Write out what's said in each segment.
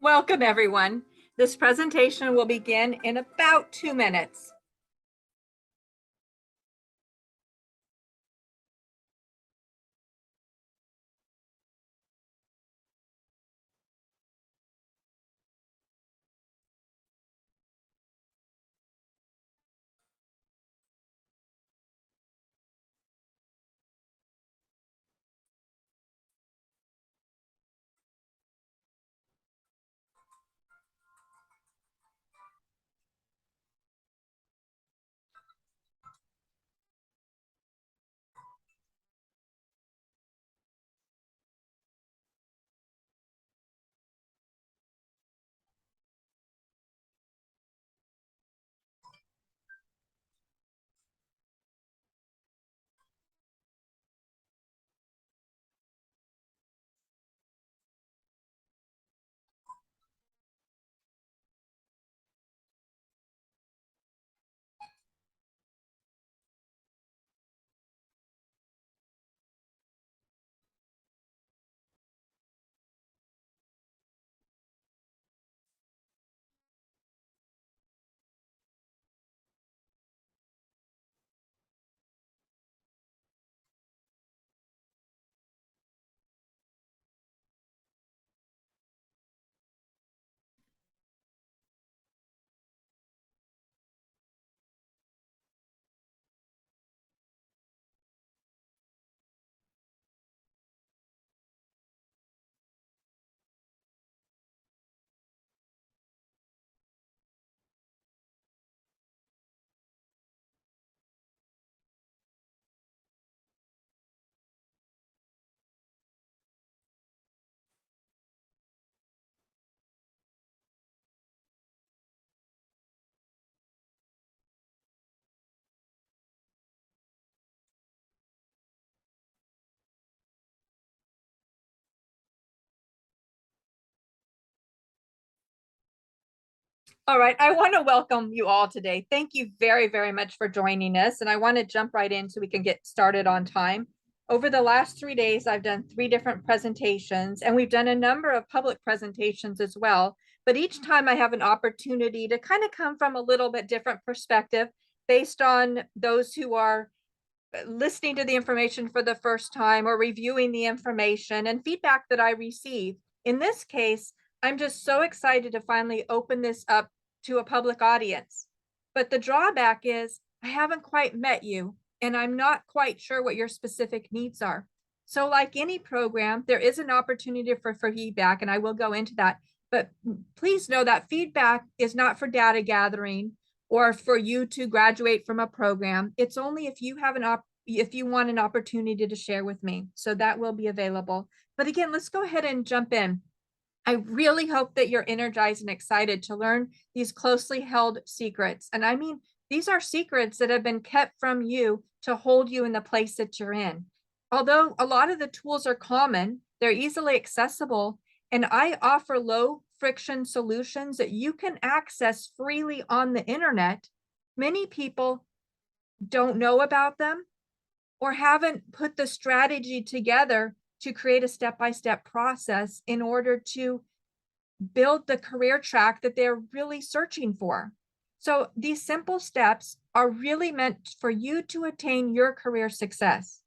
Welcome, everyone. This presentation will begin in about 2 minutes. All right, I want to welcome you all today. Thank you very, very much for joining us. And I want to jump right in so we can get started on time. Over the last 3 days, I've done 3 different presentations, and we've done a number of public presentations as well. But each time I have an opportunity to kind of come from a little bit different perspective based on those who are listening to the information for the first time or reviewing the information and feedback that I receive. In this case, I'm just so excited to finally open this up to a public audience. But the drawback is I haven't quite met you, and I'm not quite sure what your specific needs are. So like any program, there is an opportunity for feedback, and I will go into that. But please know that feedback is not for data gathering or for you to graduate from a program. It's only if you have if you want an opportunity to share with me. So that will be available. But again, let's go ahead and jump in. I really hope that you're energized and excited to learn these closely held secrets. And I mean, these are secrets that have been kept from you to hold you in the place that you're in. Although a lot of the tools are common, they're easily accessible, and I offer low friction solutions that you can access freely on the internet. Many people don't know about them or haven't put the strategy together to create a step-by-step process in order to build the career track that they're really searching for. So these simple steps are really meant for you to attain your career success.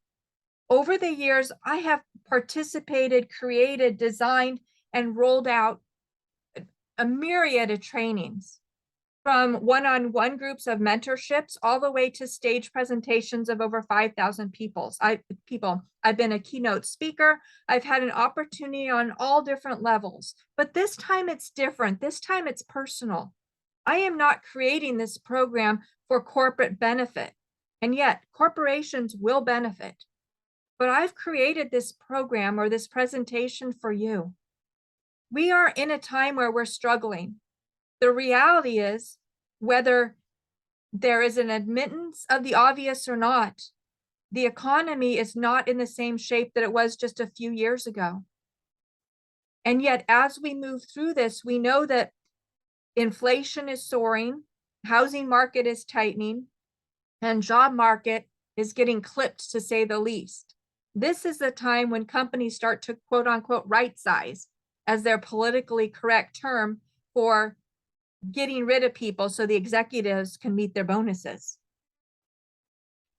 Over the years, I have participated, created, designed, and rolled out a myriad of trainings, from one-on-one groups of mentorships all the way to stage presentations of over 5,000 people. I've been a keynote speaker. I've had an opportunity on all different levels, but this time it's different. This time it's personal. I am not creating this program for corporate benefit, and yet corporations will benefit. But I've created this program or this presentation for you. We are in a time where we're struggling. The reality is, whether there is an admittance of the obvious or not, the economy is not in the same shape that it was just a few years ago. And yet, as we move through this, we know that inflation is soaring, housing market is tightening, and job market is getting clipped, to say the least. This is the time when companies start to quote unquote right size. as their politically correct term for getting rid of people so the executives can meet their bonuses.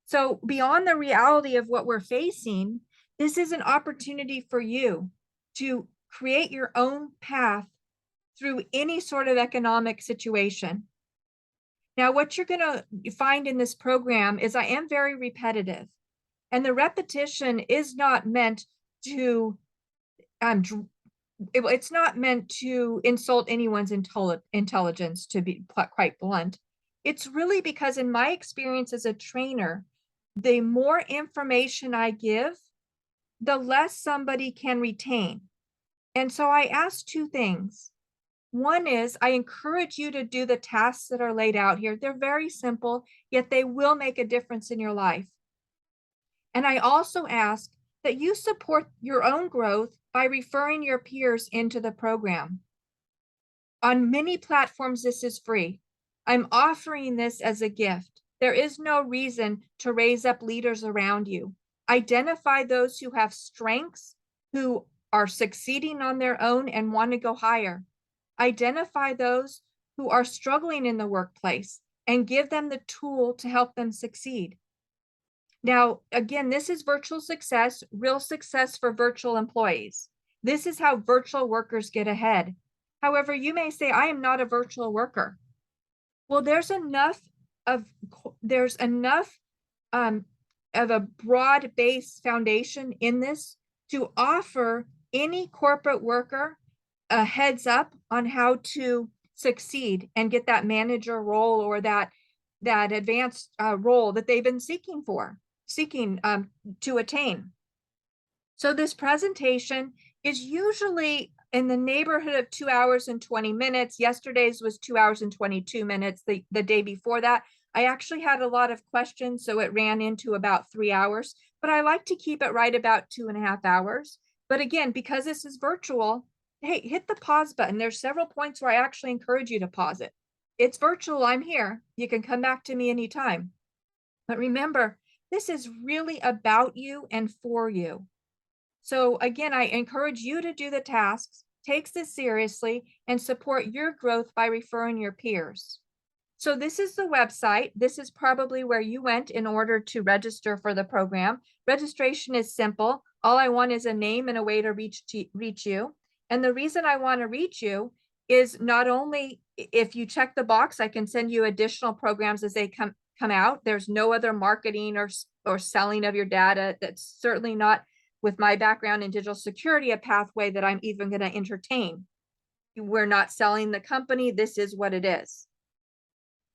So beyond the reality of what we're facing, this is an opportunity for you to create your own path through any sort of economic situation. Now, what you're going to find in this program is I am very repetitive, and the repetition is not meant to it's not meant to insult anyone's intelligence, to be quite blunt. It's really because in my experience as a trainer, the more information I give, the less somebody can retain. And so I ask two things. One is I encourage you to do the tasks that are laid out here. They're very simple, yet they will make a difference in your life. And I also ask that you support your own growth by referring your peers into the program. On many platforms, this is free. I'm offering this as a gift. There is no reason to raise up leaders around you. Identify those who have strengths, who are succeeding on their own and want to go higher. Identify those who are struggling in the workplace and give them the tool to help them succeed. Now, again, this is virtual success, real success for virtual employees. This is how virtual workers get ahead. However, you may say, I am not a virtual worker. Well, there's enough of a broad-based foundation in this to offer any corporate worker a heads up on how to succeed and get that manager role or that advanced role that they've been seeking to attain. So this presentation is usually in the neighborhood of 2 hours and 20 minutes. Yesterday's was 2 hours and 22 minutes. The day before that, I actually had a lot of questions, so it ran into about 3 hours, but I like to keep it right about 2.5 hours. But again, because this is virtual, hey, hit the pause button. There's several points where I actually encourage you to pause it. It's virtual, I'm here. You can come back to me anytime. But remember, this is really about you and for you. So again, I encourage you to do the tasks, take this seriously, and support your growth by referring your peers. So this is the website. This is probably where you went in order to register for the program. Registration is simple. All I want is a name and a way to reach you. And the reason I want to reach you is not only if you check the box, I can send you additional programs as they come out. There's no other marketing or selling of your data. That's certainly not, with my background in digital security, a pathway that I'm even going to entertain. We're not selling the company. This is what it is.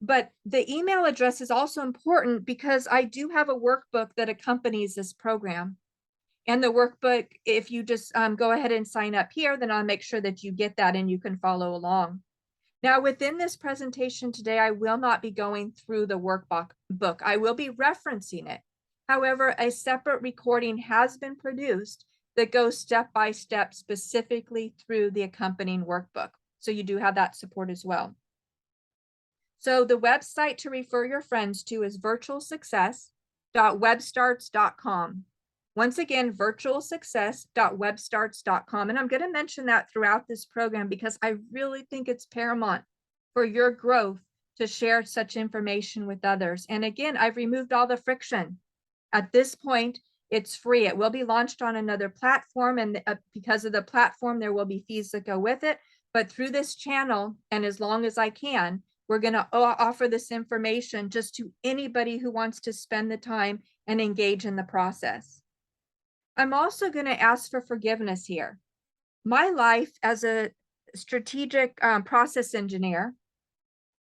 But the email address is also important because I do have a workbook that accompanies this program. And the workbook, if you just go ahead and sign up here, then I'll make sure that you get that and you can follow along. Now, within this presentation today, I will not be going through the workbook. I will be referencing it. However, a separate recording has been produced that goes step by step specifically through the accompanying workbook. So you do have that support as well. So the website to refer your friends to is virtualsuccess.webstarts.com. Once again, virtualsuccess.webstarts.com. And I'm going to mention that throughout this program because I really think it's paramount for your growth to share such information with others. And again, I've removed all the friction. At this point, it's free. It will be launched on another platform, and because of the platform, there will be fees that go with it. But through this channel, and as long as I can, we're going to offer this information just to anybody who wants to spend the time and engage in the process. I'm also going to ask for forgiveness here. My life as a strategic process engineer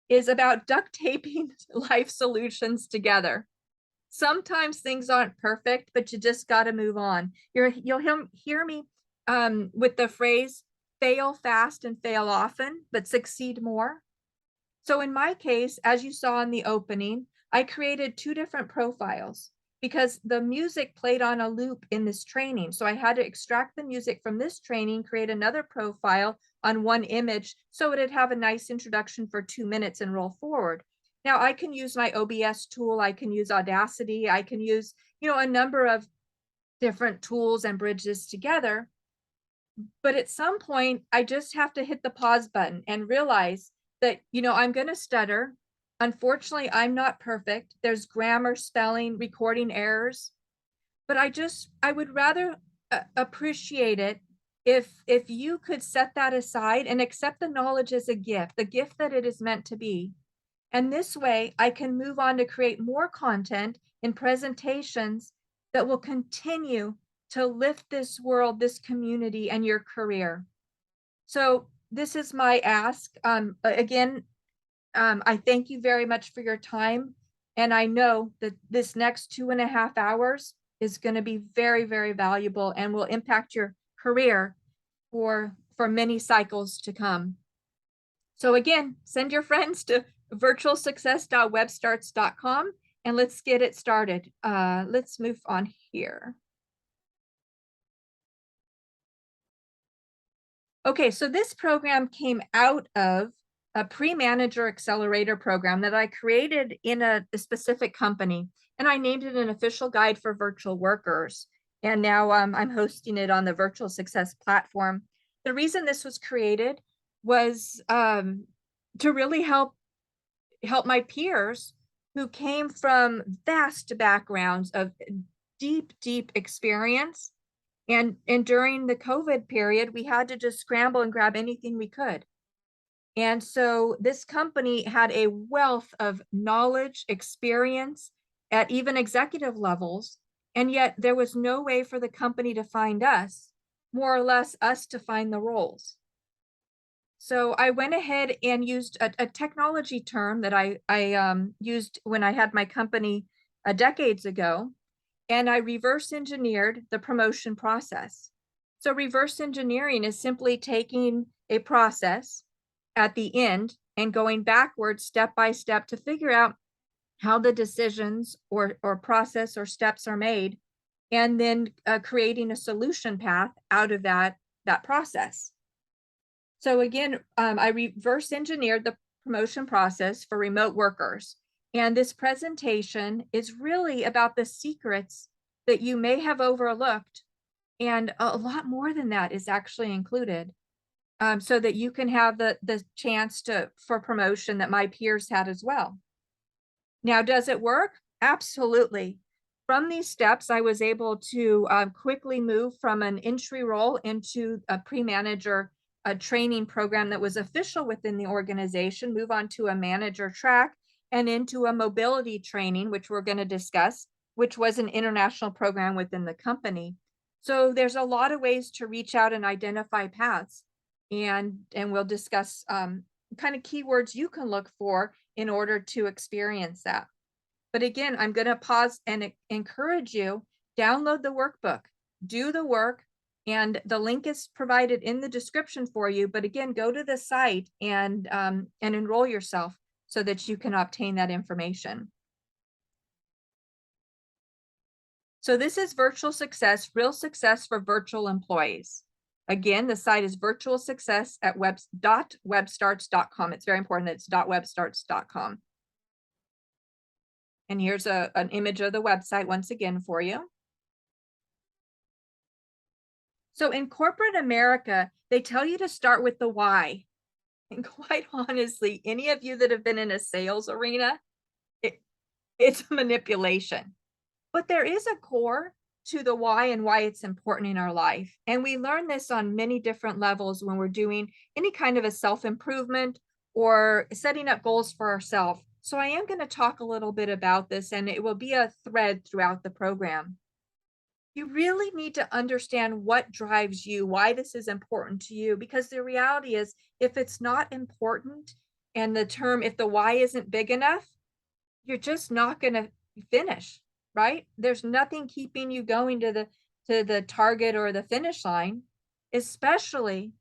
is about duct taping life solutions together. Sometimes things aren't perfect, but you just got to move on. You'll hear me with the phrase, fail fast and fail often, but succeed more. So in my case, as you saw in the opening, I created 2 different profiles because the music played on a loop in this training. So I had to extract the music from this training, create another profile on one image so it'd have a nice introduction for 2 minutes and roll forward. Now I can use my OBS tool, I can use Audacity, I can use, a number of different tools and bridges together. But at some point, I just have to hit the pause button and realize that, I'm going to stutter. Unfortunately, I'm not perfect. There's grammar, spelling, recording errors, but I would rather appreciate it if you could set that aside and accept the knowledge as a gift, the gift that it is meant to be. And this way I can move on to create more content in presentations that will continue to lift this world, this community, and your career. So this is my ask. Again, I thank you very much for your time. And I know that this next 2.5 hours is going to be very, very valuable and will impact your career for many cycles to come. So again, send your friends to virtualsuccess.webstarts.com and let's get it started. Let's move on here. Okay, so this program came out of a pre-manager accelerator program that I created in a specific company, and I named it an official guide for virtual workers. And now I'm hosting it on the Virtual Success platform. The reason this was created was to really help my peers who came from vast backgrounds of deep experience. And during the COVID period, we had to just scramble and grab anything we could. And so this company had a wealth of knowledge, experience at even executive levels. And yet there was no way for the company to find us, more or less us to find the roles. So I went ahead and used a technology term that I used when I had my company decades ago, and I reverse engineered the promotion process. So reverse engineering is simply taking a process at the end and going backwards step by step to figure out how the decisions or process or steps are made, and then creating a solution path out of that process. So again, I reverse engineered the promotion process for remote workers. And this presentation is really about the secrets that you may have overlooked. And a lot more than that is actually included, so that you can have the chance for promotion that my peers had as well. Now, does it work? Absolutely. From these steps, I was able to quickly move from an entry role into a pre-manager training program that was official within the organization, move on to a manager track, and into a mobility training, which we're going to discuss, which was an international program within the company. So there's a lot of ways to reach out and identify paths, and we'll discuss kind of keywords you can look for in order to experience that. But again, I'm going to pause and encourage you, download the workbook, do the work, and the link is provided in the description for you. But again, go to the site and enroll yourself so that you can obtain that information. So this is Virtual Success, real success for virtual employees. Again, the site is virtualsuccess.webstarts.com. It's very important that it's .webstarts.com. And here's an image of the website once again for you. So in corporate America, they tell you to start with the why. And quite honestly, any of you that have been in a sales arena, it's a manipulation. But there is a core to the why and why it's important in our life. And we learn this on many different levels when we're doing any kind of a self-improvement or setting up goals for ourselves. So I am going to talk a little bit about this, and it will be a thread throughout the program. You really need to understand what drives you, why this is important to you, because the reality is, if it's not important, and if the why isn't big enough, you're just not going to finish, right? There's nothing keeping you going to the target or the finish line, especially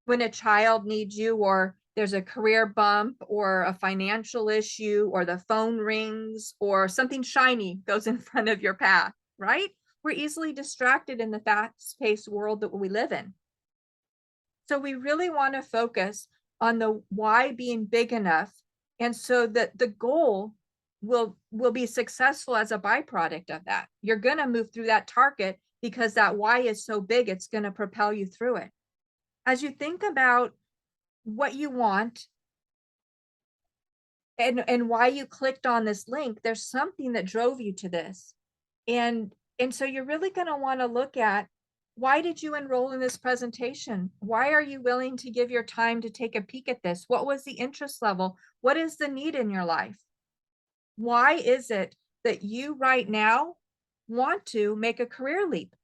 when a child needs you, or there's a career bump or a financial issue, or the phone rings, or something shiny goes in front of your path, right? We're easily distracted in the fast-paced world that we live in. So we really want to focus on the why being big enough, and so that the goal will be successful as a byproduct of that. You're going to move through that target because that why is so big, it's going to propel you through it. As you think about what you want and why you clicked on this link, there's something that drove you to this. And so you're really going to want to look at, why did you enroll in this presentation? Why are you willing to give your time to take a peek at this? What was the interest level? What is the need in your life? Why is it that you right now want to make a career leap?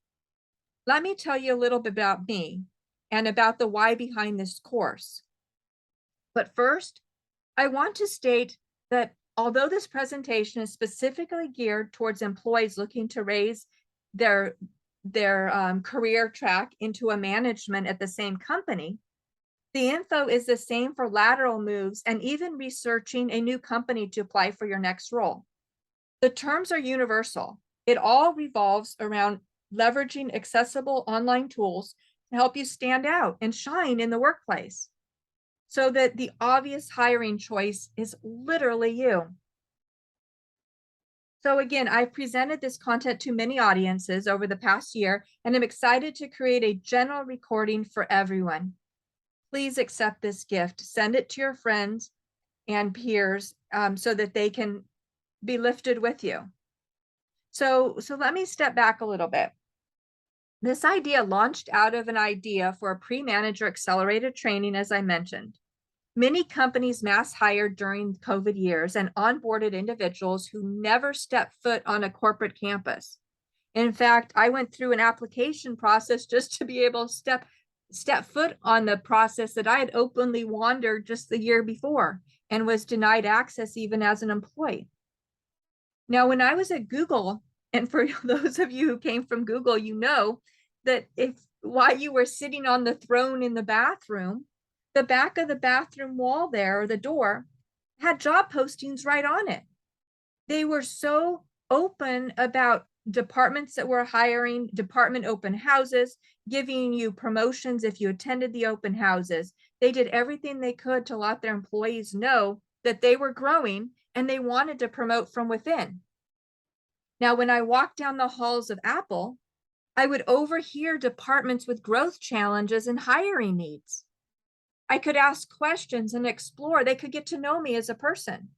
Let me tell you a little bit about me and about the why behind this course. But first, I want to state that although this presentation is specifically geared towards employees looking to raise their career track into a management at the same company, the info is the same for lateral moves and even researching a new company to apply for your next role. The terms are universal. It all revolves around leveraging accessible online tools to help you stand out and shine in the workplace, so that the obvious hiring choice is literally you. So again, I've presented this content to many audiences over the past year, and I'm excited to create a general recording for everyone. Please accept this gift. Send it to your friends and peers so that they can be lifted with you. So let me step back a little bit. This idea launched out of an idea for a pre-manager accelerated training, as I mentioned. Many companies mass hired during COVID years and onboarded individuals who never stepped foot on a corporate campus. In fact, I went through an application process just to be able to step foot on the process that I had openly wandered just the year before and was denied access even as an employee. Now, when I was at Google, and for those of you who came from Google, you know that while you were sitting on the throne in the bathroom, the back of the bathroom wall there, or the door, had job postings right on it. They were so open about departments that were hiring, department open houses, giving you promotions if you attended the open houses. They did everything they could to let their employees know that they were growing and they wanted to promote from within. Now, when I walked down the halls of Apple, I would overhear departments with growth challenges and hiring needs. I could ask questions and explore. They could get to know me as a person.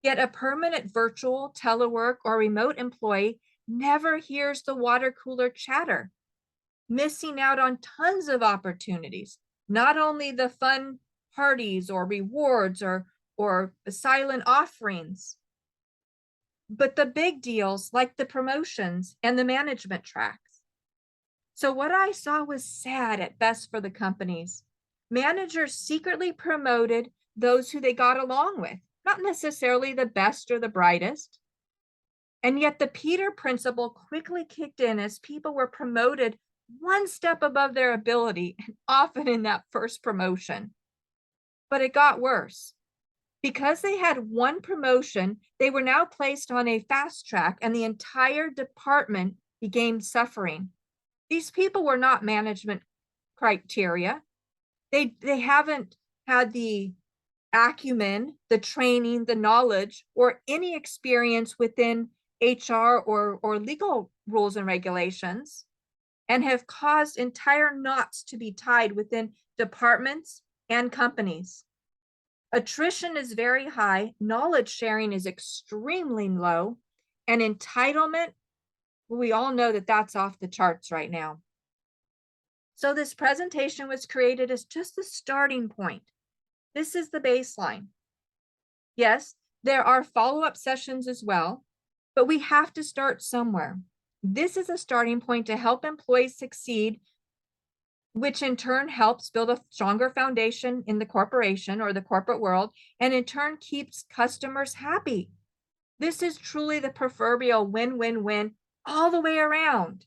Yet a permanent virtual, telework, or remote employee never hears the water cooler chatter, missing out on tons of opportunities, not only the fun parties or rewards or silent offerings, but the big deals like the promotions and the management tracks. So what I saw was sad at best for the companies. Managers secretly promoted those who they got along with, not necessarily the best or the brightest. And yet the Peter principle quickly kicked in as people were promoted one step above their ability, and often in that first promotion. But it got worse. Because they had one promotion, they were now placed on a fast track, and the entire department began suffering. These people were not management criteria. They haven't had the acumen, the training, the knowledge, or any experience within HR or legal rules and regulations, and have caused entire knots to be tied within departments and companies. Attrition is very high, knowledge sharing is extremely low, and entitlement, we all know that that's off the charts right now. So this presentation was created as just the starting point. This is the baseline. Yes, there are follow-up sessions as well, but we have to start somewhere. This is a starting point to help employees succeed, which in turn helps build a stronger foundation in the corporation or the corporate world, and in turn keeps customers happy. This is truly the proverbial win-win-win all the way around.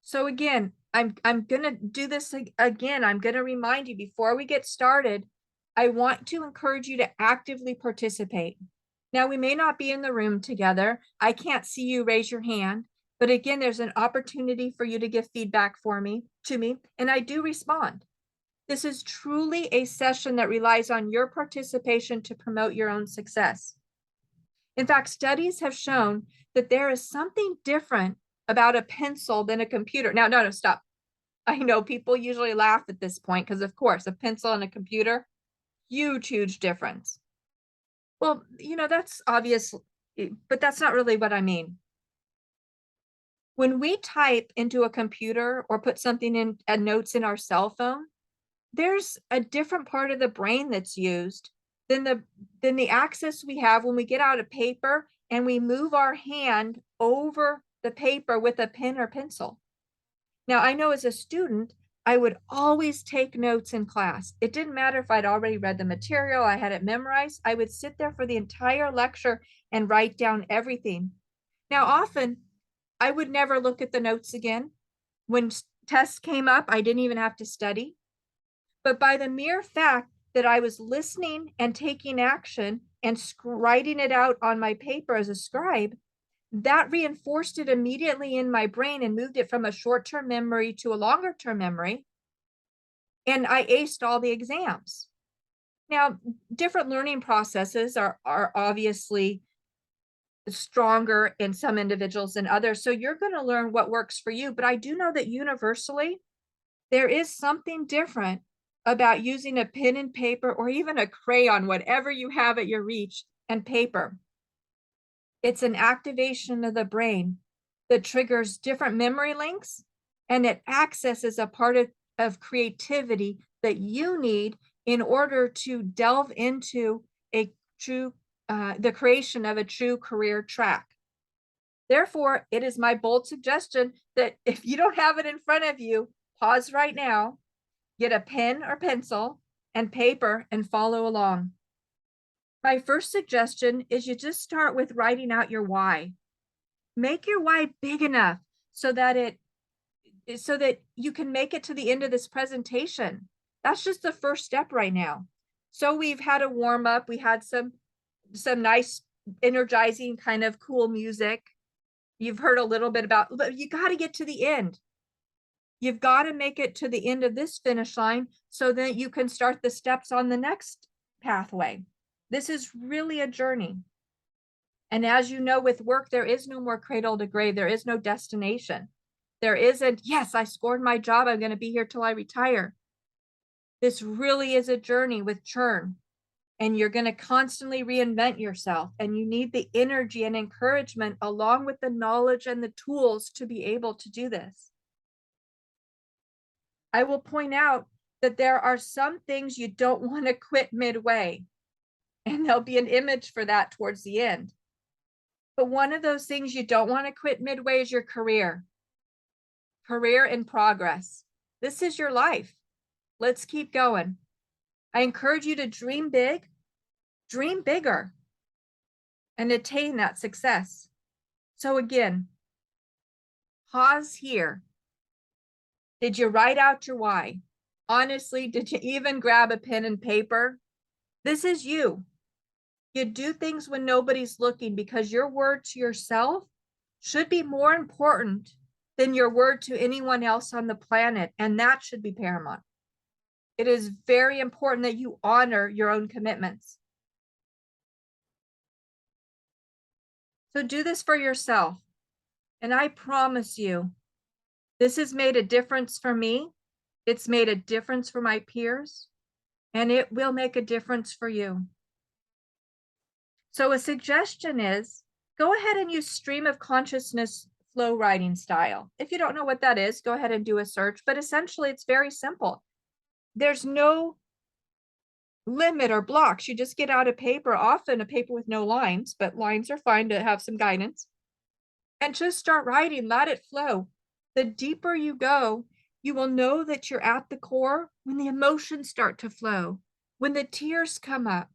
So again, I'm going to do this again. I'm going to remind you before we get started, I want to encourage you to actively participate. Now, we may not be in the room together. I can't see you raise your hand, but again, there's an opportunity for you to give feedback to me, and I do respond. This is truly a session that relies on your participation to promote your own success. In fact, studies have shown that there is something different about a pencil than a computer. Now, no, stop. I know people usually laugh at this point because, of course, a pencil and a computer, huge, huge difference. Well, that's obvious, but that's not really what I mean. When we type into a computer or put something in notes in our cell phone, there's a different part of the brain that's used than the access we have when we get out a paper and we move our hand over the paper with a pen or pencil. Now, I know as a student, I would always take notes in class. It didn't matter if I'd already read the material, I had it memorized. I would sit there for the entire lecture and write down everything. Now, often I would never look at the notes again. When tests came up, I didn't even have to study. But by the mere fact that I was listening and taking action and writing it out on my paper as a scribe, that reinforced it immediately in my brain and moved it from a short-term memory to a longer-term memory. And I aced all the exams. Now, different learning processes are obviously stronger in some individuals than others. So you're going to learn what works for you. But I do know that universally, there is something different about using a pen and paper or even a crayon, whatever you have at your reach, and paper. It's an activation of the brain that triggers different memory links, and it accesses a part of creativity that you need in order to delve into the creation of a true career track. Therefore, it is my bold suggestion that if you don't have it in front of you, pause right now, get a pen or pencil and paper and follow along. My first suggestion is you just start with writing out your why. Make your why big enough so that you can make it to the end of this presentation. That's just the first step right now. So we've had a warm up, we had some nice energizing kind of cool music. You've heard a little bit about, but you got to get to the end. You've got to make it to the end of this finish line so that you can start the steps on the next pathway. This is really a journey. And as you know, with work, there is no more cradle to grave. There is no destination. There isn't, yes, I scored my job, I'm going to be here till I retire. This really is a journey with churn. And you're going to constantly reinvent yourself. And you need the energy and encouragement along with the knowledge and the tools to be able to do this. I will point out that there are some things you don't want to quit midway. And there'll be an image for that towards the end. But one of those things you don't want to quit midway is your career. Career in progress. This is your life. Let's keep going. I encourage you to dream big, dream bigger, and attain that success. So again, pause here. Did you write out your why? Honestly, did you even grab a pen and paper? This is you. You do things when nobody's looking because your word to yourself should be more important than your word to anyone else on the planet, and that should be paramount. It is very important that you honor your own commitments. So do this for yourself. And I promise you, this has made a difference for me. It's made a difference for my peers, and it will make a difference for you. So a suggestion is go ahead and use stream of consciousness flow writing style. If you don't know what that is, go ahead and do a search, but essentially it's very simple. There's no limit or blocks. You just get out a paper, often a paper with no lines, but lines are fine to have some guidance, and just start writing, let it flow. The deeper you go, you will know that you're at the core when the emotions start to flow, when the tears come up,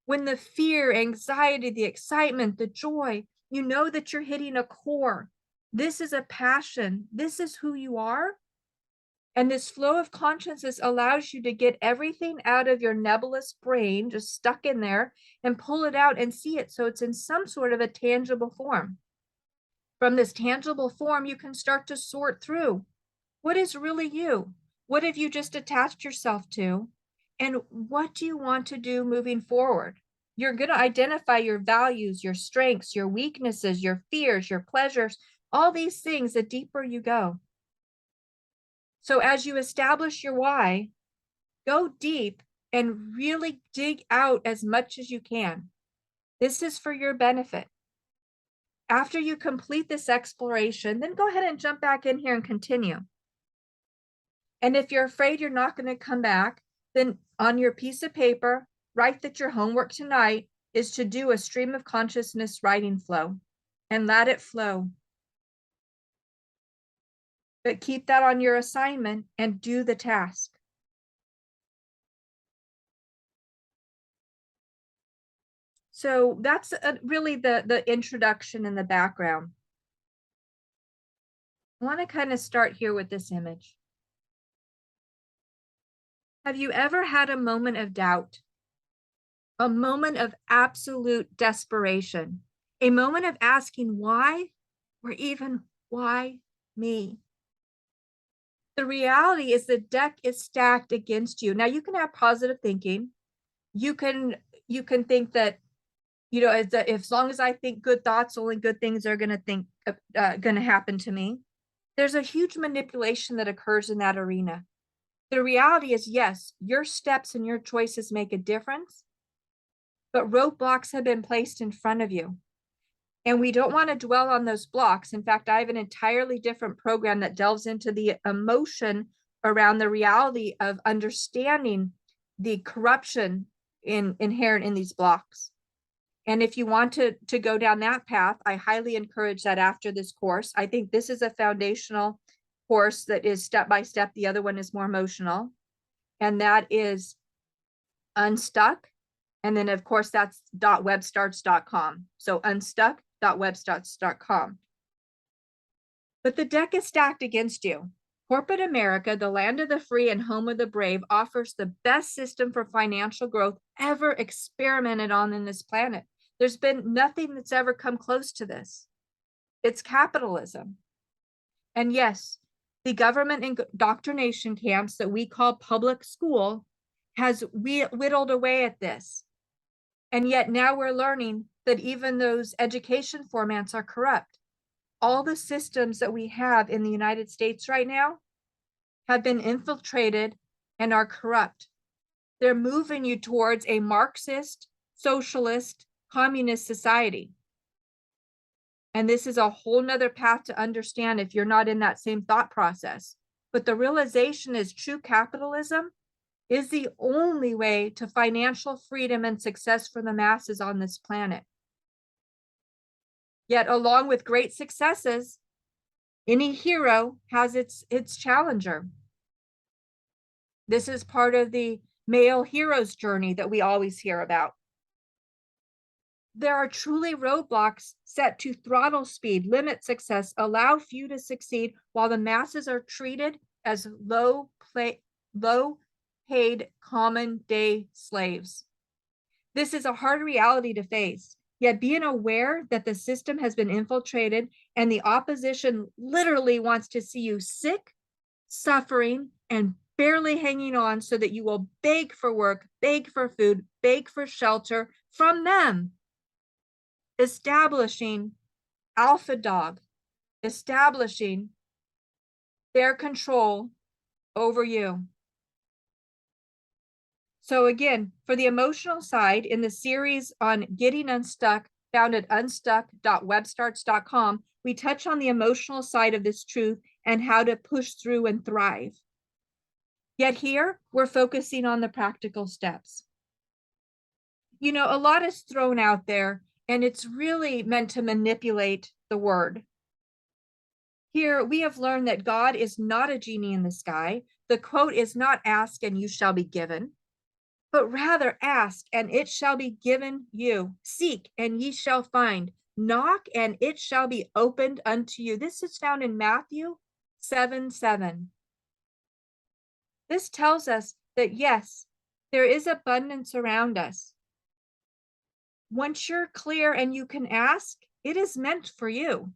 when the fear, anxiety, the excitement, the joy, you know that you're hitting a core. This is a passion. This is who you are. And this flow of consciousness allows you to get everything out of your nebulous brain, just stuck in there, and pull it out and see it. So it's in some sort of a tangible form. From this tangible form, you can start to sort through what is really you? What have you just attached yourself to? And what do you want to do moving forward? You're going to identify your values, your strengths, your weaknesses, your fears, your pleasures. All these things, the deeper you go. So as you establish your why, go deep and really dig out as much as you can. This is for your benefit. After you complete this exploration, then go ahead and jump back in here and continue. And if you're afraid you're not going to come back, then on your piece of paper, write that your homework tonight is to do a stream of consciousness writing flow and let it flow. But keep that on your assignment and do the task. So that's really the introduction and the background. I want to kind of start here with this image. Have you ever had a moment of doubt? A moment of absolute desperation? A moment of asking why, or even why me? The reality is the deck is stacked against you. Now you can have positive thinking. You can think that, you know, as long as I think good thoughts, only good things are going to happen to me. There's a huge manipulation that occurs in that arena. The reality is, yes, your steps and your choices make a difference, but roadblocks have been placed in front of you. And we don't want to dwell on those blocks. In fact, I have an entirely different program that delves into the emotion around the reality of understanding the corruption inherent in these blocks. And if you want to go down that path, I highly encourage that after this course. I think this is a foundational course that is step by step. The other one is more emotional. And that is Unstuck. And then, of course, that's .webstarts.com. So unstuck.webstarts.com. But the deck is stacked against you. Corporate America, the land of the free and home of the brave, offers the best system for financial growth ever experimented on in this planet. There's been nothing that's ever come close to this. It's capitalism. And yes, the government indoctrination camps that we call public school has whittled away at this. And yet now we're learning that even those education formats are corrupt. All the systems that we have in the United States right now have been infiltrated and are corrupt. They're moving you towards a Marxist, socialist, communist society. And this is a whole nother path to understand if you're not in that same thought process. But the realization is true capitalism is the only way to financial freedom and success for the masses on this planet. Yet, along with great successes, any hero has its challenger. This is part of the male hero's journey that we always hear about. There are truly roadblocks set to throttle speed, limit success, allow few to succeed, while the masses are treated as low paid common day slaves. This is a hard reality to face, yet being aware that the system has been infiltrated and the opposition literally wants to see you sick, suffering, and barely hanging on so that you will beg for work, beg for food, beg for shelter from them. Establishing alpha dog, establishing their control over you. So again, for the emotional side, in the series on getting unstuck, found at unstuck.webstarts.com, we touch on the emotional side of this truth and how to push through and thrive. Yet here, we're focusing on the practical steps. You know, a lot is thrown out there, and it's really meant to manipulate the word. Here, we have learned that God is not a genie in the sky. The quote is not ask and you shall be given, but rather ask and it shall be given you. Seek and ye shall find. Knock and it shall be opened unto you. This is found in Matthew 7:7. This tells us that yes, there is abundance around us. Once you're clear and you can ask, it is meant for you.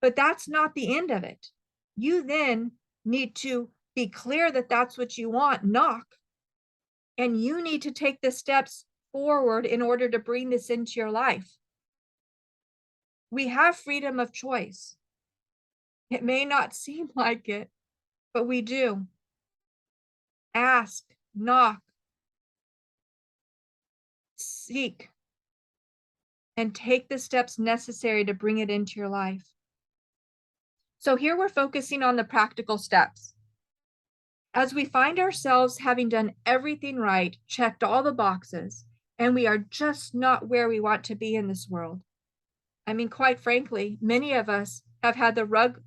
But that's not the end of it. You then need to be clear that that's what you want, knock. And you need to take the steps forward in order to bring this into your life. We have freedom of choice. It may not seem like it, but we do. Ask, knock, seek, and take the steps necessary to bring it into your life. So here we're focusing on the practical steps. As we find ourselves having done everything right, checked all the boxes, and we are just not where we want to be in this world. I mean, quite frankly, many of us have had the rug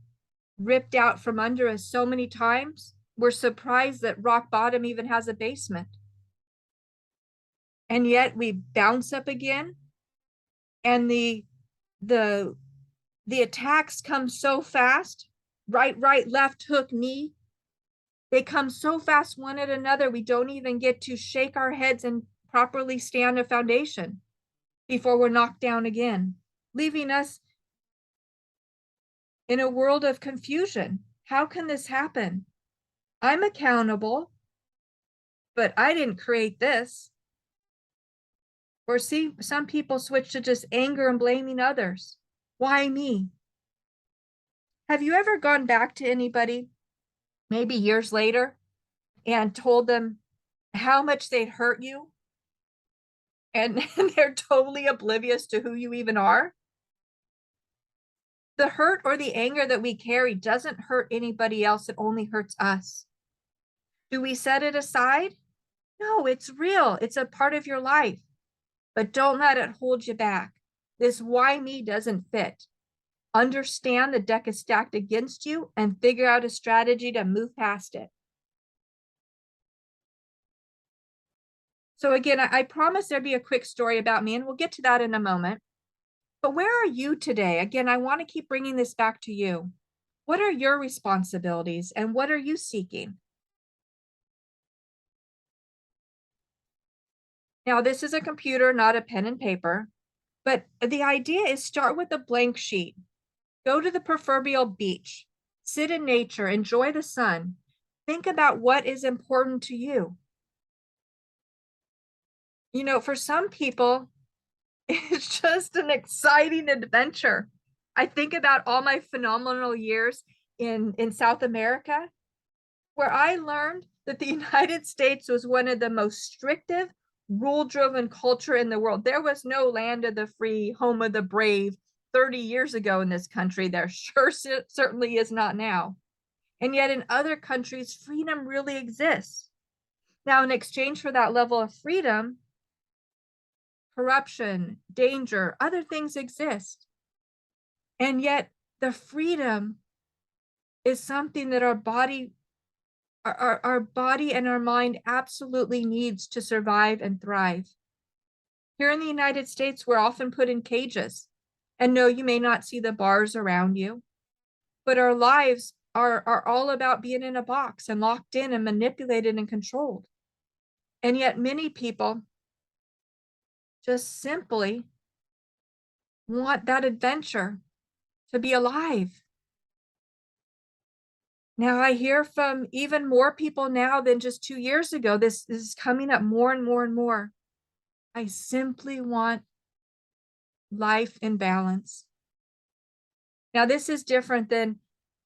ripped out from under us so many times, we're surprised that rock bottom even has a basement. And yet we bounce up again, and the attacks come so fast, right, left, hook, knee. They come so fast one at another, we don't even get to shake our heads and properly stand a foundation before we're knocked down again, leaving us in a world of confusion. How can this happen? I'm accountable, but I didn't create this. Or see, some people switch to just anger and blaming others. Why me? Have you ever gone back to anybody, maybe years later, and told them how much they'd hurt you? And they're totally oblivious to who you even are? The hurt or the anger that we carry doesn't hurt anybody else, it only hurts us. Do we set it aside? No, it's real. It's a part of your life. But don't let it hold you back. This why me doesn't fit. Understand the deck is stacked against you and figure out a strategy to move past it. So again, I promised there'd be a quick story about me, and we'll get to that in a moment. But where are you today? Again, I want to keep bringing this back to you. What are your responsibilities and what are you seeking? Now, this is a computer, not a pen and paper, but the idea is start with a blank sheet. Go to the proverbial beach, sit in nature, enjoy the sun. Think about what is important to you. You know, for some people, it's just an exciting adventure. I think about all my phenomenal years in South America, where I learned that the United States was one of the most strictive, rule-driven culture in the world. There was no land of the free, home of the brave 30 years ago in this country. There sure certainly is not now. And yet in other countries, freedom really exists. Now, in exchange for that level of freedom, corruption, danger, other things exist. And yet the freedom is something that our body and our mind absolutely needs to survive and thrive. Here in the United States, we're often put in cages. And no, you may not see the bars around you, but our lives are all about being in a box and locked in and manipulated and controlled. And yet many people just simply want that adventure, to be alive. Now I hear from even more people now than just 2 years ago. This is coming up more and more and more. I simply want life in balance. Now this is different than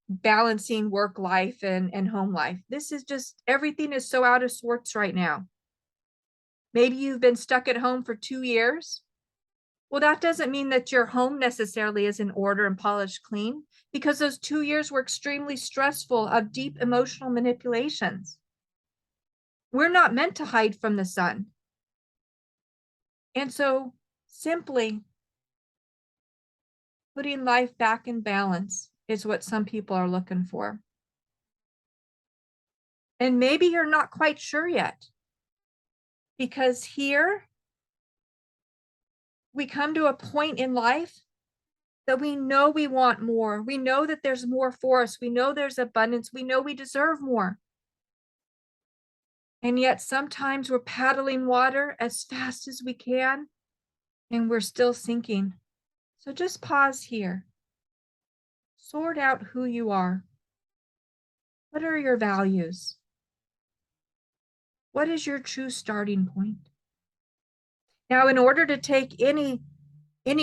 balancing work life and home life. This is just, everything is so out of sorts right now. Maybe you've been stuck at home for 2 years. Well, that doesn't mean that your home necessarily is in order and polished clean, because those 2 years were extremely stressful, of deep emotional manipulations. We're not meant to hide from the sun. And so simply putting life back in balance is what some people are looking for. And maybe you're not quite sure yet, because here we come to a point in life that we know we want more. We know that there's more for us. We know there's abundance. We know we deserve more. And yet sometimes we're paddling water as fast as we can, and we're still sinking. So just pause here. Sort out who you are. What are your values? What is your true starting point? Now, in order to take any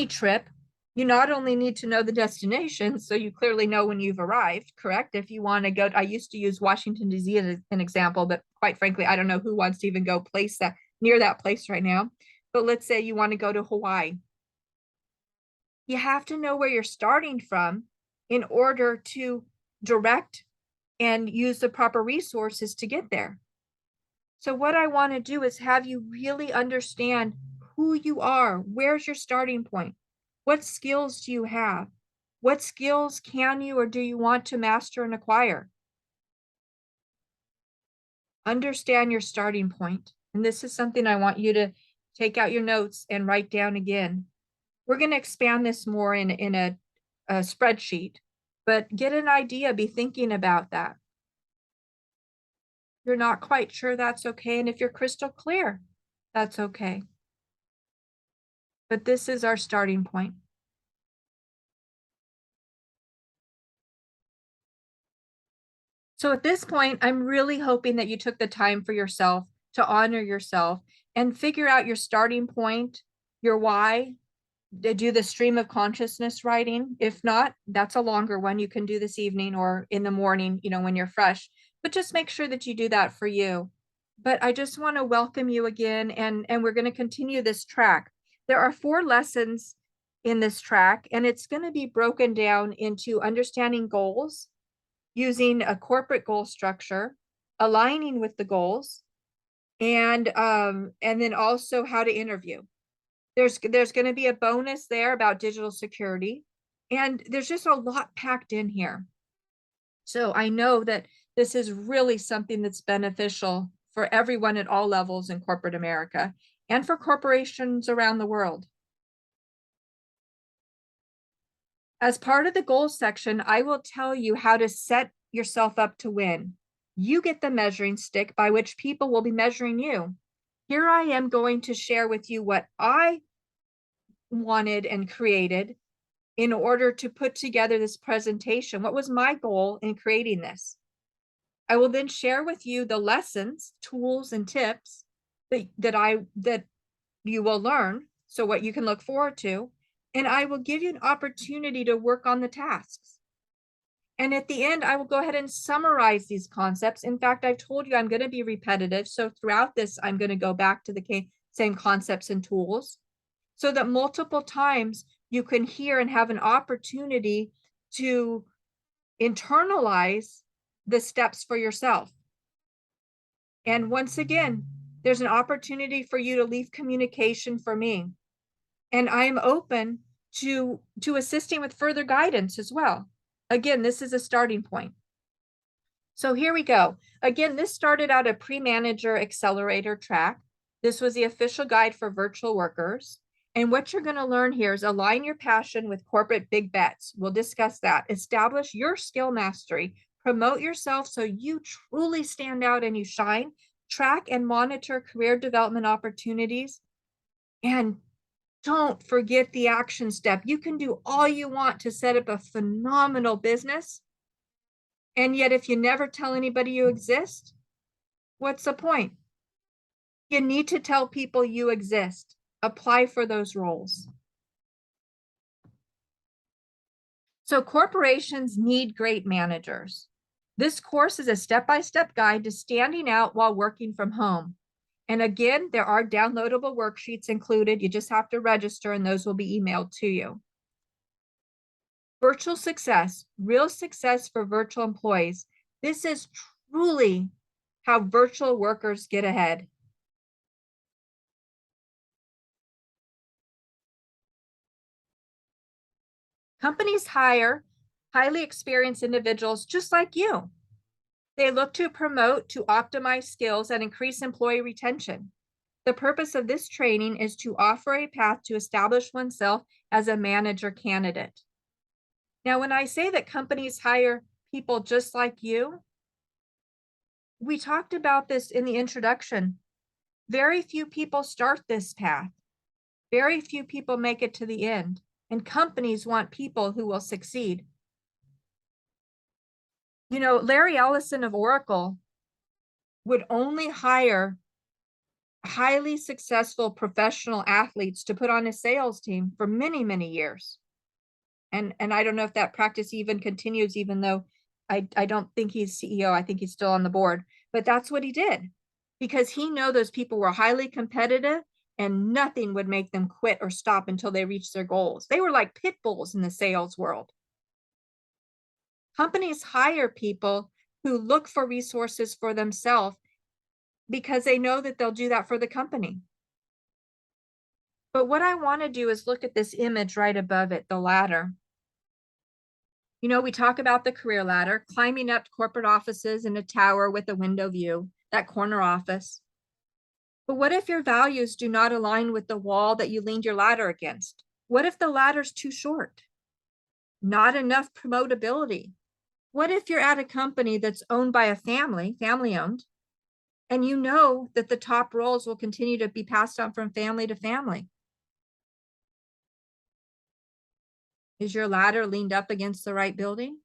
trip, You not only need to know the destination, so you clearly know when you've arrived, correct? If you want to go, I used to use Washington, D.C. as an example, but quite frankly, I don't know who wants to even go place that near that place right now. But let's say you want to go to Hawaii. You have to know where you're starting from in order to direct and use the proper resources to get there. So what I want to do is have you really understand who you are. Where's your starting point? What skills do you have? What skills can you or do you want to master and acquire? Understand your starting point. And this is something I want you to take out your notes and write down again. We're going to expand this more in a spreadsheet, but get an idea, be thinking about that. You're not quite sure, that's okay. And if you're crystal clear, that's okay. But this is our starting point. So at this point, I'm really hoping that you took the time for yourself to honor yourself and figure out your starting point, your why, to do the stream of consciousness writing. If not, that's a longer one you can do this evening or in the morning, when you're fresh. But just make sure that you do that for you. But I just want to welcome you again, and we're going to continue this track. There are 4 lessons in this track, and it's going to be broken down into understanding goals, using a corporate goal structure, aligning with the goals, and then also how to interview. There's going to be a bonus there about digital security, and there's just a lot packed in here. So I know that this is really something that's beneficial for everyone at all levels in corporate America and for corporations around the world. As part of the goals section, I will tell you how to set yourself up to win. You get the measuring stick by which people will be measuring you. Here I am going to share with you what I wanted and created in order to put together this presentation. What was my goal in creating this? I will then share with you the lessons, tools, and tips that you will learn, so what you can look forward to, and I will give you an opportunity to work on the tasks. And at the end, I will go ahead and summarize these concepts. In fact, I've told you I'm going to be repetitive. So throughout this, I'm going to go back to the same concepts and tools so that multiple times you can hear and have an opportunity to internalize the steps for yourself. And once again, there's an opportunity for you to leave communication for me. And I am open to assisting with further guidance as well. Again, this is a starting point. So here we go. Again, this started out a pre-manager accelerator track. This was the official guide for virtual workers. And what you're going to learn here is align your passion with corporate big bets. We'll discuss that. Establish your skill mastery. Promote yourself so you truly stand out and you shine. Track and monitor career development opportunities. And don't forget the action step. You can do all you want to set up a phenomenal business. And yet, if you never tell anybody you exist, what's the point? You need to tell people you exist. Apply for those roles. So corporations need great managers. This course is a step-by-step guide to standing out while working from home. And again, there are downloadable worksheets included. You just have to register and those will be emailed to you. Virtual success, real success for virtual employees. This is truly how virtual workers get ahead. Companies hire highly experienced individuals just like you. They look to promote, to optimize skills and increase employee retention. The purpose of this training is to offer a path to establish oneself as a manager candidate. Now, when I say that companies hire people just like you, we talked about this in the introduction. Very few people start this path. Very few people make it to the end, and companies want people who will succeed. Larry Ellison of Oracle would only hire highly successful professional athletes to put on his sales team for many, many years. And I don't know if that practice even continues, even though I don't think he's CEO. I think he's still on the board, but that's what he did because he knew those people were highly competitive and nothing would make them quit or stop until they reached their goals. They were like pit bulls in the sales world. Companies hire people who look for resources for themselves because they know that they'll do that for the company. But what I want to do is look at this image right above it, the ladder. You know, we talk about the career ladder, climbing up corporate offices in a tower with a window view, that corner office. But what if your values do not align with the wall that you leaned your ladder against? What if the ladder's too short? Not enough promotability? What if you're at a company that's owned by a family owned, and you know that the top roles will continue to be passed on from family to family? Is your ladder leaned up against the right building?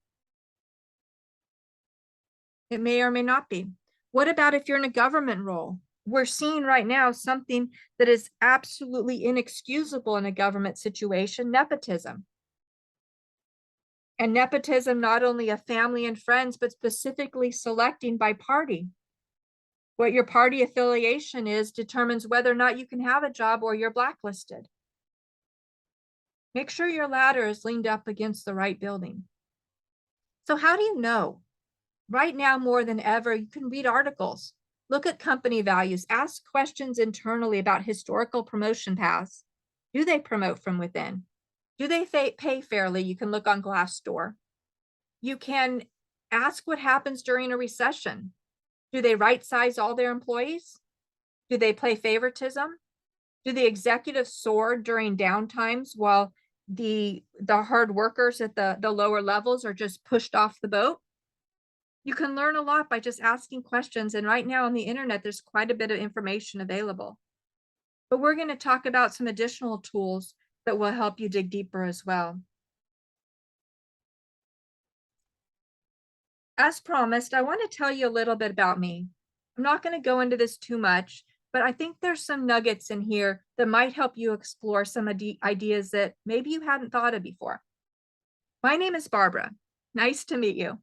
It may or may not be. What about if you're in a government role? We're seeing right now something that is absolutely inexcusable in a government situation, nepotism. And nepotism, not only of family and friends, but specifically selecting by party. What your party affiliation is determines whether or not you can have a job or you're blacklisted. Make sure your ladder is leaned up against the right building. So how do you know? Right now, more than ever, you can read articles, look at company values, ask questions internally about historical promotion paths. Do they promote from within? Do they pay fairly? You can look on Glassdoor. You can ask what happens during a recession. Do they right size all their employees? Do they play favoritism? Do the executives soar during downtimes while the hard workers at the lower levels are just pushed off the boat? You can learn a lot by just asking questions. And right now on the internet, there's quite a bit of information available. But we're going to talk about some additional tools that will help you dig deeper as well. As promised, I want to tell you a little bit about me. I'm not going to go into this too much, but I think there's some nuggets in here that might help you explore some ideas that maybe you hadn't thought of before. My name is Barbara. Nice to meet you.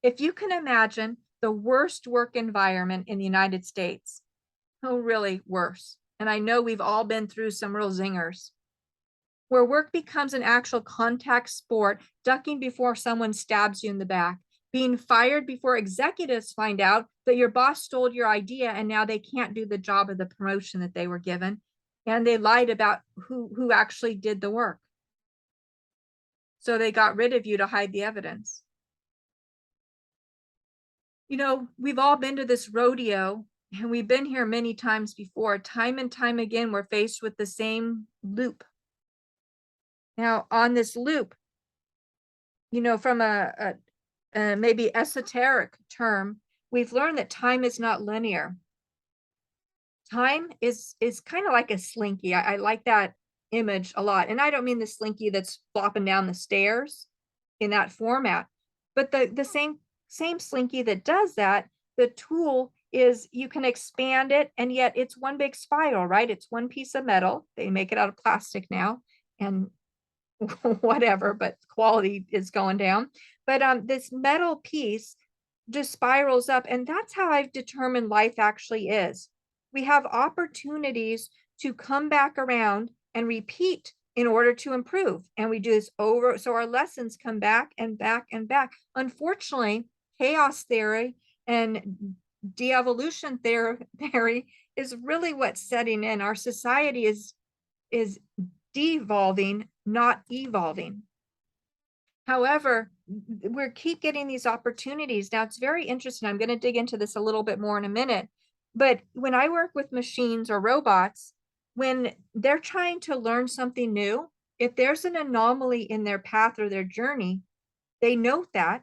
If you can imagine the worst work environment in the United States, oh, really worse. And I know we've all been through some real zingers, where work becomes an actual contact sport, ducking before someone stabs you in the back, being fired before executives find out that your boss stole your idea and now they can't do the job of the promotion that they were given, and they lied about who actually did the work. So they got rid of you to hide the evidence. You know, we've all been to this rodeo and we've been here many times before. Time and time again, we're faced with the same loop. Now, on this loop, you know, from a maybe esoteric term, we've learned that time is not linear. Time is kind of like a slinky. I like that image a lot. And I don't mean the slinky that's flopping down the stairs in that format, but the same slinky that does that, the tool is you can expand it, and yet it's one big spiral, right? It's one piece of metal. They make it out of plastic now, and whatever, but quality is going down. But this metal piece just spirals up, and that's how I've determined life actually is. We have opportunities to come back around and repeat in order to improve, and we do this over, so our lessons come back and back and back. Unfortunately, chaos theory and de-evolution theory is really what's setting in. Our society is devolving, not evolving. However, we keep getting these opportunities. Now, it's very interesting. I'm going to dig into this a little bit more in a minute. But when I work with machines or robots, when they're trying to learn something new, if there's an anomaly in their path or their journey, they note that,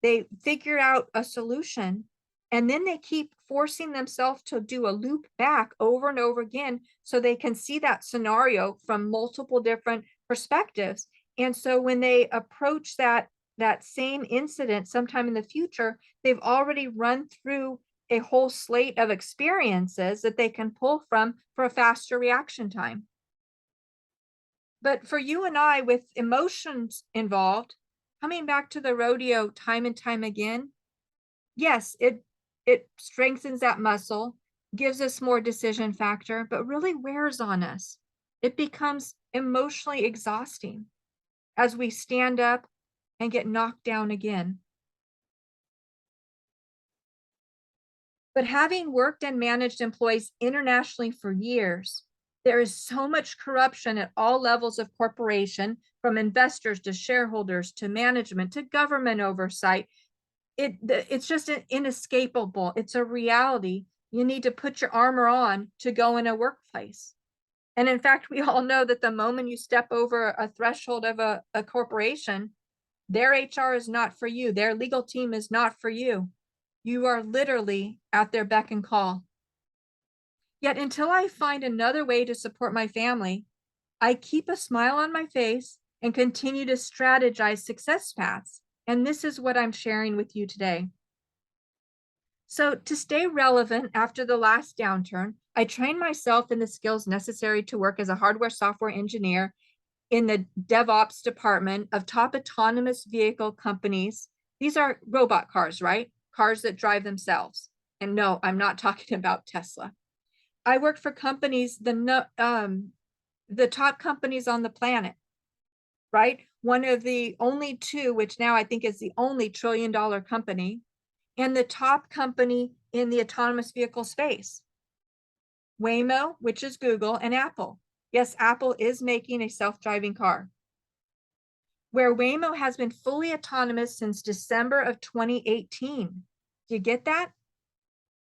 they figure out a solution, and then they keep forcing themselves to do a loop back over and over again so they can see that scenario from multiple different perspectives. And so when they approach that same incident sometime in the future, they've already run through a whole slate of experiences that they can pull from for a faster reaction time. But for you and I, with emotions involved, coming back to the rodeo time and time again, yes, it strengthens that muscle, gives us more decision factor, but really wears on us. It becomes emotionally exhausting as we stand up and get knocked down again. But having worked and managed employees internationally for years, there is so much corruption at all levels of corporation, from investors to shareholders to management to government oversight. It's just inescapable. It's a reality. You need to put your armor on to go in a workplace. And in fact, we all know that the moment you step over a threshold of a corporation, their HR is not for you. Their legal team is not for you. You are literally at their beck and call. Yet until I find another way to support my family, I keep a smile on my face and continue to strategize success paths. And this is what I'm sharing with you today. So, to stay relevant after the last downturn, I trained myself in the skills necessary to work as a hardware software engineer in the DevOps department of top autonomous vehicle companies. These are robot cars, right? Cars that drive themselves. And no, I'm not talking about Tesla. I worked for companies, the top companies on the planet, right? One of the only two, which now I think is the only $1 trillion company, and the top company in the autonomous vehicle space. Waymo, which is Google, and Apple. Yes, Apple is making a self-driving car. Where Waymo has been fully autonomous since December of 2018. Do you get that?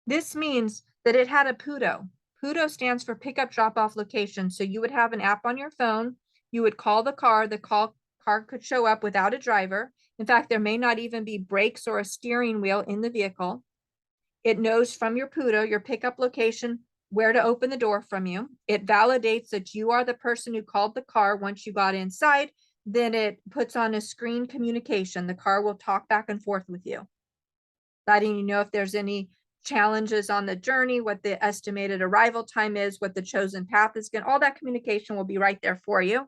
This means that it had a PUDO. PUDO stands for pickup drop-off location. So you would have an app on your phone, you would call the car could show up without a driver. In fact, there may not even be brakes or a steering wheel in the vehicle. It knows from your PUDO, your pickup location, where to open the door from you. It validates that you are the person who called the car once you got inside. Then it puts on a screen communication. The car will talk back and forth with you, letting you know if there's any challenges on the journey, what the estimated arrival time is, what the chosen path is. All that communication will be right there for you.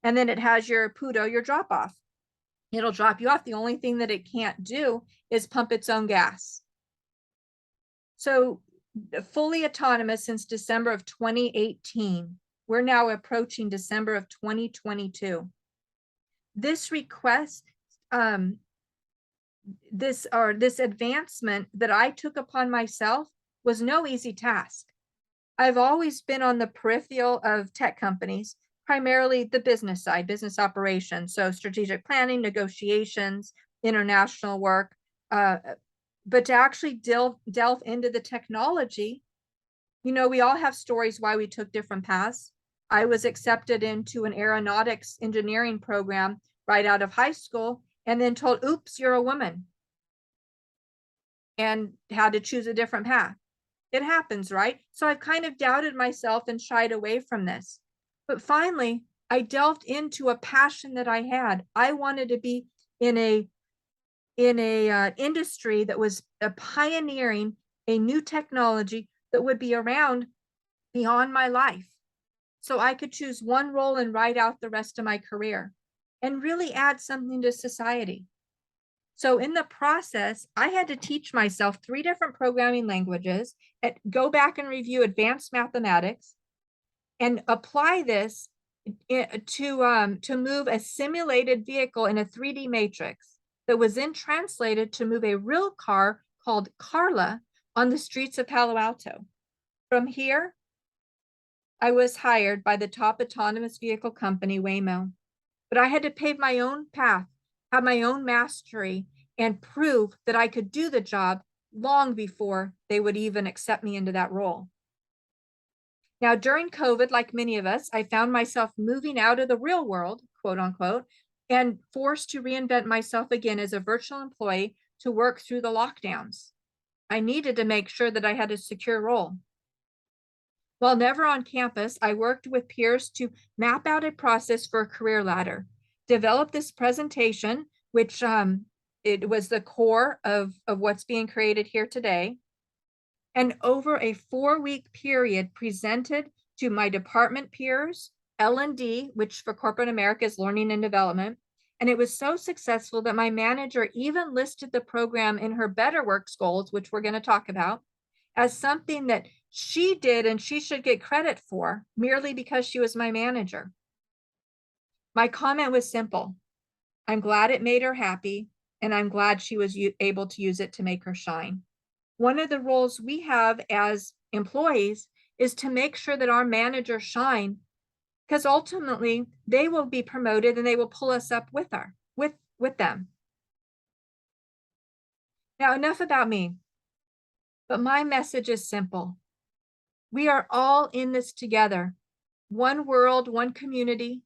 And then it has your PUDO, your drop off. It'll drop you off. The only thing that it can't do is pump its own gas. So fully autonomous since December of 2018. We're now approaching December of 2022. This request, this advancement that I took upon myself was no easy task. I've always been on the peripheral of tech companies, primarily the business side, business operations, so strategic planning, negotiations, international work. But to actually delve into the technology, we all have stories why we took different paths. I was accepted into an aeronautics engineering program right out of high school and then told, oops, you're a woman, and had to choose a different path. It happens, right? So I've kind of doubted myself and shied away from this. But finally, I delved into a passion that I had. I wanted to be in a industry that was pioneering a new technology that would be around beyond my life. So I could choose one role and ride out the rest of my career and really add something to society. So in the process, I had to teach myself 3 different programming languages, go back and review advanced mathematics, and apply this to move a simulated vehicle in a 3D matrix that was then translated to move a real car called Carla on the streets of Palo Alto. From here, I was hired by the top autonomous vehicle company, Waymo. But I had to pave my own path, have my own mastery, and prove that I could do the job long before they would even accept me into that role. Now, during COVID, like many of us, I found myself moving out of the real world, quote unquote, and forced to reinvent myself again as a virtual employee to work through the lockdowns. I needed to make sure that I had a secure role. While never on campus, I worked with peers to map out a process for a career ladder, develop this presentation, which it was the core of what's being created here today, and over a 4-week period presented to my department peers, L&D, which for corporate America is learning and development. And it was so successful that my manager even listed the program in her Better Works goals, which we're going to talk about, as something that she did and she should get credit for merely because she was my manager. My comment was simple. I'm glad it made her happy, and I'm glad she was able to use it to make her shine. One of the roles we have as employees is to make sure that our managers shine, because ultimately they will be promoted and they will pull us up with them. Now, enough about me, but my message is simple. We are all in this together, one world, one community,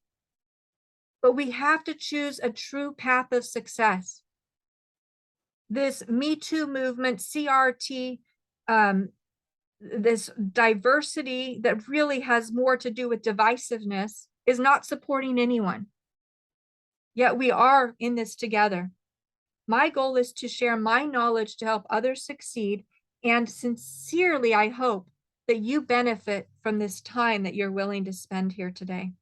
but we have to choose a true path of success. This Me Too movement, CRT, this diversity that really has more to do with divisiveness is not supporting anyone. Yet we are in this together. My goal is to share my knowledge to help others succeed. And sincerely, I hope that you benefit from this time that you're willing to spend here today.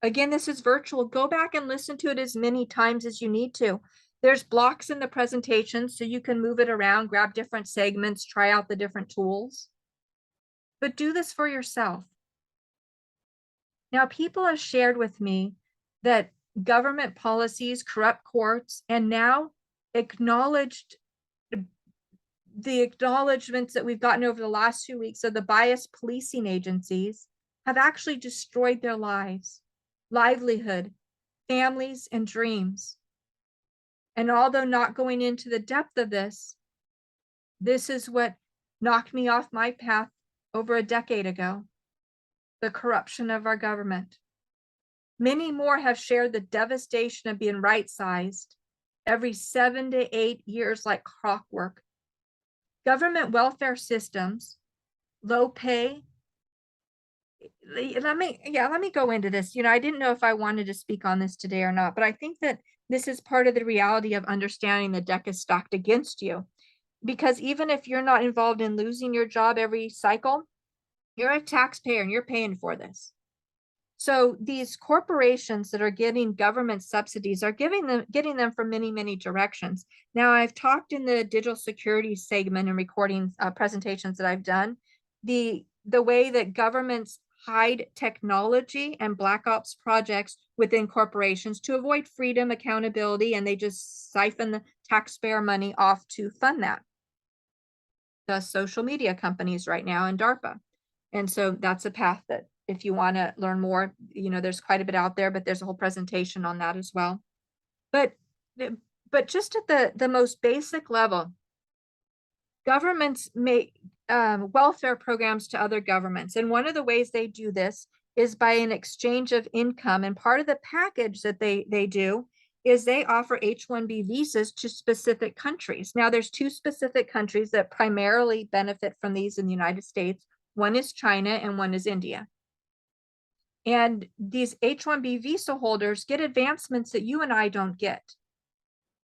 Again, this is virtual. Go back and listen to it as many times as you need to. There's blocks in the presentation, so you can move it around, grab different segments, try out the different tools. But do this for yourself. Now, people have shared with me that government policies, corrupt courts, and now acknowledged the acknowledgments that we've gotten over the last 2 weeks of the biased policing agencies have actually destroyed their lives, livelihood, families, and dreams. And although not going into the depth of this is what knocked me off my path over a decade ago, the corruption of our government. Many more have shared the devastation of being right-sized every 7 to 8 years like clockwork. Government welfare systems, low pay. Let me go into this. I didn't know if I wanted to speak on this today or not, but I think that this is part of the reality of understanding the deck is stacked against you. Because even if you're not involved in losing your job every cycle, you're a taxpayer and you're paying for this. So these corporations that are getting government subsidies are getting them from many, many directions. Now, I've talked in the digital security segment and recording presentations that I've done, the way that governments hide technology and black ops projects within corporations to avoid freedom, accountability, and they just siphon the taxpayer money off to fund that. The social media companies right now and DARPA. And so that's a path that if you want to learn more, there's quite a bit out there, but there's a whole presentation on that as well. But just at the most basic level, governments make welfare programs to other governments. And one of the ways they do this is by an exchange of income. And part of the package that they do is they offer H-1B visas to specific countries. Now, there's 2 specific countries that primarily benefit from these in the United States. One is China and one is India. And these H-1B visa holders get advancements that you and I don't get,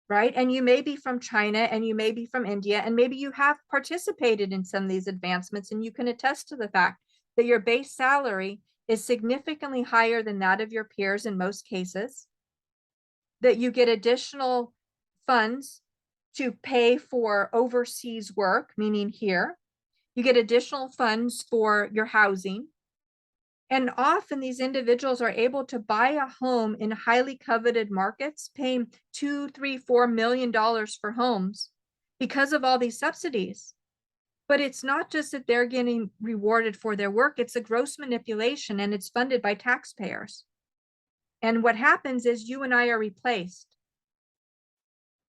right? And you may be from China and you may be from India, and maybe you have participated in some of these advancements, and you can attest to the fact that your base salary is significantly higher than that of your peers in most cases, that you get additional funds to pay for overseas work, meaning here. You get additional funds for your housing. And often these individuals are able to buy a home in highly coveted markets, paying $2, $3, $4 million for homes because of all these subsidies. But it's not just that they're getting rewarded for their work, it's a gross manipulation, and it's funded by taxpayers. And what happens is you and I are replaced.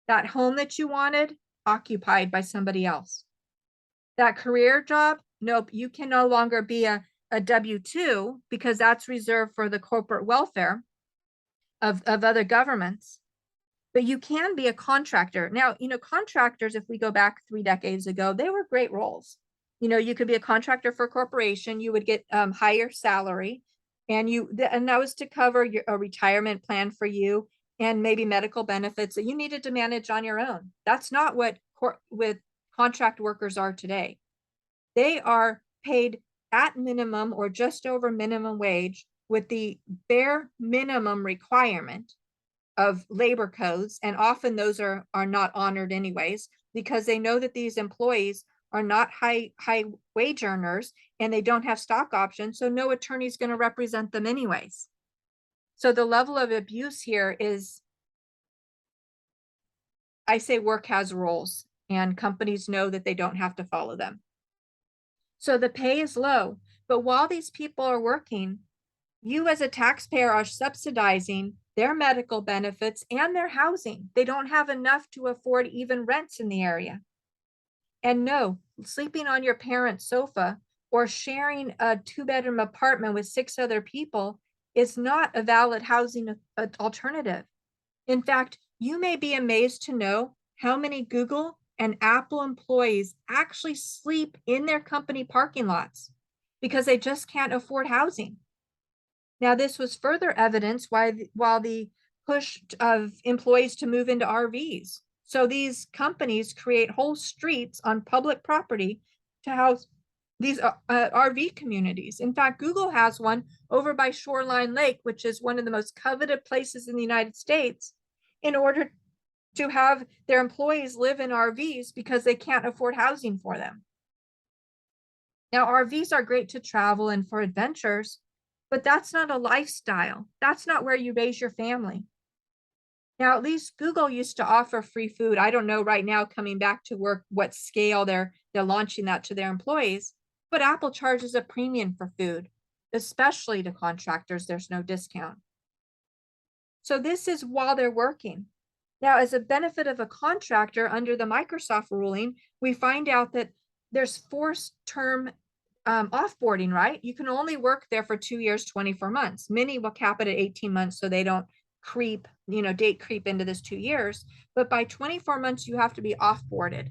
That home that you wanted, occupied by somebody else. That career job, nope, you can no longer be a W-2 because that's reserved for the corporate welfare of other governments. But you can be a contractor. Now, contractors, if we go back 3 decades ago, they were great roles. You could be a contractor for a corporation, you would get higher salary, and that was to cover a retirement plan for you and maybe medical benefits that you needed to manage on your own. That's not what with contract workers are today. They are paid at minimum or just over minimum wage with the bare minimum requirement of labor codes, and often those are not honored anyways, because they know that these employees are not high wage earners and they don't have stock options, so no attorney is going to represent them anyways. So the level of abuse here is, I say work has rules and companies know that they don't have to follow them. So the pay is low, but while these people are working, you as a taxpayer are subsidizing their medical benefits and their housing. They don't have enough to afford even rents in the area. And no, sleeping on your parents' sofa or sharing a 2-bedroom apartment with 6 other people is not a valid housing alternative. In fact, you may be amazed to know how many Google and Apple employees actually sleep in their company parking lots because they just can't afford housing. Now, this was further evidence while the push of employees to move into RVs. So these companies create whole streets on public property to house these RV communities. In fact, Google has one over by Shoreline Lake, which is one of the most coveted places in the United States, in order to have their employees live in RVs because they can't afford housing for them. Now, RVs are great to travel and for adventures, but that's not a lifestyle. That's not where you raise your family. Now, at least Google used to offer free food. I don't know right now, coming back to work, what scale they're launching that to their employees, but Apple charges a premium for food, especially to contractors. There's no discount. So this is while they're working. Now, as a benefit of a contractor under the Microsoft ruling, we find out that there's forced term offboarding, right? You can only work there for 2 years, 24 months. Many will cap it at 18 months so they don't creep, date creep into this 2 years. But by 24 months, you have to be offboarded.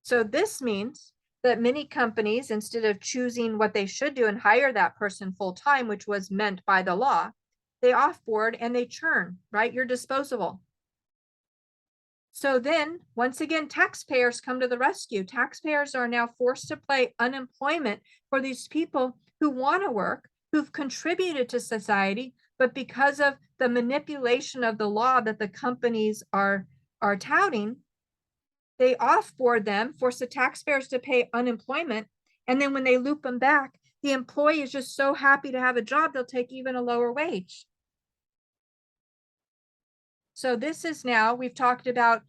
So this means that many companies, instead of choosing what they should do and hire that person full time, which was meant by the law, they offboard and they churn, right? You're disposable. So then, once again, taxpayers come to the rescue. Taxpayers are now forced to pay unemployment for these people who want to work, who've contributed to society, but because of the manipulation of the law that the companies are touting, they offboard them, force the taxpayers to pay unemployment, and then when they loop them back, the employee is just so happy to have a job, they'll take even a lower wage. So this is now, we've talked about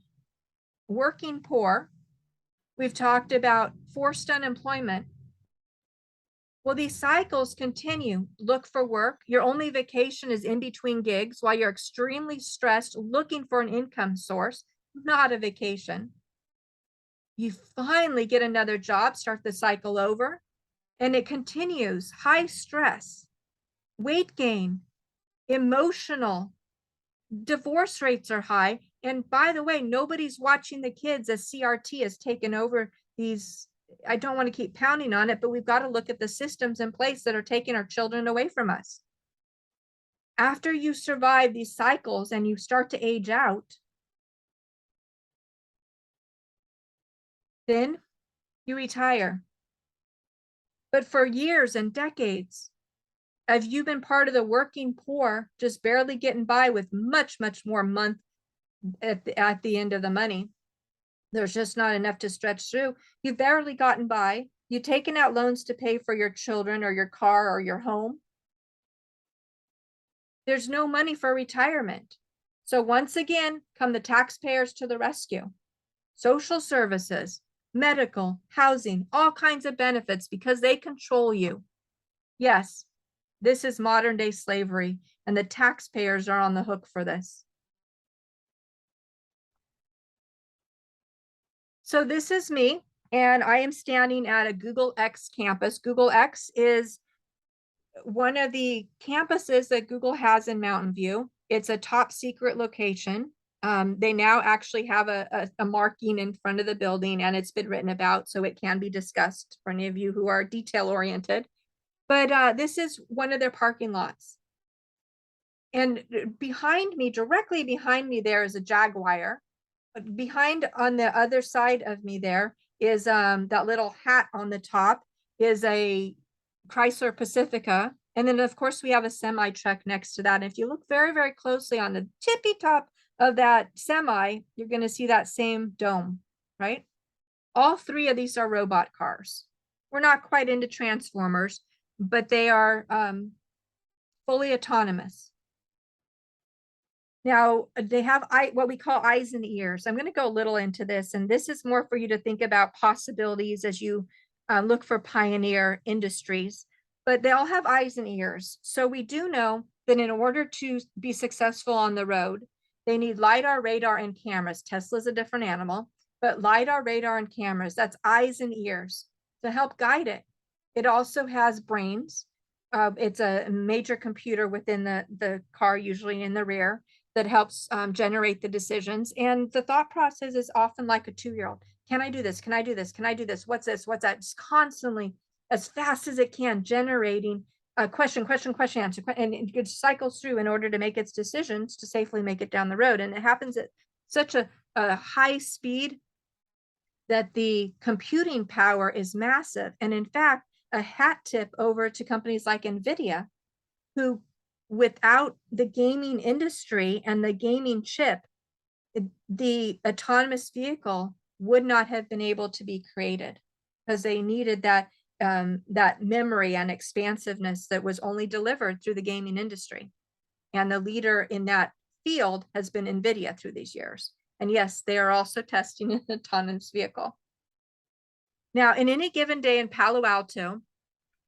working poor. We've talked about forced unemployment. Well, these cycles continue. Look for work. Your only vacation is in between gigs while you're extremely stressed, looking for an income source, not a vacation. You finally get another job, start the cycle over, and it continues. High stress, weight gain, emotional, divorce rates are high. And by the way, nobody's watching the kids as CRT has taken over these. I don't want to keep pounding on it, but we've got to look at the systems in place that are taking our children away from us. After you survive these cycles and you start to age out, then you retire. But for years and decades, have you been part of the working poor, just barely getting by with much, much more month at the end of the money? There's just not enough to stretch through. You've barely gotten by. You've taken out loans to pay for your children or your car or your home. There's no money for retirement. So once again, come the taxpayers to the rescue. Social services, medical, housing, all kinds of benefits because they control you. Yes, this is modern day slavery, and the taxpayers are on the hook for this. So this is me, and I am standing at a Google X campus. Google X is one of the campuses that Google has in Mountain View. It's a top secret location. They now actually have a marking in front of the building, and it's been written about, so it can be discussed for any of you who are detail oriented. But this is one of their parking lots. And behind me, directly behind me, there is a Jaguar. Behind on the other side of me there is that little hat on the top is a Chrysler Pacifica. And then of course we have a semi truck next to that. And if you look very, very closely on the tippy top of that semi, you're going to see that same dome, right? All three of these are robot cars. We're not quite into transformers, but they are fully autonomous. Now they have what we call eyes and ears. I'm going to go a little into this, and this is more for you to think about possibilities as you look for pioneer industries. But they all have eyes and ears. So we do know that in order to be successful on the road, they need LiDAR, radar, and cameras. Tesla's a different animal, but LiDAR, radar, and cameras, that's eyes and ears to help guide it. It also has brains. It's a major computer within the car, usually in the rear, that helps generate the decisions. And the thought process is often like a 2-year-old. Can I do this? Can I do this? Can I do this? What's this? What's that? Just constantly, as fast as it can, generating a question, answer, and it cycles through in order to make its decisions to safely make it down the road. And it happens at such a high speed that the computing power is massive. And in fact, a hat tip over to companies like NVIDIA, who without the gaming industry and the gaming chip, the autonomous vehicle would not have been able to be created because they needed that memory and expansiveness that was only delivered through the gaming industry. And the leader in that field has been NVIDIA through these years. And yes, they are also testing an autonomous vehicle. Now, in any given day in Palo Alto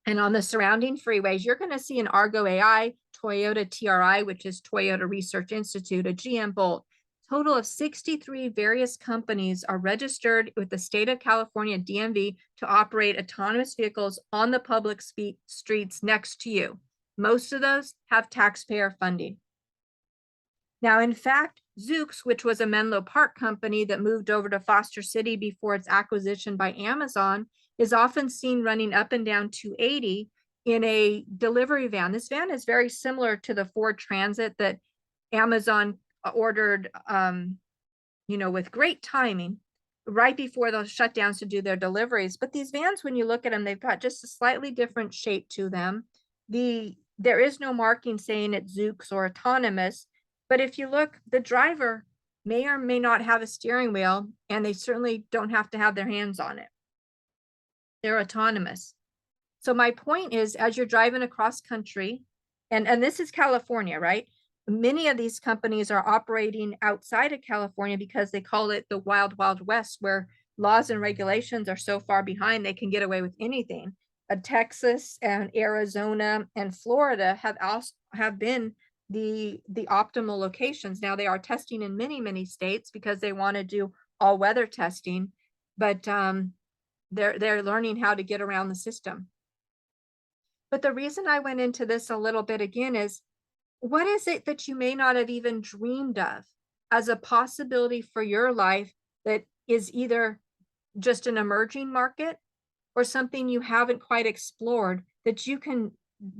and on the surrounding freeways, you're going to see an Argo AI, Toyota TRI, which is Toyota Research Institute, a GM Bolt. Total of 63 various companies are registered with the state of California DMV to operate autonomous vehicles on the public streets next to you. Most of those have taxpayer funding. Now, in fact, Zoox, which was a Menlo Park company that moved over to Foster City before its acquisition by Amazon, is often seen running up and down 280 in a delivery van. This van is very similar to the Ford Transit that Amazon ordered, with great timing right before those shutdowns to do their deliveries. But these vans, when you look at them, they've got just a slightly different shape to them. There is no marking saying it's Zoox or autonomous. But if you look, the driver may or may not have a steering wheel, and they certainly don't have to have their hands on it. They're autonomous. So my point is, as you're driving across country, and this is California, right? Many of these companies are operating outside of California because they call it the wild, wild west, where laws and regulations are so far behind they can get away with anything. Texas and Arizona and Florida have been the optimal locations. Now they are testing in many, many states because they want to do all weather testing, but they're learning how to get around the system. But the reason I went into this a little bit again is, what is it that you may not have even dreamed of as a possibility for your life that is either just an emerging market or something you haven't quite explored that you can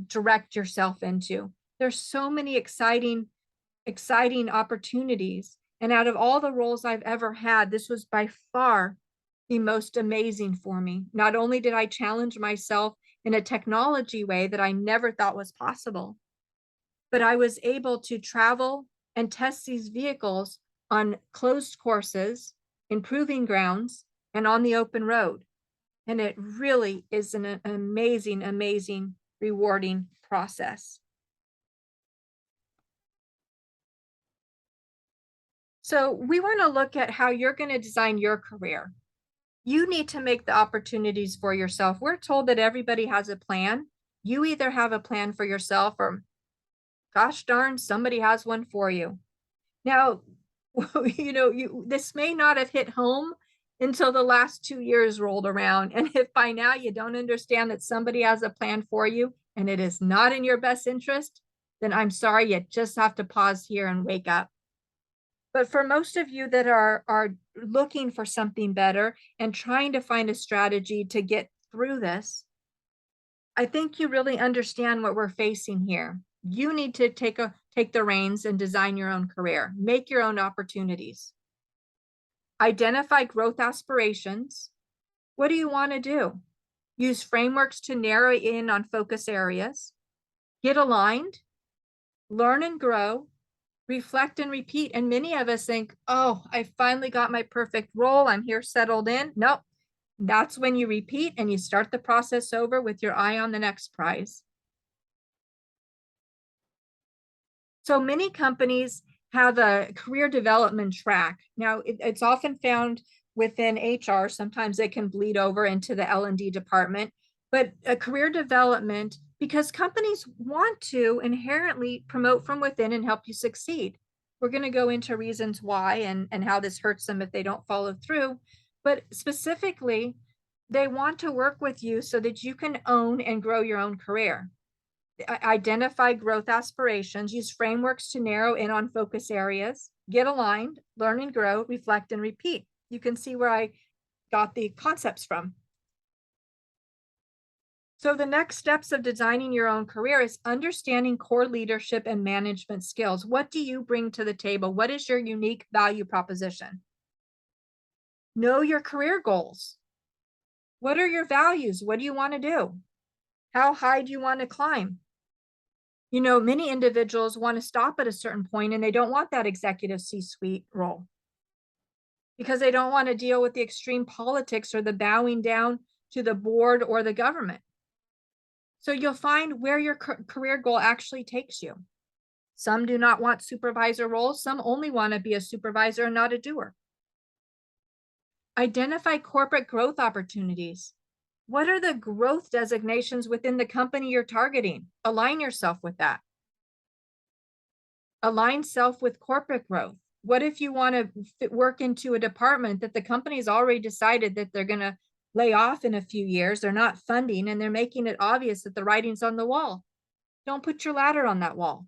direct yourself into? There's so many exciting opportunities. And out of all the roles I've ever had, this was by far the most amazing for me. Not only did I challenge myself in a technology way that I never thought was possible, but I was able to travel and test these vehicles on closed courses, in proving grounds, and on the open road. And it really is an amazing, amazing, rewarding process. So we want to look at how you're going to design your career. You need to make the opportunities for yourself. We're told that everybody has a plan. You either have a plan for yourself or, gosh darn, somebody has one for you. Now, this may not have hit home until the last 2 years rolled around. And if by now you don't understand that somebody has a plan for you and it is not in your best interest, then I'm sorry, you just have to pause here and wake up. But for most of you that are looking for something better and trying to find a strategy to get through this, I think you really understand what we're facing here. You need to take the reins and design your own career, make your own opportunities. Identify growth aspirations. What do you want to do? Use frameworks to narrow in on focus areas. Get aligned, learn and grow, reflect and repeat. And many of us think, oh, I finally got my perfect role. I'm here settled in. Nope. That's when you repeat and you start the process over with your eye on the next prize. So many companies have a career development track. Now, it's often found within HR. Sometimes it can bleed over into the L&D department, but a career development, because companies want to inherently promote from within and help you succeed. We're going to go into reasons why and how this hurts them if they don't follow through. But specifically, they want to work with you so that you can own and grow your own career. Identify growth aspirations, use frameworks to narrow in on focus areas, get aligned, learn and grow, reflect and repeat. You can see where I got the concepts from. So the next steps of designing your own career is understanding core leadership and management skills. What do you bring to the table? What is your unique value proposition? Know your career goals. What are your values? What do you want to do? How high do you want to climb? You know, many individuals want to stop at a certain point and they don't want that executive C-suite role because they don't want to deal with the extreme politics or the bowing down to the board or the government. So you'll find where your career goal actually takes you. Some do not want supervisor roles. Some only want to be a supervisor and not a doer. Identify corporate growth opportunities. What are the growth designations within the company you're targeting? Align yourself with that. Align self with corporate growth. What if you want to work into a department that the company's already decided that they're going to lay off in a few years? They're not funding and they're making it obvious that the writing's on the wall. Don't put your ladder on that wall.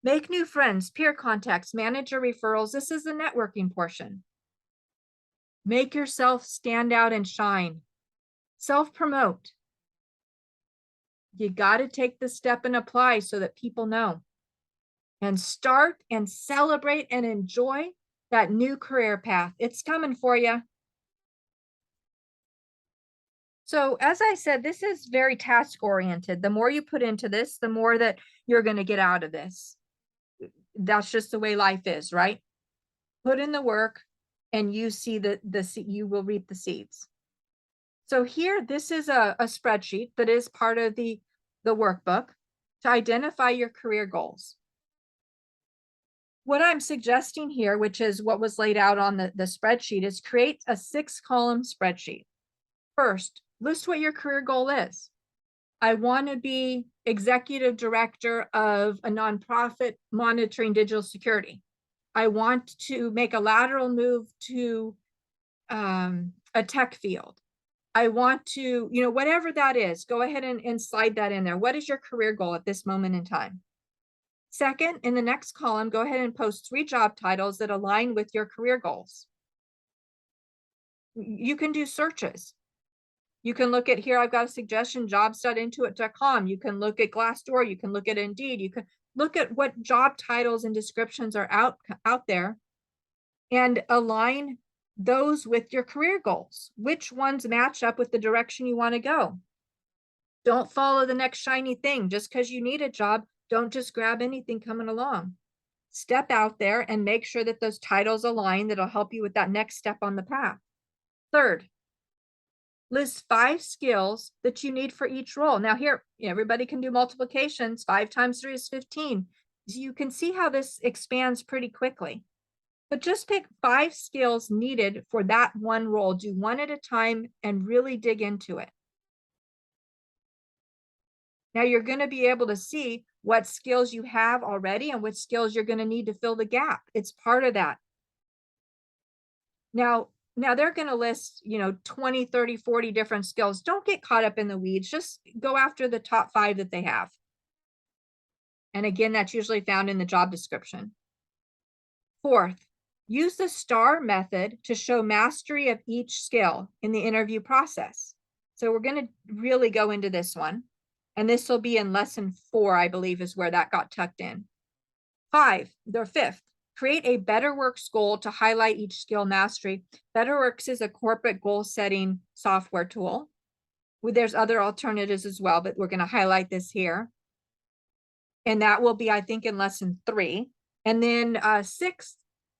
Make new friends, peer contacts, manage your referrals. This is the networking portion. Make yourself stand out and shine. Self-promote. You got to take the step and apply so that people know. And start and celebrate and enjoy that new career path. It's coming for you. So as I said, this is very task oriented. The more you put into this, the more that you're going to get out of this. That's just the way life is, right? Put in the work and you see you will reap the seeds. So here, this is a spreadsheet that is part of the workbook to identify your career goals. What I'm suggesting here, which is what was laid out on the spreadsheet, is create a 6-column spreadsheet. First, list what your career goal is. I want to be executive director of a nonprofit monitoring digital security. I want to make a lateral move to a tech field. I want to, whatever that is, go ahead and slide that in there. What is your career goal at this moment in time? Second, in the next column, go ahead and post 3 job titles that align with your career goals. You can do searches. You can look at here, I've got a suggestion, jobs.intuit.com. You can look at Glassdoor. You can look at Indeed. You can look at what job titles and descriptions are out there and align those with your career goals. Which ones match up with the direction you want to go? Don't follow the next shiny thing. Just because you need a job, don't just grab anything coming along. Step out there and make sure that those titles align that'll help you with that next step on the path. Third, list 5 skills that you need for each role. Now here, everybody can do multiplications. 5 times 3 is 15. So you can see how this expands pretty quickly. But just pick 5 skills needed for that one role. Do one at a time and really dig into it. Now you're going to be able to see what skills you have already and what skills you're going to need to fill the gap. It's part of that. Now they're going to list, 20, 30, 40 different skills. Don't get caught up in the weeds. Just go after the top 5 that they have. And again, that's usually found in the job description. Fourth, use the STAR method to show mastery of each skill in the interview process. So we're going to really go into this one. And this will be in lesson 4, I believe, is where that got tucked in. 5, the 5th, create a BetterWorks goal to highlight each skill mastery. BetterWorks is a corporate goal setting software tool. There's other alternatives as well, but we're going to highlight this here. And that will be, I think, in lesson 3. And then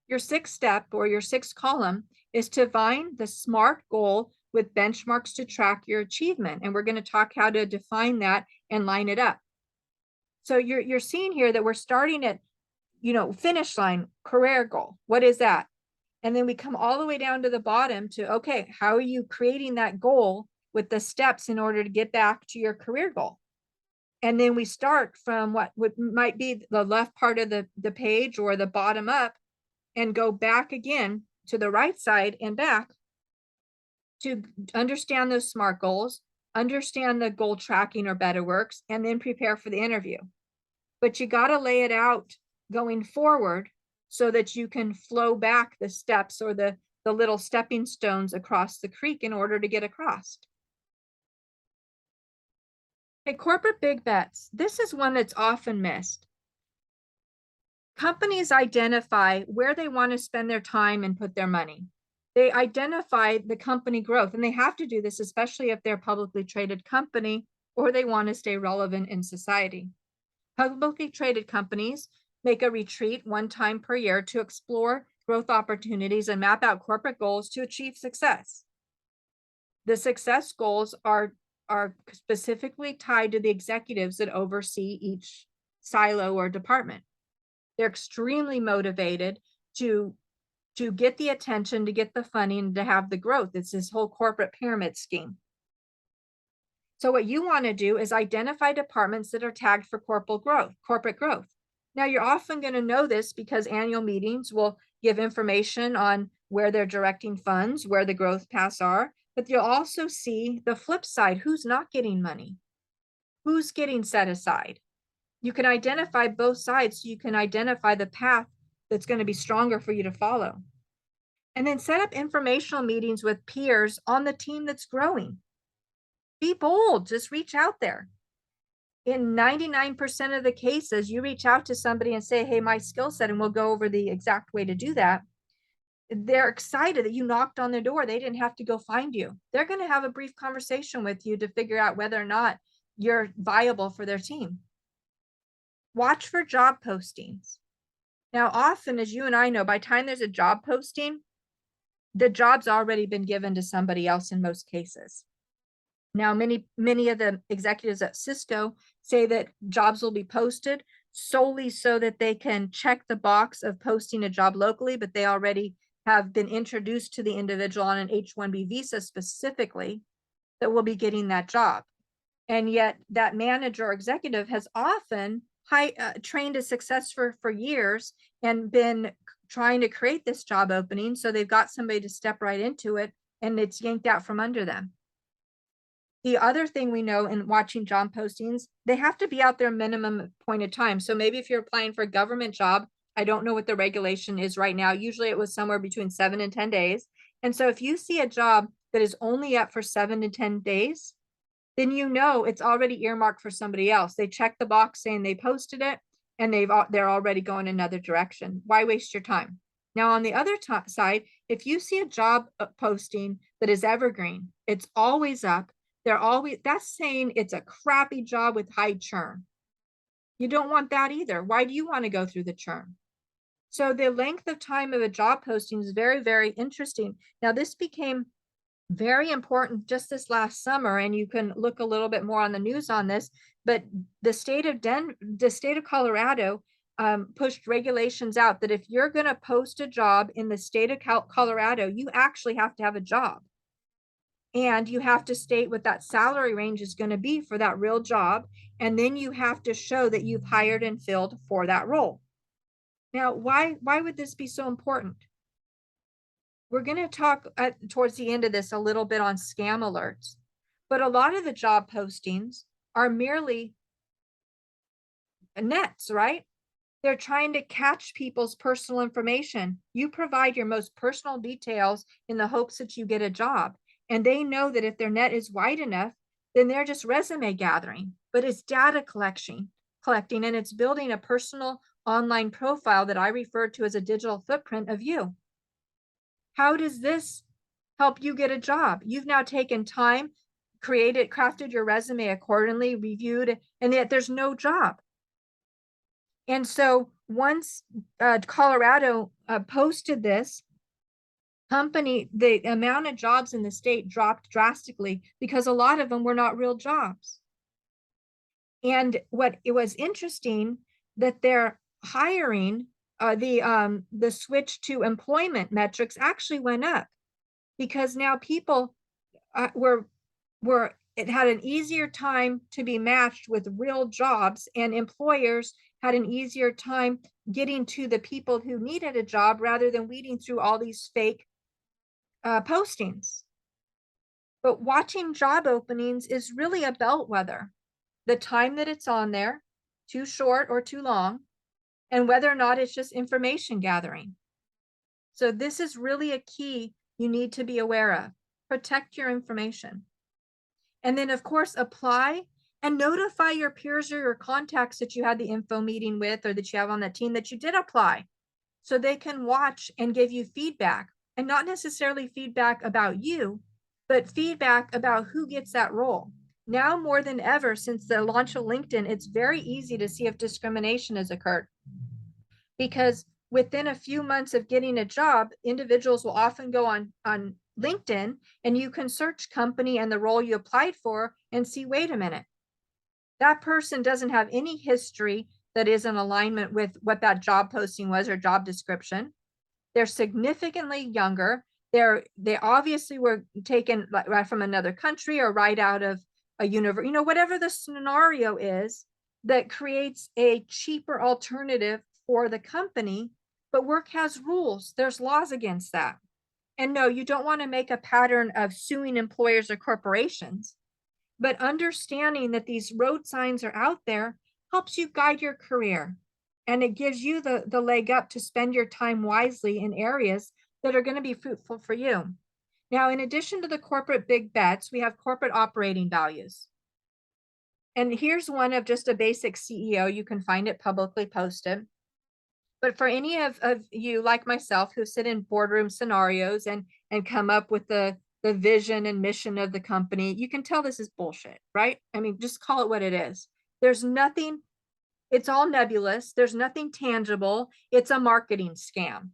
your sixth step or your sixth column is to find the SMART goal with benchmarks to track your achievement. And we're going to talk how to define that and line it up. So you're seeing here that we're starting at, finish line, career goal. What is that? And then we come all the way down to the bottom to, okay, how are you creating that goal with the steps in order to get back to your career goal? And then we start from what might be the left part of the page or the bottom up and go back again to the right side and back to understand those SMART goals, understand the goal tracking or better works, and then prepare for the interview. But you got to lay it out going forward so that you can flow back the steps or the little stepping stones across the creek in order to get across. Okay, corporate big bets. This is one that's often missed. Companies identify where they want to spend their time and put their money. They identify the company growth, and they have to do this, especially if they're a publicly traded company or they want to stay relevant in society. Publicly traded companies make a retreat one time per year to explore growth opportunities and map out corporate goals to achieve success. The success goals are specifically tied to the executives that oversee each silo or department. They're extremely motivated to get the attention, to get the funding, to have the growth. It's this whole corporate pyramid scheme. So what you want to do is identify departments that are tagged for corporate growth. Now, you're often going to know this because annual meetings will give information on where they're directing funds, where the growth paths are, but you'll also see the flip side, who's not getting money, who's getting set aside. You can identify both sides so you can identify the path that's going to be stronger for you to follow. And then set up informational meetings with peers on the team that's growing. Be bold, just reach out there. In 99% of the cases, you reach out to somebody and say, hey, my skill set, and we'll go over the exact way to do that. They're excited that you knocked on their door. They didn't have to go find you. They're going to have a brief conversation with you to figure out whether or not you're viable for their team. Watch for job postings. Now, often, as you and I know, by the time there's a job posting, the job's already been given to somebody else in most cases. Now, many of the executives at Cisco say that jobs will be posted solely so that they can check the box of posting a job locally, but they already have been introduced to the individual on an H-1B visa specifically that will be getting that job. And yet that manager or executive has often trained a success for years and been trying to create this job opening. So they've got somebody to step right into it and it's yanked out from under them. The other thing we know in watching job postings, they have to be out there minimum appointed time. So maybe if you're applying for a government job, I don't know what the regulation is right now. Usually it was somewhere between 7 and 10 days. And so if you see a job that is only up for 7 to 10 days, then you know it's already earmarked for somebody else. They check the box saying they posted it and they're already going another direction. Why waste your time? Now, on the other side, if you see a job posting that is evergreen, it's always up, that's saying it's a crappy job with high churn. You don't want that either. Why do you want to go through the churn? So the length of time of a job posting is very, very interesting. Now, this became very important just this last summer, and you can look a little bit more on the news on this, but the state of Colorado pushed regulations out that if you're going to post a job in the state of Colorado, you actually have to have a job. And you have to state what that salary range is going to be for that real job. And then you have to show that you've hired and filled for that role. Now, why would this be so important? We're going to talk towards the end of this a little bit on scam alerts, but a lot of the job postings are merely nets, right? They're trying to catch people's personal information. You provide your most personal details in the hopes that you get a job. And they know that if their net is wide enough, then they're just resume gathering, but it's data collecting, and it's building a personal online profile that I refer to as a digital footprint of you. How does this help you get a job? You've now taken time crafted your resume accordingly, reviewed, and yet there's no job. And so once Colorado posted this, the amount of jobs in the state dropped drastically because a lot of them were not real jobs. And it was interesting that they're hiring, the switch to employment metrics actually went up because now people it had an easier time to be matched with real jobs, and employers had an easier time getting to the people who needed a job rather than weeding through all these fake postings. But watching job openings is really a bellwether. The time that it's on there, too short or too long, and whether or not it's just information gathering. So this is really a key you need to be aware of. Protect your information. And then, of course, apply and notify your peers or your contacts that you had the info meeting with or that you have on that team that you did apply, so they can watch and give you feedback, and not necessarily feedback about you, but feedback about who gets that role. Now more than ever, since the launch of LinkedIn, it's very easy to see if discrimination has occurred, because within a few months of getting a job, individuals will often go on LinkedIn, and you can search company and the role you applied for and see, wait a minute, that person doesn't have any history that is in alignment with what that job posting was or job description. They're significantly younger. They obviously were taken right from another country or right out of a university, whatever the scenario is that creates a cheaper alternative for the company. But work has rules. There's laws against that. And no, you don't want to make a pattern of suing employers or corporations, but understanding that these road signs are out there helps you guide your career. And it gives you the leg up to spend your time wisely in areas that are going to be fruitful for you. Now, in addition to the corporate big bets, we have corporate operating values. And here's one of just a basic CEO. You can find it publicly posted. But for any of you like myself who sit in boardroom scenarios and come up with the vision and mission of the company, you can tell this is bullshit, right? I mean, just call it what it is. There's nothing, it's all nebulous. There's nothing tangible. It's a marketing scam.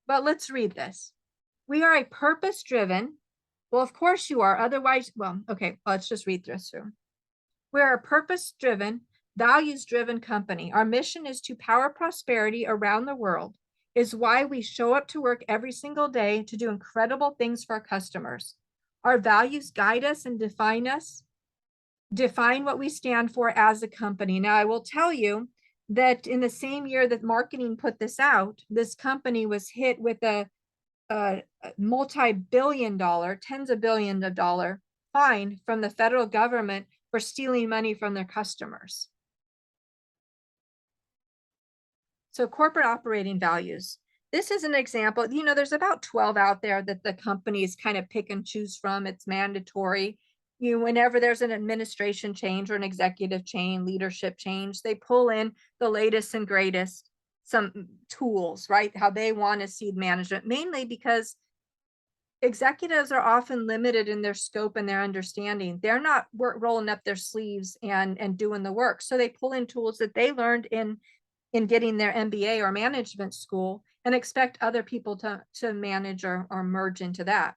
But let's read this. We are a purpose-driven, well, of course you are. Otherwise, well, okay, let's just read this through. We are a purpose-driven, values-driven company. Our mission is to power prosperity around the world. Is why we show up to work every single day to do incredible things for our customers. Our values guide us and define what we stand for as a company. Now, I will tell you that in the same year that marketing put this out, this company was hit with a multi-billion-dollar, tens of billions of dollar fine from the federal government for stealing money from their customers. So corporate operating values. This is an example. There's about 12 out there that the companies kind of pick and choose from. It's mandatory. Whenever there's an administration change or an executive change, leadership change, they pull in the latest and greatest, some tools, right? How they want to see management, mainly because executives are often limited in their scope and their understanding. They're not rolling up their sleeves and doing the work. So they pull in tools that they learned in getting their MBA or management school and expect other people to manage or merge into that.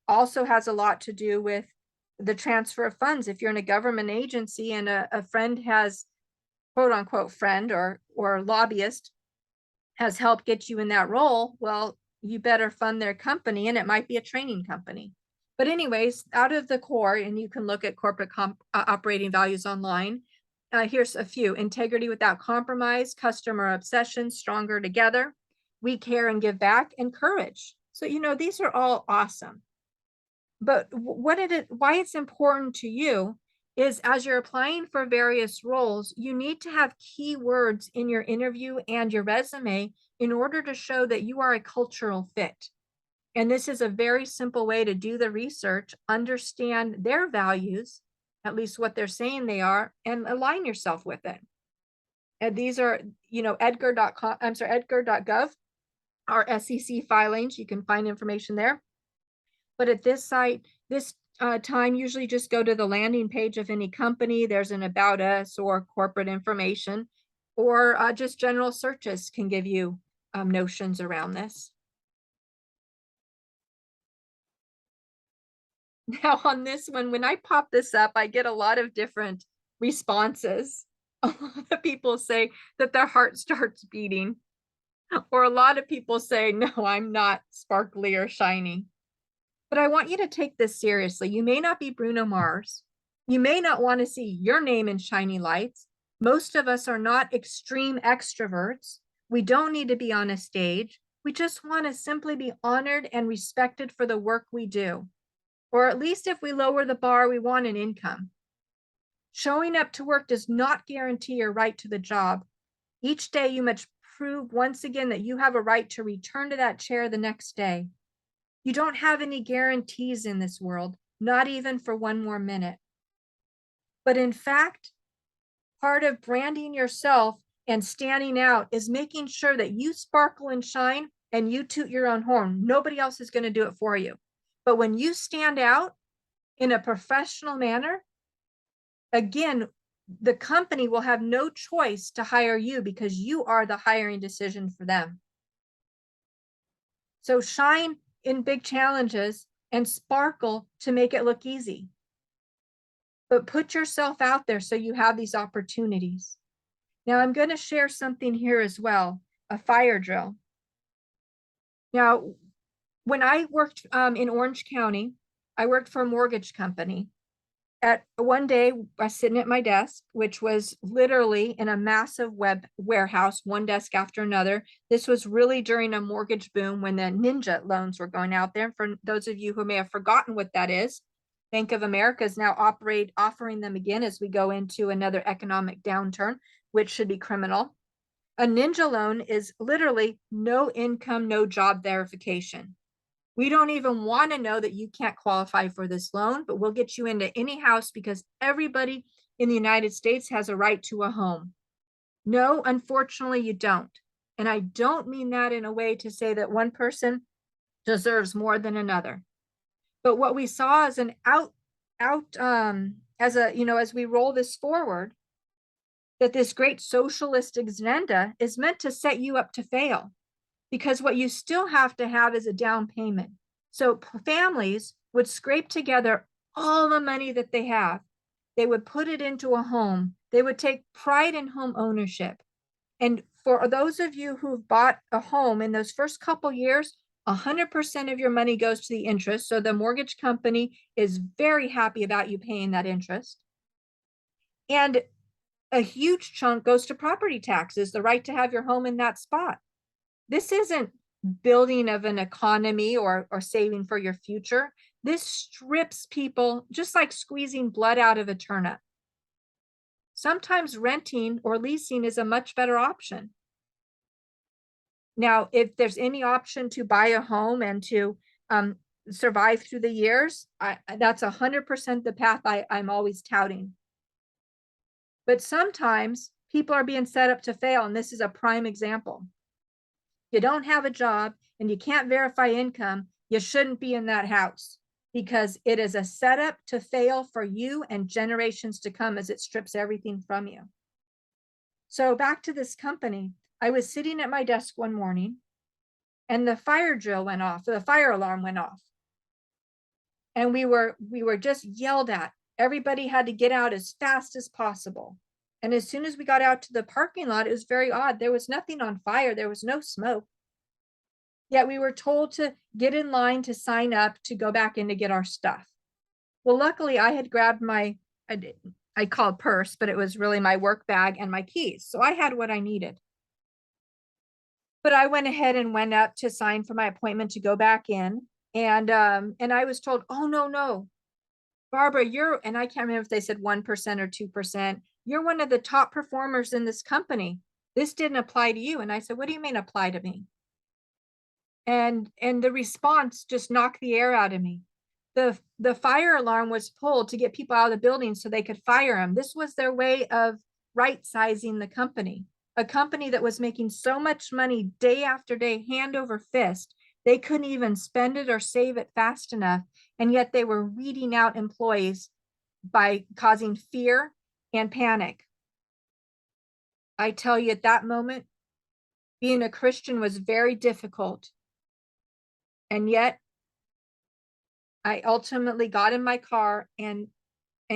Also has a lot to do with the transfer of funds. If you're in a government agency and a friend has, quote unquote, friend or lobbyist has helped get you in that role, well, you better fund their company, and it might be a training company. But anyways, out of the core, and you can look at corporate operating values online. Here's a few: integrity without compromise, customer obsession, stronger together, we care and give back, and courage. So, these are all awesome. But why it's important to you is, as you're applying for various roles, you need to have keywords in your interview and your resume in order to show that you are a cultural fit. And this is a very simple way to do the research, understand their values, at least what they're saying they are, and align yourself with it. And these are, edgar.gov, our SEC filings. You can find information there. But at this site, this time, usually just go to the landing page of any company. There's an about us or corporate information, or just general searches can give you notions around this. Now, on this one, when I pop this up, I get a lot of different responses. A lot of people say that their heart starts beating, or a lot of people say, no, I'm not sparkly or shiny. But I want you to take this seriously. You may not be Bruno Mars. You may not want to see your name in shiny lights. Most of us are not extreme extroverts. We don't need to be on a stage. We just want to simply be honored and respected for the work we do. Or at least if we lower the bar, we want an income. Showing up to work does not guarantee your right to the job. Each day you must prove once again that you have a right to return to that chair the next day. You don't have any guarantees in this world, not even for one more minute. But in fact, part of branding yourself and standing out is making sure that you sparkle and shine and you toot your own horn. Nobody else is going to do it for you. But when you stand out in a professional manner, again, the company will have no choice to hire you because you are the hiring decision for them. So shine in big challenges and sparkle to make it look easy. But put yourself out there so you have these opportunities. Now I'm going to share something here as well, a fire drill. Now, when I worked in Orange County, I worked for a mortgage company. At one day, I was sitting at my desk, which was literally in a massive web warehouse, one desk after another. This was really during a mortgage boom when the ninja loans were going out there. For those of you who may have forgotten what that is, Bank of America is now offering them again as we go into another economic downturn, which should be criminal. A ninja loan is literally no income, no job verification. We don't even want to know that you can't qualify for this loan, but we'll get you into any house because everybody in the United States has a right to a home. No, unfortunately, you don't. And I don't mean that in a way to say that one person deserves more than another. But what we saw as as we roll this forward, that this great socialist agenda is meant to set you up to fail. Because what you still have to have is a down payment. So families would scrape together all the money that they have. They would put it into a home. They would take pride in home ownership. And for those of you who've bought a home in those first couple years, 100% of your money goes to the interest. So the mortgage company is very happy about you paying that interest. And a huge chunk goes to property taxes, the right to have your home in that spot. This isn't building of an economy or saving for your future. This strips people just like squeezing blood out of a turnip. Sometimes renting or leasing is a much better option. Now, if there's any option to buy a home and to survive through the years, that's 100% the path I'm always touting. But sometimes people are being set up to fail, and this is a prime example. You don't have a job and you can't verify income, you shouldn't be in that house because it is a setup to fail for you and generations to come as it strips everything from you. So back to this company, I was sitting at my desk one morning and the fire drill went off, the fire alarm went off. And we were just yelled at. Everybody had to get out as fast as possible. And as soon as we got out to the parking lot, it was very odd. There was nothing on fire. There was no smoke. Yet we were told to get in line to sign up to go back in to get our stuff. Well, luckily I had grabbed I called purse, but it was really my work bag and my keys. So I had what I needed. But I went ahead and went up to sign for my appointment to go back in. And I was told, oh, no, Barbara, and I can't remember if they said 1% or 2%. You're one of the top performers in this company. This didn't apply to you. And I said, what do you mean apply to me? And the response just knocked the air out of me. The fire alarm was pulled to get people out of the building so they could fire them. This was their way of right sizing the company, a company that was making so much money day after day, hand over fist, They couldn't even spend it or save it fast enough. And yet they were weeding out employees by causing fear and panic. I tell you, at that moment, being a Christian was very difficult. And yet I ultimately got in my car and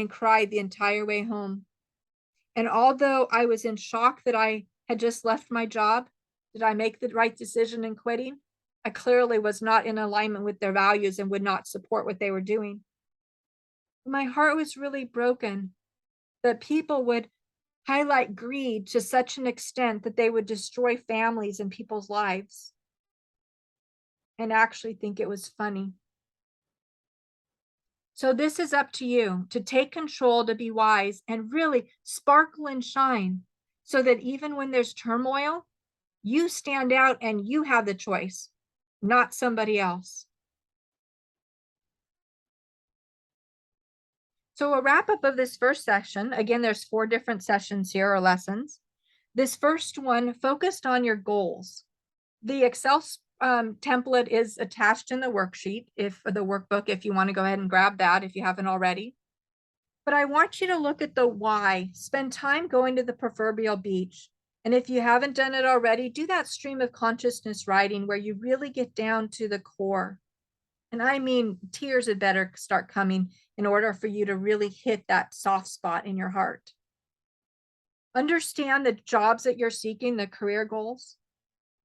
cried the entire way home. And although I was in shock that I had just left my job, did I make the right decision in quitting? I clearly was not in alignment with their values and would not support what they were doing. My heart was really broken that people would highlight greed to such an extent that they would destroy families and people's lives and actually think it was funny. So this is up to you to take control, to be wise, and really sparkle and shine so that even when there's turmoil, you stand out and you have the choice, not somebody else. So a wrap up of this first session, again, there's 4 different sessions here or lessons. This first one focused on your goals. The Excel template is attached in the worksheet, if the workbook, if you want to go ahead and grab that, if you haven't already. But I want you to look at the why. Spend time going to the proverbial beach. And if you haven't done it already, do that stream of consciousness writing where you really get down to the core. And I mean, tears had better start coming in order for you to really hit that soft spot in your heart. Understand the jobs that you're seeking, the career goals,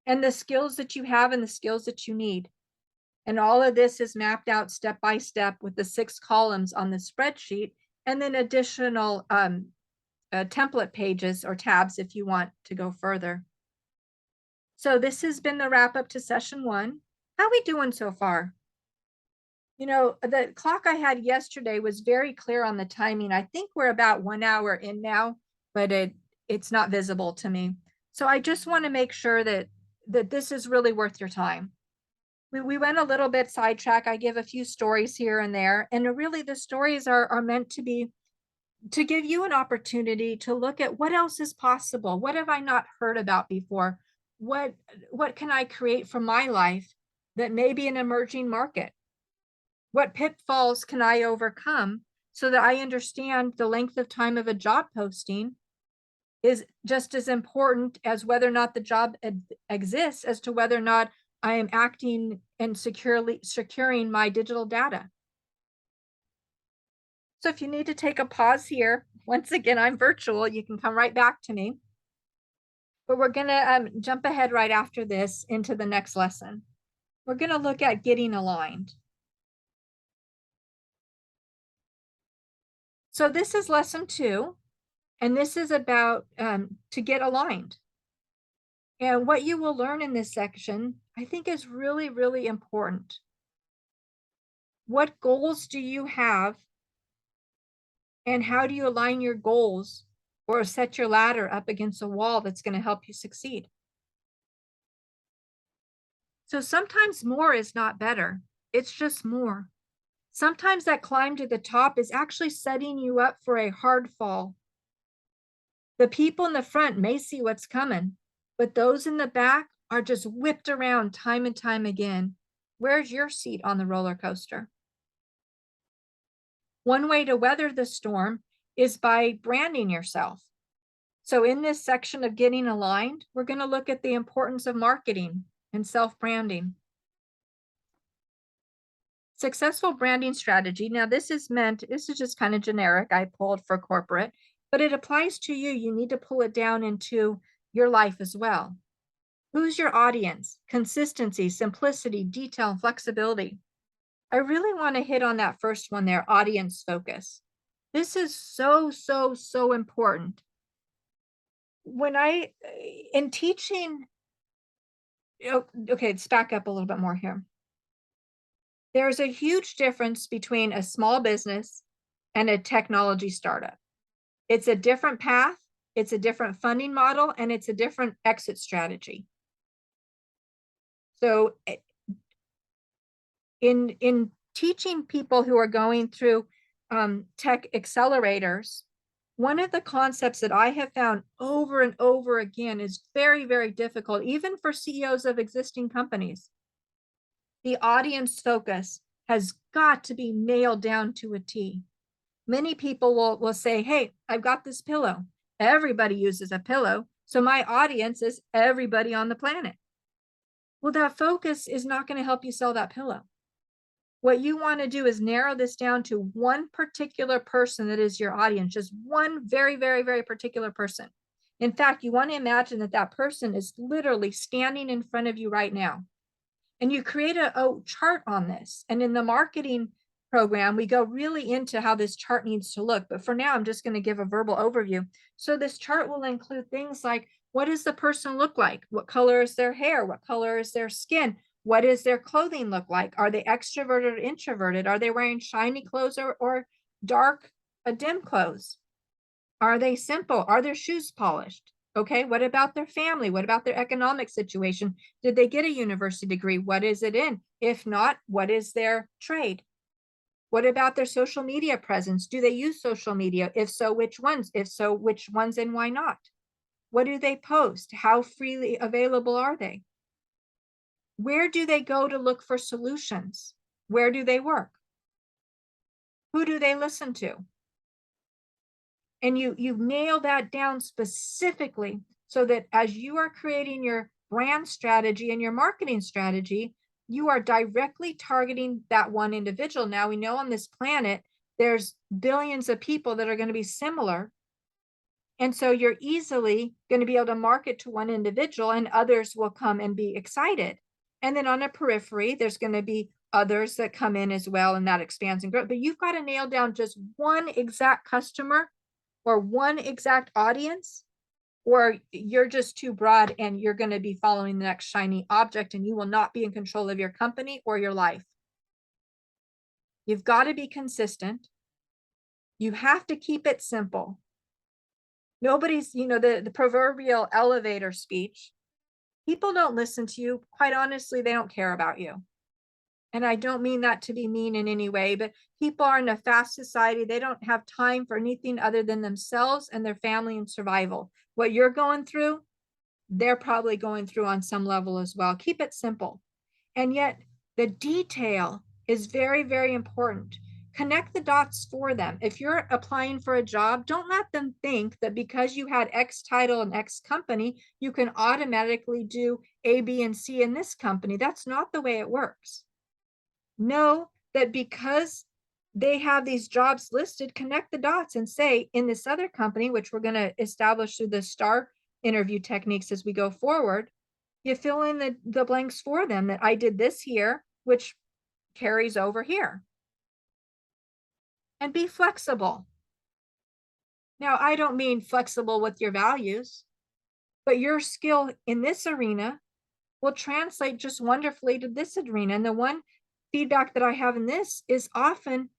and the skills that you have and the skills that you need. And all of this is mapped out step by step with the 6 columns on the spreadsheet, and then additional template pages or tabs if you want to go further. So this has been the wrap up to session 1. How are we doing so far? You know, the clock I had yesterday was very clear on the timing. I think we're about 1 hour in now, but it's not visible to me. So I just want to make sure that this is really worth your time. We went a little bit sidetrack. I give a few stories here and there, and really the stories are meant to be to give you an opportunity to look at what else is possible. What have I not heard about before? What can I create from my life that may be an emerging market? What pitfalls can I overcome so that I understand the length of time of a job posting is just as important as whether or not the job exists as to whether or not I am acting and securing my digital data. So if you need to take a pause here, once again, I'm virtual, you can come right back to me. But we're gonna jump ahead right after this into the next lesson. We're gonna look at getting aligned. So this is lesson 2, and this is about to get aligned. And what you will learn in this section, I think is really, really important. What goals do you have? And how do you align your goals or set your ladder up against a wall that's going to help you succeed? So sometimes more is not better. It's just more. Sometimes that climb to the top is actually setting you up for a hard fall. The people in the front may see what's coming, but those in the back are just whipped around time and time again. Where's your seat on the roller coaster? One way to weather the storm is by branding yourself. So in this section of getting aligned, we're going to look at the importance of marketing and self-branding. Successful branding strategy. Now this is just kind of generic. I pulled for corporate, but it applies to you. You need to pull it down into your life as well. Who's your audience? Consistency, simplicity, detail, and flexibility. I really want to hit on that first one there, audience focus. This is so, so, so important. When in teaching, okay, let's back up a little bit more here. There's a huge difference between a small business and a technology startup. It's a different path, it's a different funding model, and it's a different exit strategy. So in teaching people who are going through tech accelerators, one of the concepts that I have found over and over again is very, very difficult, even for CEOs of existing companies. The audience focus has got to be nailed down to a T. Many people will say, hey, I've got this pillow. Everybody uses a pillow. So my audience is everybody on the planet. Well, that focus is not going to help you sell that pillow. What you want to do is narrow this down to one particular person that is your audience, just one very, very, very particular person. In fact, you want to imagine that that person is literally standing in front of you right now. And you create a chart on this. And in the marketing program, we go really into how this chart needs to look. But for now, I'm just going to give a verbal overview. So this chart will include things like, what does the person look like? What color is their hair? What color is their skin? What does their clothing look like? Are they extroverted or introverted? Are they wearing shiny clothes or dark, dim clothes? Are they simple? Are their shoes polished? Okay, what about their family? What about their economic situation? Did they get a university degree? What is it in? If not, what is their trade? What about their social media presence? Do they use social media? If so, which ones? If so, which ones and why not? What do they post? How freely available are they? Where do they go to look for solutions? Where do they work? Who do they listen to? And you nail that down specifically so that as you are creating your brand strategy and your marketing strategy, you are directly targeting that one individual. Now we know on this planet, there's billions of people that are going to be similar. And so you're easily going to be able to market to one individual and others will come and be excited. And then on a periphery, there's going to be others that come in as well, and that expands and grows. But you've got to nail down just one exact customer or one exact audience, or you're just too broad and you're going to be following the next shiny object and you will not be in control of your company or your life. You've got to be consistent. You have to keep it simple. Nobody's, the proverbial elevator speech. People don't listen to you. Quite honestly, they don't care about you. And I don't mean that to be mean in any way, but people are in a fast society. They don't have time for anything other than themselves and their family and survival. What you're going through, they're probably going through on some level as well. Keep it simple. And yet the detail is very, very important. Connect the dots for them. If you're applying for a job, don't let them think that because you had X title and X company, you can automatically do A, B, and C in this company. That's not the way it works. Know that because they have these jobs listed, connect the dots and say, in this other company, which we're going to establish through the STAR interview techniques as we go forward, you fill in the blanks for them that I did this here, which carries over here. And be flexible. Now, I don't mean flexible with your values, but your skill in this arena will translate just wonderfully to this arena. And the one feedback that I have in this is often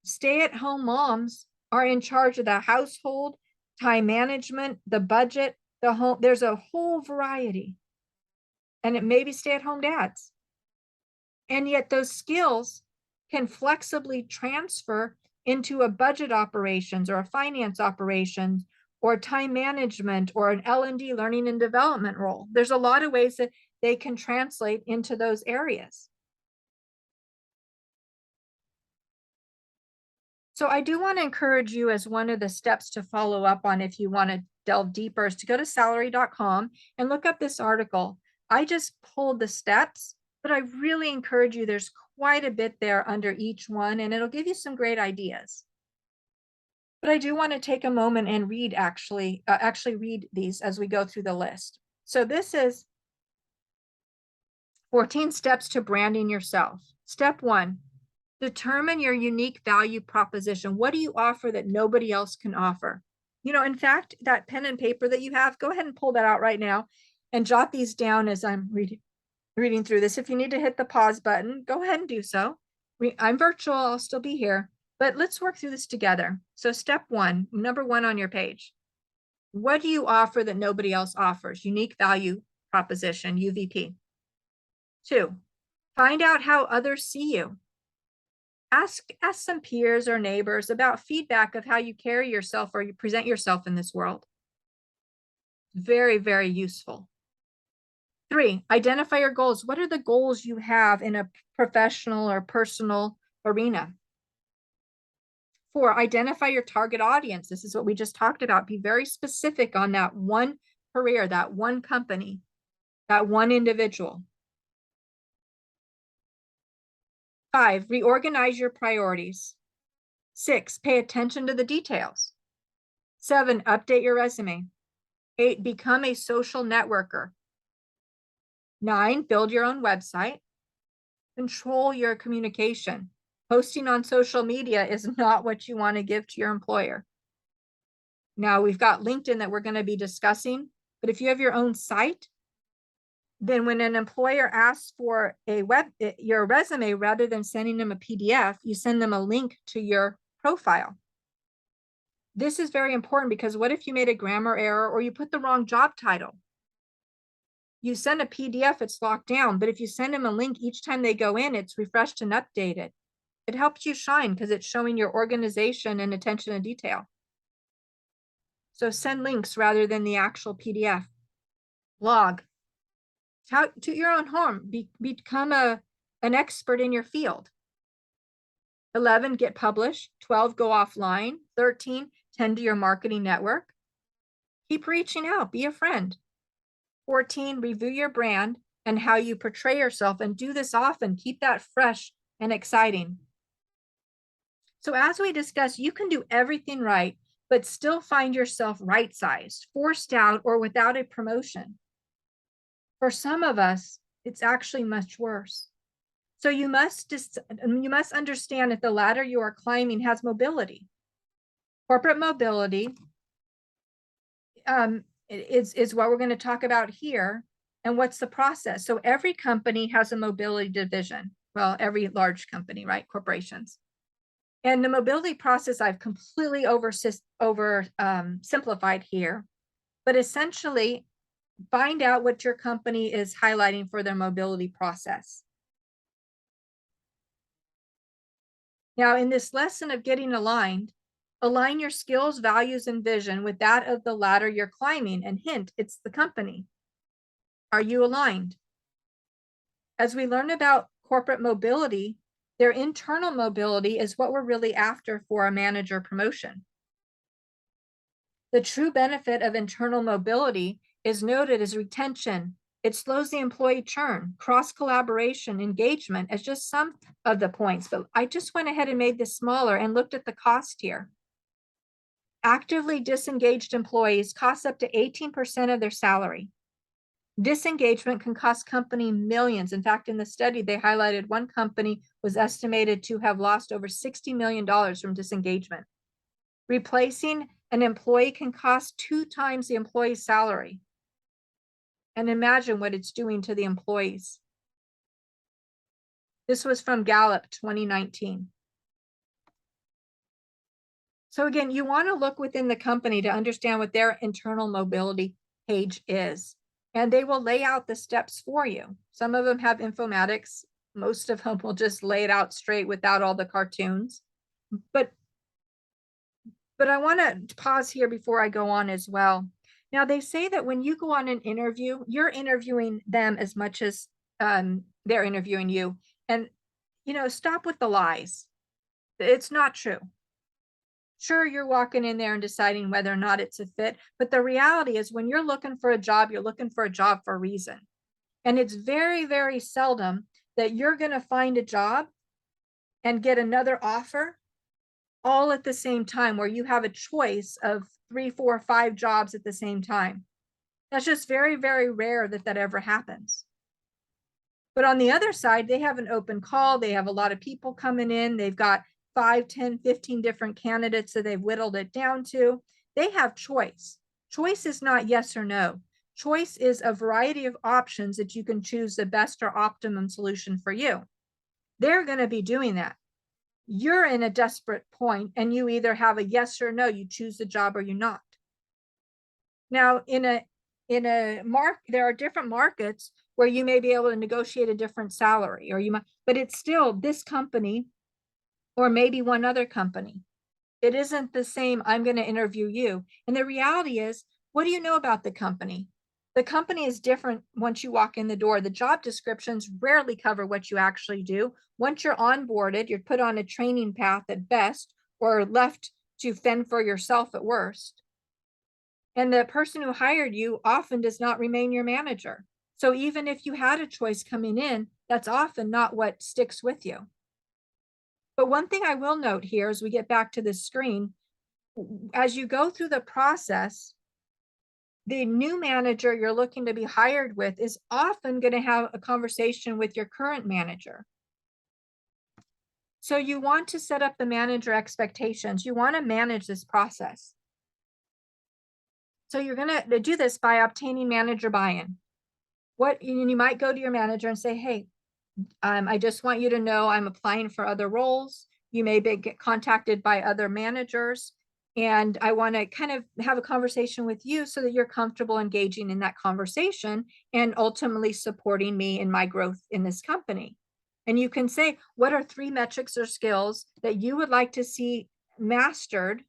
stay-at-home moms are in charge of the household, time management, the budget, the home. There's a whole variety. And it may be stay-at-home dads. And yet those skills can flexibly transfer into a budget operations or a finance operations or time management or an L&D, learning and development role. There's a lot of ways that they can translate into those areas. So I do want to encourage you as one of the steps to follow up on if you want to delve deeper is to go to salary.com and look up this article. I just pulled the steps, but I really encourage you, there's quite a bit there under each one, and it'll give you some great ideas. But I do want to take a moment and read actually read these as we go through the list. So this is 14 steps to branding yourself. Step 1, determine your unique value proposition. What do you offer that nobody else can offer? In fact, that pen and paper that you have, go ahead and pull that out right now and jot these down as I'm reading through this. If you need to hit the pause button, go ahead and do so. I'm virtual, I'll still be here, but let's work through this together. So step 1, number 1 on your page. What do you offer that nobody else offers? Unique value proposition, UVP. 2, find out how others see you. Ask some peers or neighbors about feedback of how you carry yourself or you present yourself in this world. Very, very useful. 3, identify your goals. What are the goals you have in a professional or personal arena? 4, identify your target audience. This is what we just talked about. Be very specific on that one career, that one company, that one individual. 5, reorganize your priorities. 6, pay attention to the details. 7, update your resume. 8, become a social networker. 9, build your own website. Control your communication. Posting on social media is not what you want to give to your employer. Now, we've got LinkedIn that we're going to be discussing, but if you have your own site, then when an employer asks for your resume, rather than sending them a PDF, you send them a link to your profile. This is very important because what if you made a grammar error or you put the wrong job title? You send a PDF, it's locked down, but if you send them a link each time they go in, it's refreshed and updated. It helps you shine because it's showing your organization and attention to detail. So send links rather than the actual PDF. Blog. To your own home, become an expert in your field. 11, get published. 12, go offline. 13, tend to your marketing network. Keep reaching out, be a friend. 14, review your brand and how you portray yourself, and do this often. Keep that fresh and exciting. So as we discussed, you can do everything right, but still find yourself right-sized, forced out, or without a promotion. For some of us, it's actually much worse. So you must understand that the ladder you are climbing has mobility. Corporate mobility is what we're going to talk about here. And what's the process? So every company has a mobility division. Well, every large company, right? Corporations. And the mobility process I've completely simplified here. But essentially, find out what your company is highlighting for their mobility process. Now, in this lesson of getting aligned, align your skills, values, and vision with that of the ladder you're climbing. And hint, it's the company. Are you aligned? As we learn about corporate mobility, their internal mobility is what we're really after for a manager promotion. The true benefit of internal mobility is noted as retention. It slows the employee churn, cross-collaboration, engagement as just some of the points, but I just went ahead and made this smaller and looked at the cost here. Actively disengaged employees cost up to 18% of their salary. Disengagement can cost company millions. In fact, in the study, they highlighted one company was estimated to have lost over $60 million from disengagement. Replacing an employee can cost 2 times the employee's salary. And imagine what it's doing to the employees. This was from Gallup 2019. So again, you want to look within the company to understand what their internal mobility page is. And they will lay out the steps for you. Some of them have informatics. Most of them will just lay it out straight without all the cartoons. But I want to pause here before I go on as well. Now, they say that when you go on an interview, you're interviewing them as much as they're interviewing you. And, stop with the lies. It's not true. Sure, you're walking in there and deciding whether or not it's a fit, but the reality is when you're looking for a job, you're looking for a job for a reason. And it's very, very seldom that you're going to find a job and get another offer all at the same time, where you have a choice of 3, 4, 5 jobs at the same time. That's just very, very rare that that ever happens. But on the other side, they have an open call. They have a lot of people coming in. They've got 5, 10, 15 different candidates that they've whittled it down to. They have choice. Choice is not yes or no. Choice is a variety of options that you can choose the best or optimum solution for you. They're going to be doing that. You're in a desperate point and you either have a yes or no, you choose the job or you're not. Now, there are different markets where you may be able to negotiate a different salary, but it's still this company or maybe one other company. It isn't the same, I'm going to interview you. And the reality is, what do you know about the company? The company is different once you walk in the door. The job descriptions rarely cover what you actually do. Once you're onboarded, you're put on a training path at best, or left to fend for yourself at worst. And the person who hired you often does not remain your manager. So even if you had a choice coming in, that's often not what sticks with you. But one thing I will note here as we get back to the screen, as you go through the process, the new manager you're looking to be hired with is often going to have a conversation with your current manager. So you want to set up the manager expectations. You want to manage this process. So you're going to do this by obtaining manager buy-in. What you might go to your manager and say, hey, I just want you to know I'm applying for other roles. You may get contacted by other managers, and I want to kind of have a conversation with you so that you're comfortable engaging in that conversation and ultimately supporting me in my growth in this company. And you can say, what are 3 metrics or skills that you would like to see mastered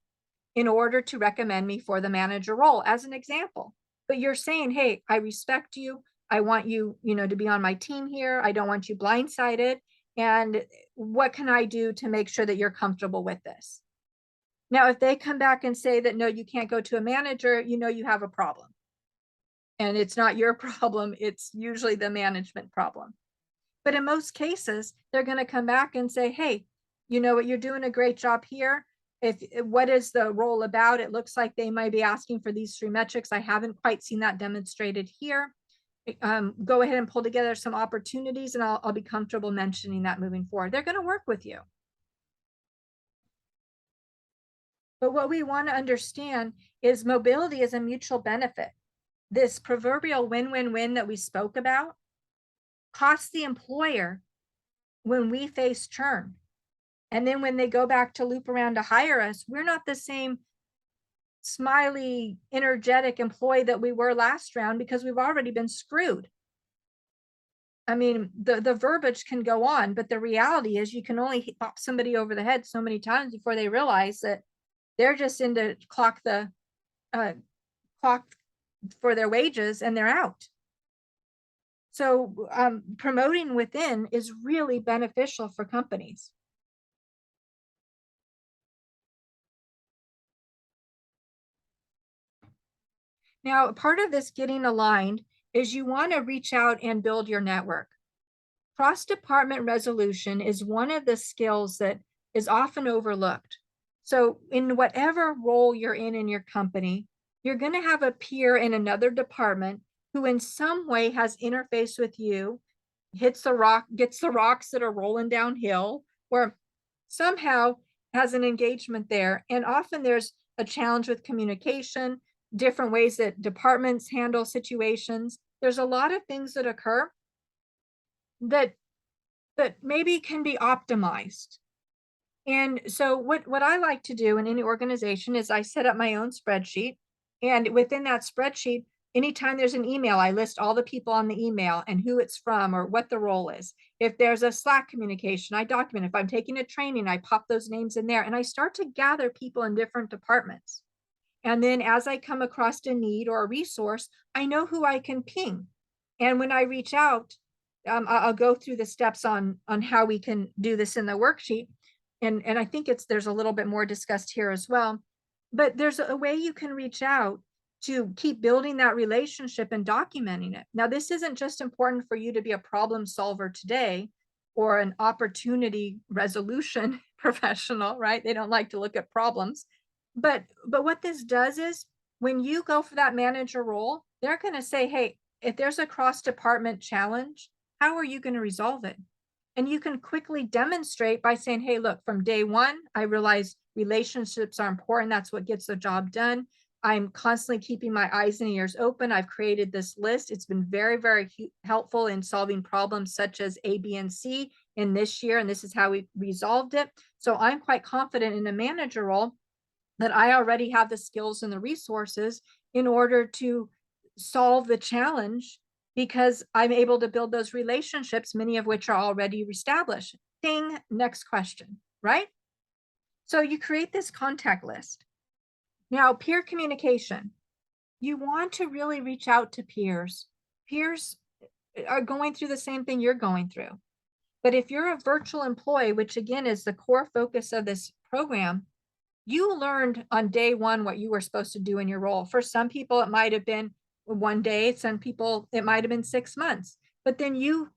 in order to recommend me for the manager role, as an example. But you're saying, hey, I respect you. I want you, to be on my team here. I don't want you blindsided. And what can I do to make sure that you're comfortable with this? Now, if they come back and say that, no, you can't go to a manager, you have a problem. And it's not your problem. It's usually the management problem. But in most cases, they're going to come back and say, hey, you know what, you're doing a great job here. If what is the role about? It looks like they might be asking for these 3 metrics. I haven't quite seen that demonstrated here. Go ahead and pull together some opportunities, and I'll be comfortable mentioning that moving forward. They're going to work with you. But what we want to understand is mobility is a mutual benefit. This proverbial win-win-win that we spoke about costs the employer when we face churn. And then when they go back to loop around to hire us, we're not the same smiley, energetic employee that we were last round because we've already been screwed. I mean, the verbiage can go on, but the reality is you can only pop somebody over the head so many times before they realize that they're just in to clock for their wages and they're out. So promoting within is really beneficial for companies. Now, part of this getting aligned is you want to reach out and build your network. Cross-department resolution is one of the skills that is often overlooked. So in whatever role you're in your company, you're going to have a peer in another department who in some way has interfaced with you, gets the rocks that are rolling downhill, or somehow has an engagement there. And often there's a challenge with communication, different ways that departments handle situations. There's a lot of things that occur that maybe can be optimized. And so what I like to do in any organization is I set up my own spreadsheet. And within that spreadsheet, anytime there's an email, I list all the people on the email and who it's from or what the role is. If there's a Slack communication, I document. If I'm taking a training, I pop those names in there and I start to gather people in different departments. And then as I come across a need or a resource, I know who I can ping. And when I reach out, I'll go through the steps on how we can do this in the worksheet. And I think there's a little bit more discussed here as well. But there's a way you can reach out to keep building that relationship and documenting it. Now, this isn't just important for you to be a problem solver today or an opportunity resolution professional, right? They don't like to look at problems. But what this does is when you go for that manager role, they're going to say, hey, if there's a cross-department challenge, how are you going to resolve it? And you can quickly demonstrate by saying, hey, look, from day one, I realize relationships are important. That's what gets the job done. I'm constantly keeping my eyes and ears open. I've created this list. It's been very, very helpful in solving problems such as A, B, and C in this year. And this is how we resolved it. So I'm quite confident in a manager role that I already have the skills and the resources in order to solve the challenge because I'm able to build those relationships, many of which are already established. Ding, next question, right? So you create this contact list. Now, peer communication. You want to really reach out to peers. Peers are going through the same thing you're going through. But if you're a virtual employee, which again is the core focus of this program, you learned on day one what you were supposed to do in your role. For some people, it might have been one day. Some people, it might have been 6 months. But then you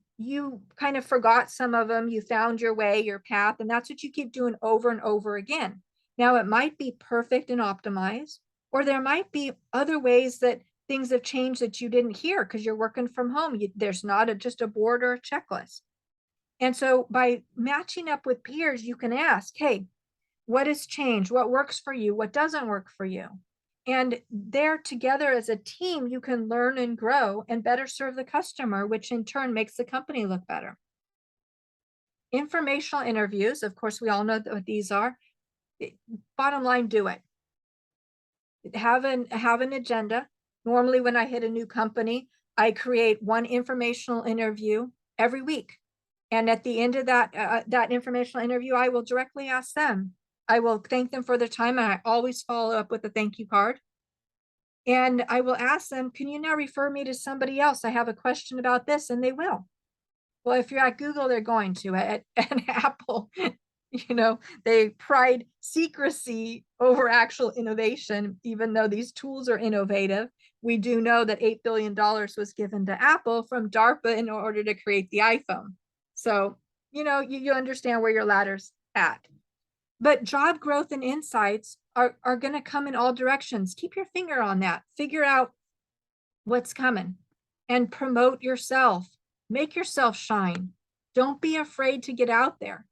kind of forgot some of them. You found your way, your path, and that's what you keep doing over and over again. Now, it might be perfect and optimized, or there might be other ways that things have changed that you didn't hear because you're working from home. There's not just a board or a checklist. And so by matching up with peers, you can ask, hey, what has changed? What works for you? What doesn't work for you? And there together as a team, you can learn and grow and better serve the customer, which in turn makes the company look better. Informational interviews, of course, we all know what these are. Bottom line, do it. Have an agenda. Normally, when I hit a new company, I create one informational interview every week. And at the end of that informational interview, I will directly ask them. I will thank them for their time, and I always follow up with a thank you card. And I will ask them, can you now refer me to somebody else? I have a question about this, and they will. Well, if you're at Google, they're going to. At Apple, they pride secrecy over actual innovation, even though these tools are innovative. We do know that $8 billion was given to Apple from DARPA in order to create the iPhone. So, you understand where your ladder's at. But job growth and insights are going to come in all directions. Keep your finger on that. Figure out what's coming and promote yourself. Make yourself shine. Don't be afraid to get out there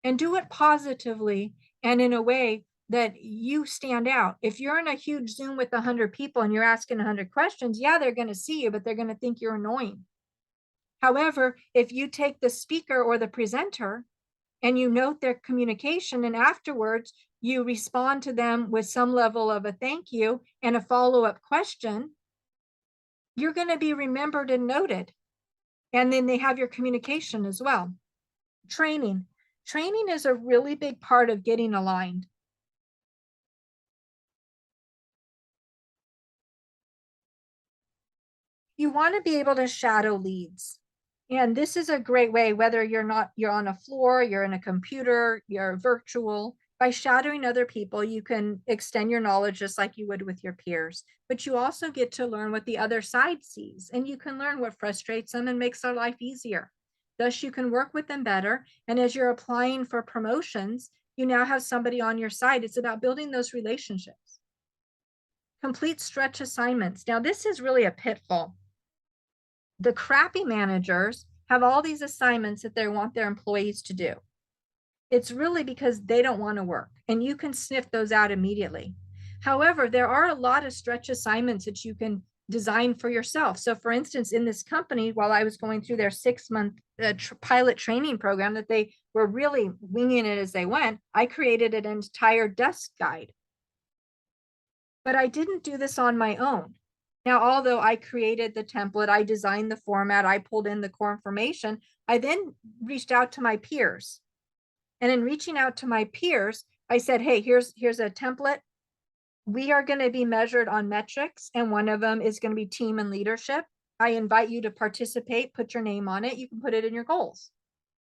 and do it positively and in a way that you stand out. If you're in a huge Zoom with 100 people and you're asking 100 questions, yeah, they're going to see you, but they're going to think you're annoying. However, if you take the speaker or the presenter and you note their communication, and afterwards you respond to them with some level of a thank you and a follow-up question, you're going to be remembered and noted. And then they have your communication as well. Training is a really big part of getting aligned. You want to be able to shadow leads. And this is a great way, whether you're on a floor, you're in a computer, you're virtual. By shadowing other people, you can extend your knowledge just like you would with your peers. But you also get to learn what the other side sees, and you can learn what frustrates them and makes their life easier. Thus, you can work with them better. And as you're applying for promotions, you now have somebody on your side. It's about building those relationships. Complete stretch assignments. Now, this is really a pitfall. The crappy managers have all these assignments that they want their employees to do. It's really because they don't want to work, and you can sniff those out immediately. However, there are a lot of stretch assignments that you can design for yourself. So for instance, in this company, while I was going through their 6-month pilot training program that they were really winging it as they went, I created an entire desk guide. But I didn't do this on my own. Now, although I created the template, I designed the format, I pulled in the core information, I then reached out to my peers. And in reaching out to my peers, I said, hey, here's a template. We are going to be measured on metrics, and one of them is going to be team and leadership. I invite you to participate, put your name on it. You can put it in your goals.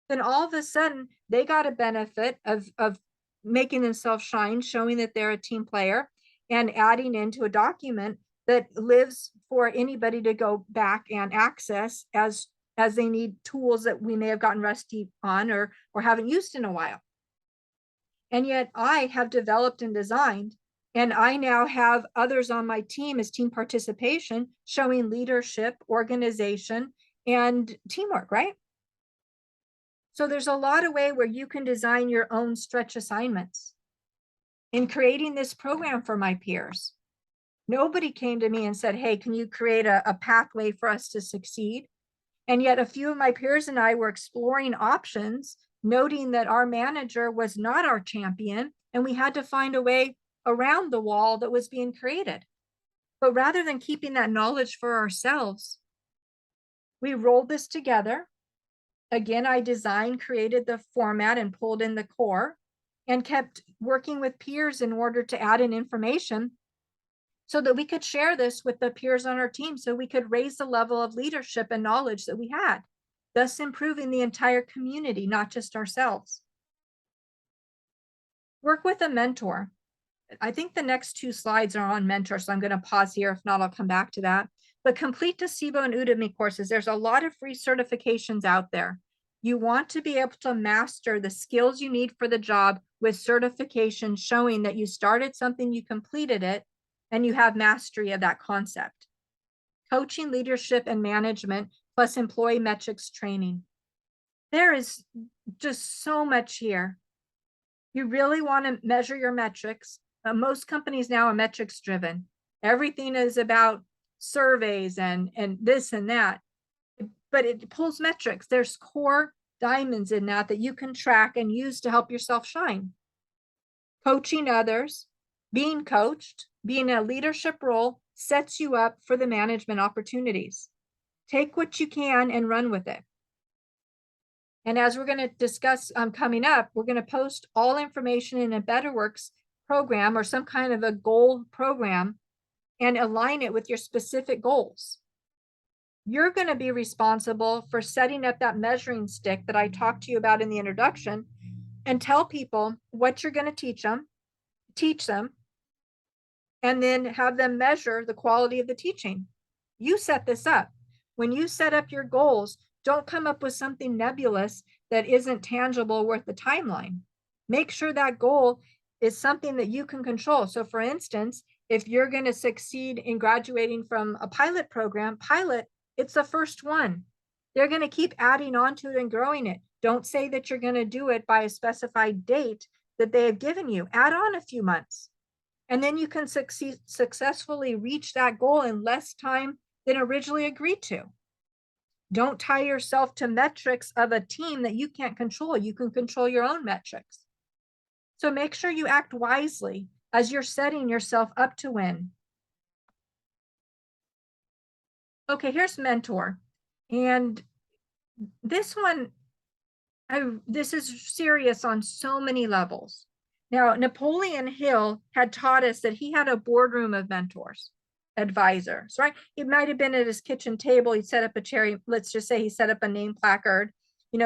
Then all of a sudden, they got a benefit of making themselves shine, showing that they're a team player, and adding into a document that lives for anybody to go back and access as they need tools that we may have gotten rusty on or haven't used in a while. And yet I have developed and designed, and I now have others on my team as team participation, showing leadership, organization, and teamwork, right? So there's a lot of way where you can design your own stretch assignments. In creating this program for my peers, nobody came to me and said, hey, can you create a pathway for us to succeed? And yet a few of my peers and I were exploring options, noting that our manager was not our champion, and we had to find a way around the wall that was being created. But rather than keeping that knowledge for ourselves, we rolled this together. Again, I designed, created the format, and pulled in the core, and kept working with peers in order to add in information so that we could share this with the peers on our team, so we could raise the level of leadership and knowledge that we had, thus improving the entire community, not just ourselves. Work with a mentor. I think the next two slides are on mentors, so I'm going to pause here. If not, I'll come back to that. But complete Docebo and Udemy courses. There's a lot of free certifications out there. You want to be able to master the skills you need for the job with certification showing that you started something, you completed it, and you have mastery of that concept. Coaching, leadership, and management, plus employee metrics training. There is just so much here. You really want to measure your metrics. Most companies now are metrics driven. Everything is about surveys and this and that, but it pulls metrics. There's core diamonds in that you can track and use to help yourself shine. Coaching others, being coached, being in a leadership role sets you up for the management opportunities. Take what you can and run with it. And as we're going to discuss coming up, we're going to post all information in a BetterWorks program or some kind of a goal program and align it with your specific goals. You're going to be responsible for setting up that measuring stick that I talked to you about in the introduction, and tell people what you're going to teach them, and then have them measure the quality of the teaching. You set this up. When you set up your goals, don't come up with something nebulous that isn't tangible worth the timeline. Make sure that goal is something that you can control. So for instance, if you're going to succeed in graduating from a pilot program, it's the first one. They're going to keep adding on to it and growing it. Don't say that you're going to do it by a specified date that they have given you. Add on a few months. And then you can successfully reach that goal in less time than originally agreed to. Don't tie yourself to metrics of a team that you can't control. You can control your own metrics. So make sure you act wisely as you're setting yourself up to win. Okay, here's mentor. And this one, this is serious on so many levels. Now, Napoleon Hill had taught us that he had a boardroom of mentors, advisors, right? It might have been at his kitchen table. He'd set up a chair. Let's just say he set up a name placard.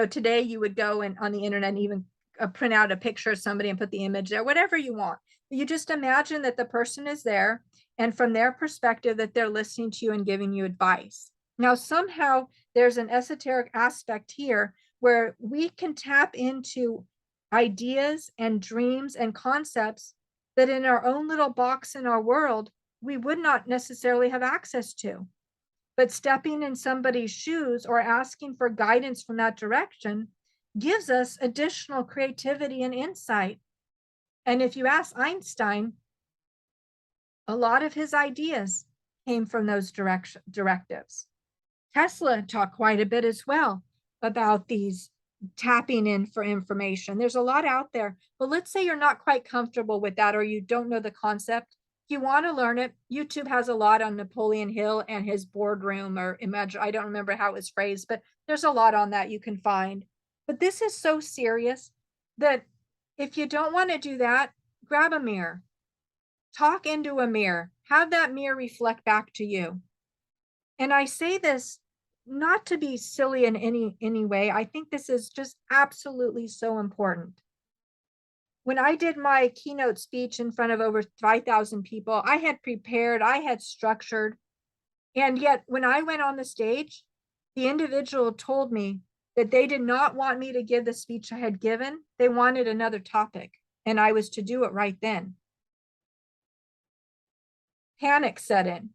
Today you would go and on the internet and even print out a picture of somebody and put the image there, whatever you want. You just imagine that the person is there, and from their perspective that they're listening to you and giving you advice. Now, somehow there's an esoteric aspect here where we can tap into ideas and dreams and concepts that in our own little box in our world, we would not necessarily have access to. But stepping in somebody's shoes or asking for guidance from that direction gives us additional creativity and insight. And if you ask Einstein, a lot of his ideas came from those directives. Tesla talked quite a bit as well about these tapping in for information. There's a lot out there, but let's say you're not quite comfortable with that, or you don't know the concept. If you want to learn it, YouTube has a lot on Napoleon Hill and his boardroom, or imagine, I don't remember how it was phrased, but there's a lot on that you can find. But this is so serious that if you don't want to do that, grab a mirror, talk into a mirror, have that mirror reflect back to you. And I say this not to be silly in any way. I think this is just absolutely so important. When I did my keynote speech in front of over 5,000 people, I had prepared, I had structured, and yet when I went on the stage, the individual told me that they did not want me to give the speech I had given. They wanted another topic, and I was to do it right then. Panic set in,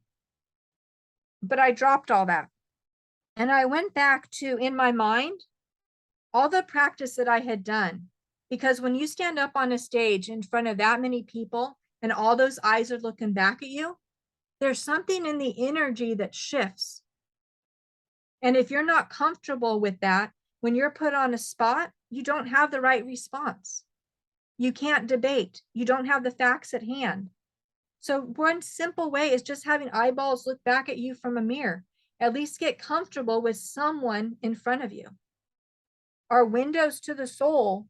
but I dropped all that. And I went back to, in my mind, all the practice that I had done. Because when you stand up on a stage in front of that many people and all those eyes are looking back at you, there's something in the energy that shifts. And if you're not comfortable with that, when you're put on a spot, you don't have the right response. You can't debate. You don't have the facts at hand. So one simple way is just having eyeballs look back at you from a mirror. At least get comfortable with someone in front of you. Our windows to the soul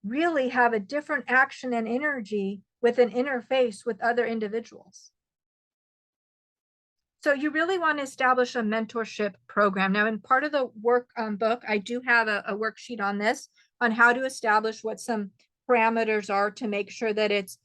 really have a different action and energy with an interface with other individuals. So you really want to establish a mentorship program. Now, in part of the work book, I do have a worksheet on this, on how to establish what some parameters are to make sure that it's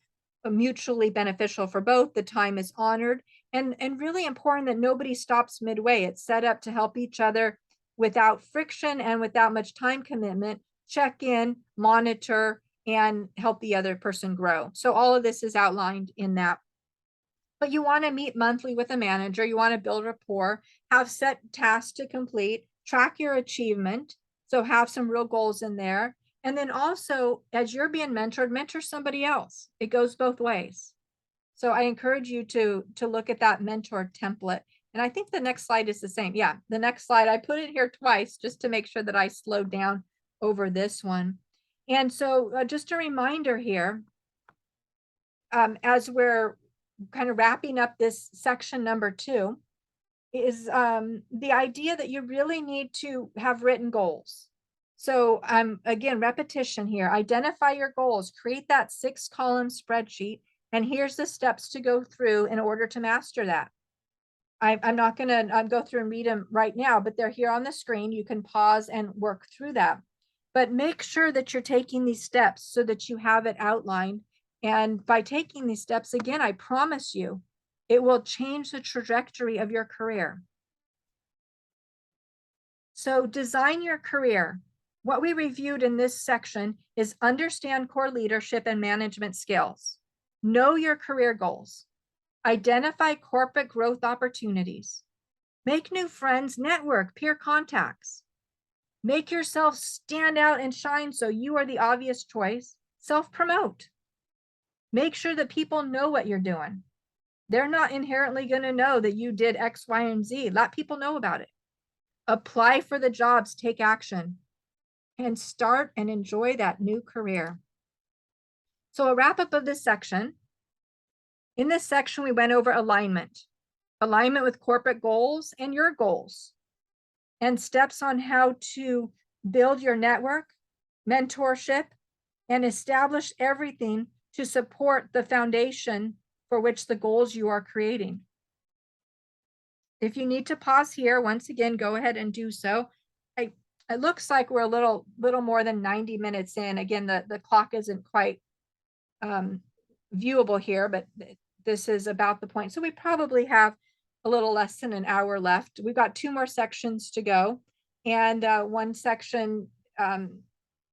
mutually beneficial for both, the time is honored, and really important that nobody stops midway. It's set up to help each other without friction and without much time commitment, check in, monitor, and help the other person grow. So all of this is outlined in that. But you want to meet monthly with a manager. You want to build rapport, have set tasks to complete, track your achievement. So have some real goals in there. And then also, as you're being mentored, mentor somebody else. It goes both ways. So I encourage you to look at that mentor template. And I think the next slide is the same. Yeah, the next slide, I put it here twice just to make sure that I slowed down over this one. And so just a reminder here, as we're kind of wrapping up this section number 2, is the idea that you really need to have written goals. So again, repetition here, identify your goals, create that 6-column spreadsheet, and here's the steps to go through in order to master that. I'm not going to go through and read them right now, but they're here on the screen. You can pause and work through that. But make sure that you're taking these steps so that you have it outlined. And by taking these steps, again, I promise you, it will change the trajectory of your career. So design your career. What we reviewed in this section is understand core leadership and management skills. Know your career goals. Identify corporate growth opportunities. Make new friends, network, peer contacts. Make yourself stand out and shine so you are the obvious choice. Self-promote. Make sure that people know what you're doing. They're not inherently going to know that you did X, Y, and Z. Let people know about it. Apply for the jobs, take action, and start and enjoy that new career. So a wrap up of this section. In this section, we went over alignment with corporate goals and your goals, and steps on how to build your network, mentorship, and establish everything to support the foundation for which the goals you are creating. If you need to pause here, once again, go ahead and do so. It looks like we're a little more than 90 minutes in. Again, the clock isn't quite viewable here, but this is about the point. So we probably have a little less than an hour left. We've got 2 more sections to go. And one section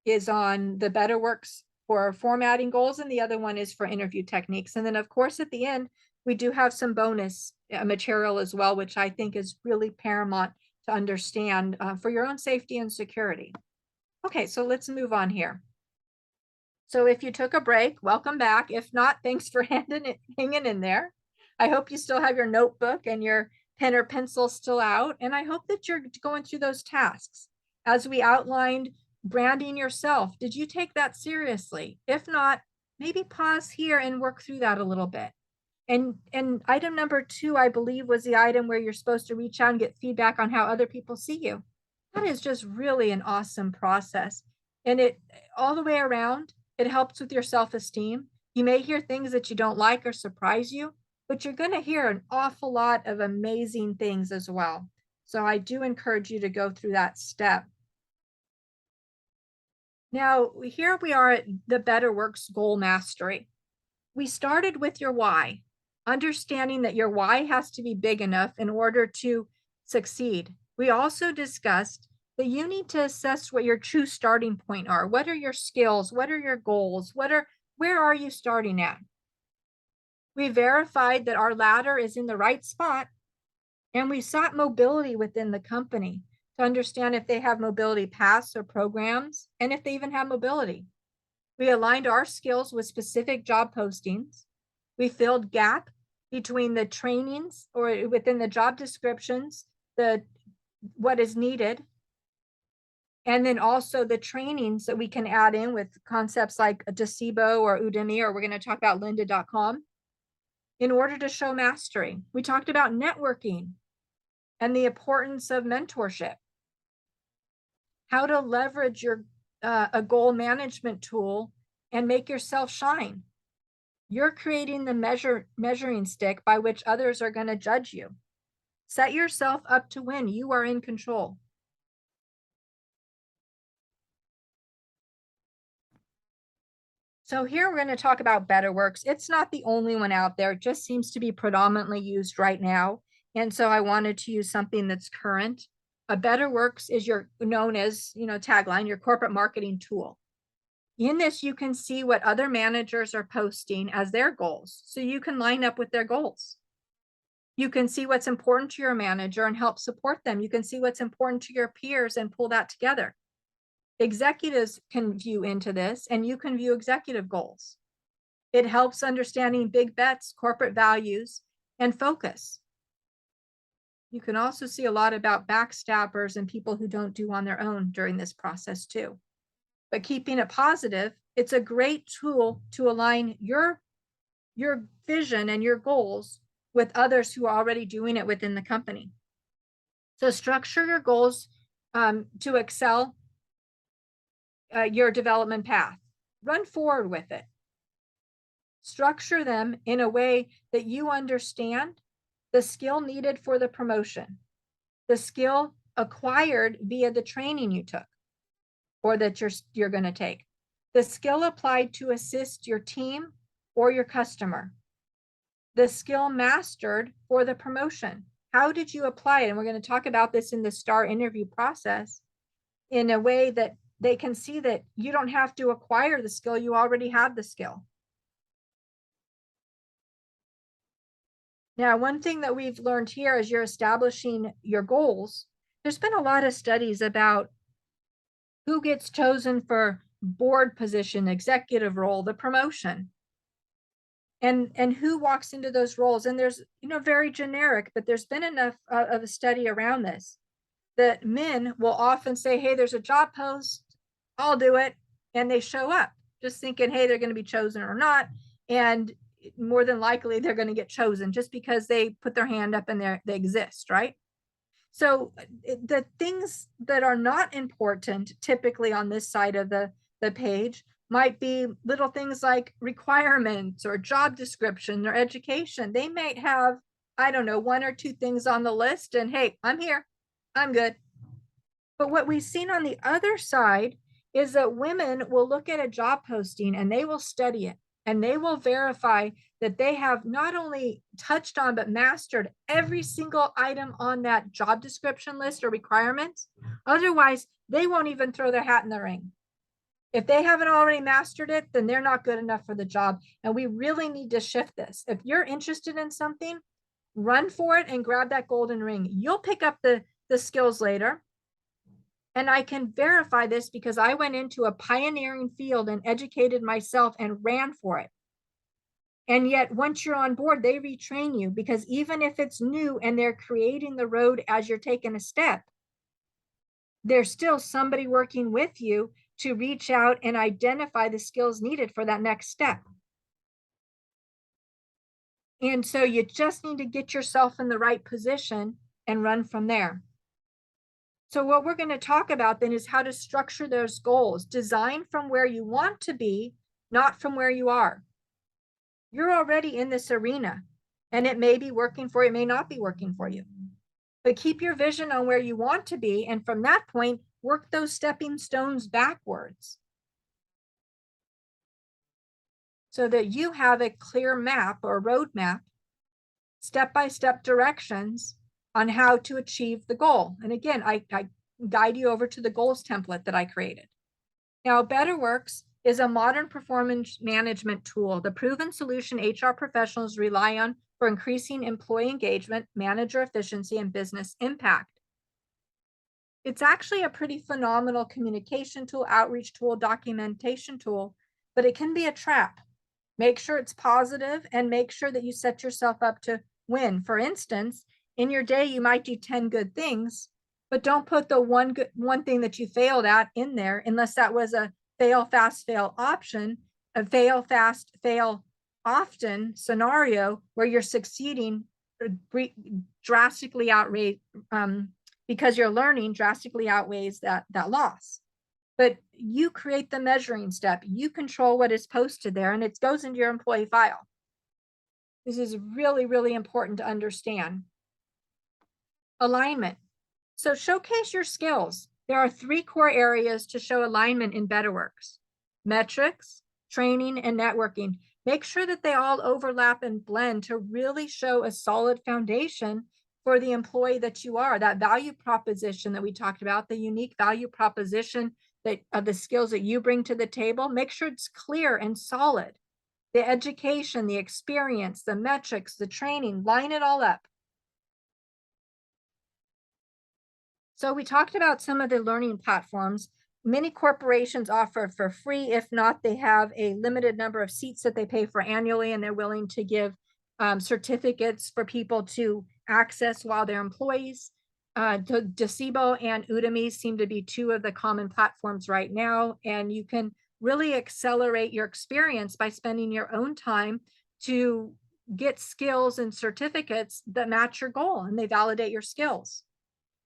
is on the better works for formatting goals, and the other one is for interview techniques. And then, of course, at the end, we do have some bonus material as well, which I think is really paramount to understand for your own safety and security. Okay, so let's move on here. So if you took a break, welcome back. If not, thanks for hanging in there. I hope you still have your notebook and your pen or pencil still out. And I hope that you're going through those tasks. As we outlined, branding yourself, did you take that seriously? If not, maybe pause here and work through that a little bit. And item number 2, I believe, was the item where you're supposed to reach out and get feedback on how other people see you. That is just really an awesome process. And it all the way around, it helps with your self-esteem. You may hear things that you don't like or surprise you, but you're going to hear an awful lot of amazing things as well. So I do encourage you to go through that step. Now, here we are at the Better Works Goal Mastery. We started with your why, understanding that your why has to be big enough in order to succeed. We also discussed that you need to assess what your true starting point are. What are your skills? What are your goals? Where are you starting at? We verified that our ladder is in the right spot, and we sought mobility within the company to understand if they have mobility paths or programs, and if they even have mobility. We aligned our skills with specific job postings. We filled gap between the trainings or within the job descriptions, what is needed, and then also the trainings that we can add in with concepts like Docebo or Udemy, or we're going to talk about lynda.com, in order to show mastery. We talked about networking and the importance of mentorship, how to leverage your a goal management tool and make yourself shine. You're creating the measuring stick by which others are going to judge you. Set yourself up to win. You are in control. So here we're going to talk about BetterWorks. It's not the only one out there. It just seems to be predominantly used right now. And so I wanted to use something that's current. A BetterWorks is your known as, tagline, your corporate marketing tool. In this, you can see what other managers are posting as their goals. So you can line up with their goals. You can see what's important to your manager and help support them. You can see what's important to your peers and pull that together. Executives can view into this, and you can view executive goals. It helps understanding big bets, corporate values, and focus. You can also see a lot about backstabbers and people who don't do on their own during this process too. But keeping it positive, it's a great tool to align your vision and your goals with others who are already doing it within the company. So structure your goals to excel your development path. Run forward with it. Structure them in a way that you understand the skill needed for the promotion, the skill acquired via the training you took or that you're going to take, the skill applied to assist your team or your customer, the skill mastered for the promotion. How did you apply it? And we're going to talk about this in the STAR interview process in a way that they can see that you don't have to acquire the skill, you already have the skill. Now, one thing that we've learned here as you're establishing your goals, there's been a lot of studies about who gets chosen for board position, executive role, the promotion, and who walks into those roles. And there's, very generic, but there's been enough of a study around this that men will often say, hey, there's a job post, I'll do it. And they show up just thinking, hey, they're going to be chosen or not. And more than likely they're going to get chosen just because they put their hand up and they exist, right? So the things that are not important typically on this side of the page might be little things like requirements or job description or education. They might have, I don't know, one or two things on the list and hey, I'm here, I'm good. But what we've seen on the other side is that women will look at a job posting and they will study it and they will verify that they have not only touched on but mastered every single item on that job description list or requirements. Otherwise, they won't even throw their hat in the ring. If they haven't already mastered it, then they're not good enough for the job. And we really need to shift this. If you're interested in something, run for it and grab that golden ring. You'll pick up the skills later. And I can verify this because I went into a pioneering field and educated myself and ran for it. And yet, once you're on board, they retrain you because even if it's new and they're creating the road as you're taking a step, there's still somebody working with you to reach out and identify the skills needed for that next step. And so you just need to get yourself in the right position and run from there. So what we're going to talk about then is how to structure those goals, design from where you want to be, not from where you are. You're already in this arena and it may be working for you, it may not be working for you. But keep your vision on where you want to be. And from that point, work those stepping stones backwards so that you have a clear map or roadmap, step-by-step directions on how to achieve the goal. And again, I guide you over to the goals template that I created. Now, BetterWorks is a modern performance management tool, the proven solution HR professionals rely on for increasing employee engagement, manager efficiency, and business impact. It's actually a pretty phenomenal communication tool, outreach tool, documentation tool, but it can be a trap. Make sure it's positive and make sure that you set yourself up to win. For instance, in your day, you might do 10 good things, but don't put the one thing that you failed at in there unless that was a fail fast, fail option, a fail fast, fail often scenario where you're succeeding drastically outweigh because you're learning drastically outweighs that loss. but you create the measuring step. You control what is posted there, and it goes into your employee file. This is really, really important to understand. Alignment. So showcase your skills. There are 3 core areas to show alignment in BetterWorks: metrics, training, and networking. Make sure that they all overlap and blend to really show a solid foundation for the employee that you are. That value proposition that we talked about, the unique value proposition that of the skills that you bring to the table, make sure it's clear and solid. The education, the experience, the metrics, the training, line it all up. So we talked about some of the learning platforms. Many corporations offer for free. If not, they have a limited number of seats that they pay for annually, and they're willing to give certificates for people to access while they're employees. Docebo and Udemy seem to be 2 of the common platforms right now, and you can really accelerate your experience by spending your own time to get skills and certificates that match your goal and they validate your skills.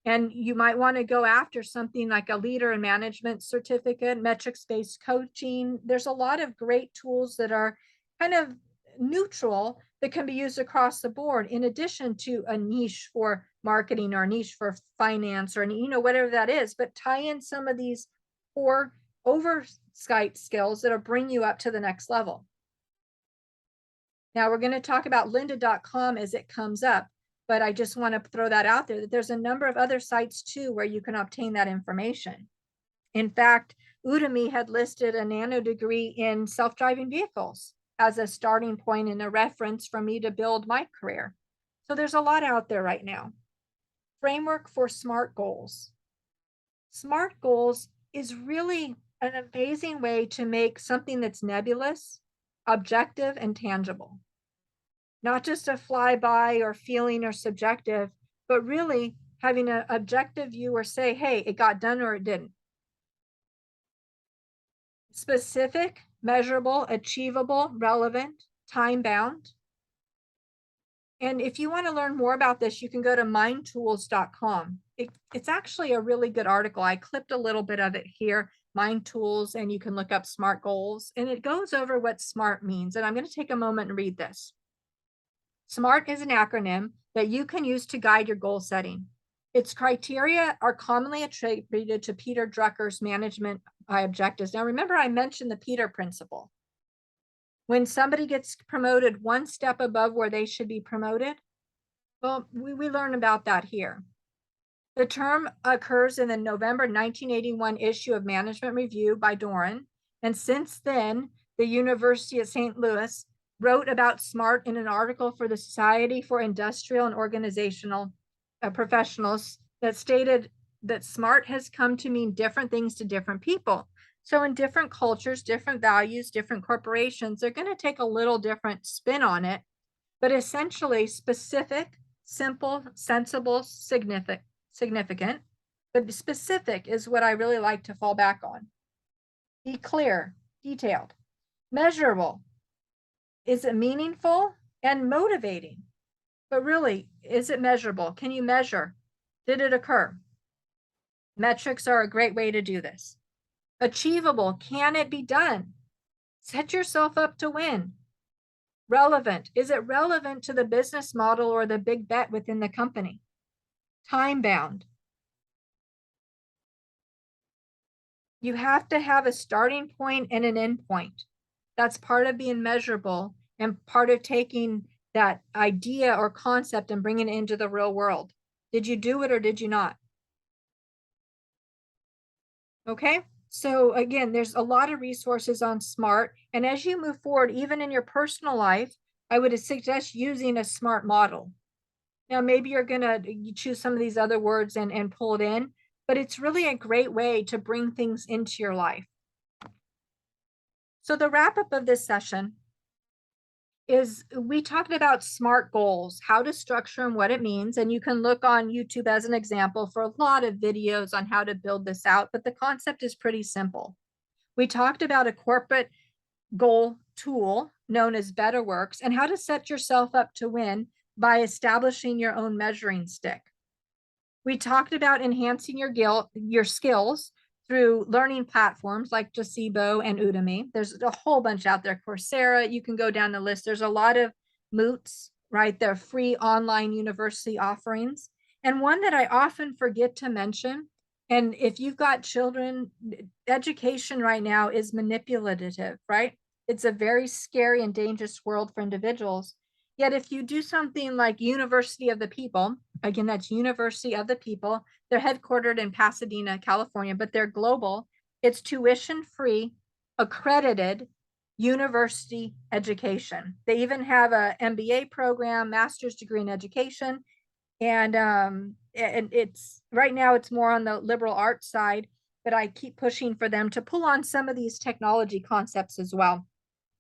And you might want to go after something like a leader and management certificate, metrics-based coaching. There's a lot of great tools that are kind of neutral that can be used across the board, in addition to a niche for marketing or a niche for finance or, whatever that is. But tie in some of these core oversight skills that'll bring you up to the next level. Now we're going to talk about lynda.com as it comes up. But I just want to throw that out there that there's a number of other sites too where you can obtain that information. In fact, Udemy had listed a nano degree in self-driving vehicles as a starting point and a reference for me to build my career. So there's a lot out there right now. Framework for SMART goals. SMART goals is really an amazing way to make something that's nebulous, objective, and tangible. Not just a flyby or feeling or subjective, but really having an objective view or say, hey, it got done or it didn't. Specific, measurable, achievable, relevant, time-bound. And if you want to learn more about this, you can go to mindtools.com. It's actually a really good article. I clipped a little bit of it here, Mind Tools, and you can look up SMART goals. And it goes over what SMART means. And I'm going to take a moment and read this. SMART is an acronym that you can use to guide your goal setting. Its criteria are commonly attributed to Peter Drucker's management by objectives. Now, remember, I mentioned the Peter principle. When somebody gets promoted 1 step above where they should be promoted, well, we learn about that here. The term occurs in the November 1981 issue of Management Review by Doran. And since then, the University of St. Louis wrote about SMART in an article for the Society for Industrial and Organizational Professionals that stated that SMART has come to mean different things to different people. So in different cultures, different values, different corporations, they're going to take a little different spin on it, but essentially specific, simple, sensible, significant, but specific is what I really like to fall back on. Be clear, detailed, measurable. Is it meaningful and motivating? But really, is it measurable? Can you measure? Did it occur? Metrics are a great way to do this. Achievable, can it be done? Set yourself up to win. Relevant, is it relevant to the business model or the big bet within the company? Time bound. You have to have a starting point and an end point. That's part of being measurable and part of taking that idea or concept and bringing it into the real world. Did you do it or did you not? Okay, so again, there's a lot of resources on SMART. And as you move forward, even in your personal life, I would suggest using a SMART model. Now, maybe you're going to choose some of these other words and pull it in, but it's really a great way to bring things into your life. So the wrap up of this session is we talked about SMART goals, how to structure and what it means. And you can look on YouTube as an example for a lot of videos on how to build this out, but the concept is pretty simple. We talked about a corporate goal tool known as BetterWorks and how to set yourself up to win by establishing your own measuring stick. We talked about enhancing your skills through learning platforms like Docebo and Udemy. There's a whole bunch out there. Coursera, you can go down the list. There's a lot of MOOCs, right? They're free online university offerings. And one that I often forget to mention, and if you've got children, education right now is manipulative, right? It's a very scary and dangerous world for individuals. Yet if you do something like University of the People, again, that's University of the People, they're headquartered in Pasadena, California, but they're global. It's tuition free, accredited university education. They even have a MBA program, master's degree in education. And it's right now it's more on the liberal arts side, but I keep pushing for them to pull on some of these technology concepts as well.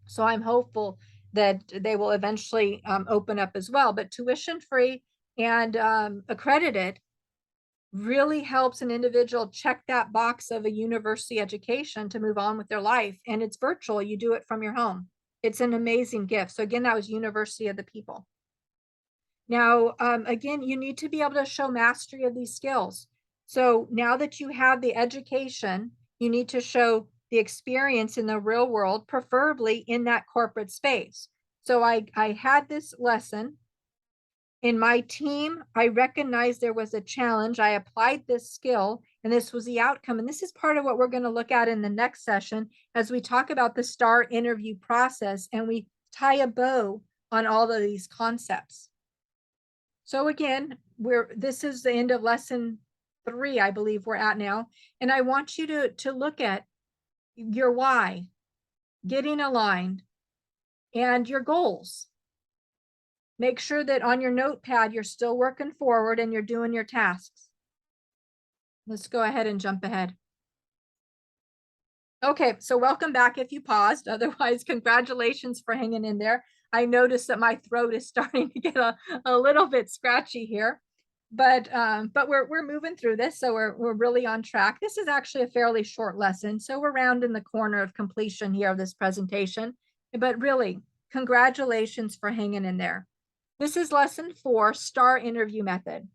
So I'm hopeful that they will eventually open up as well. But tuition free and accredited really helps an individual check that box of a university education to move on with their life. And it's virtual, you do it from your home. It's an amazing gift. So again, that was University of the People. Now, again, you need to be able to show mastery of these skills. So now that you have the education, you need to show the experience in the real world, preferably in that corporate space. So I had this lesson in my team. I recognized there was a challenge. I applied this skill, and this was the outcome. And this is part of what we're going to look at in the next session as we talk about the STAR interview process and we tie a bow on all of these concepts. So again, this is the end of lesson 3, I believe we're at now. And I want you to look at your why, getting aligned, and your goals. Make sure that on your notepad, you're still working forward and you're doing your tasks. Let's go ahead and jump ahead. Okay, so welcome back if you paused. Otherwise, congratulations for hanging in there. I noticed that my throat is starting to get a little bit scratchy here, but we're moving through this, so we're really on track. This is actually a fairly short lesson, so we're rounding the corner of completion here of this presentation. But really, congratulations for hanging in there. This is lesson 4, STAR interview method.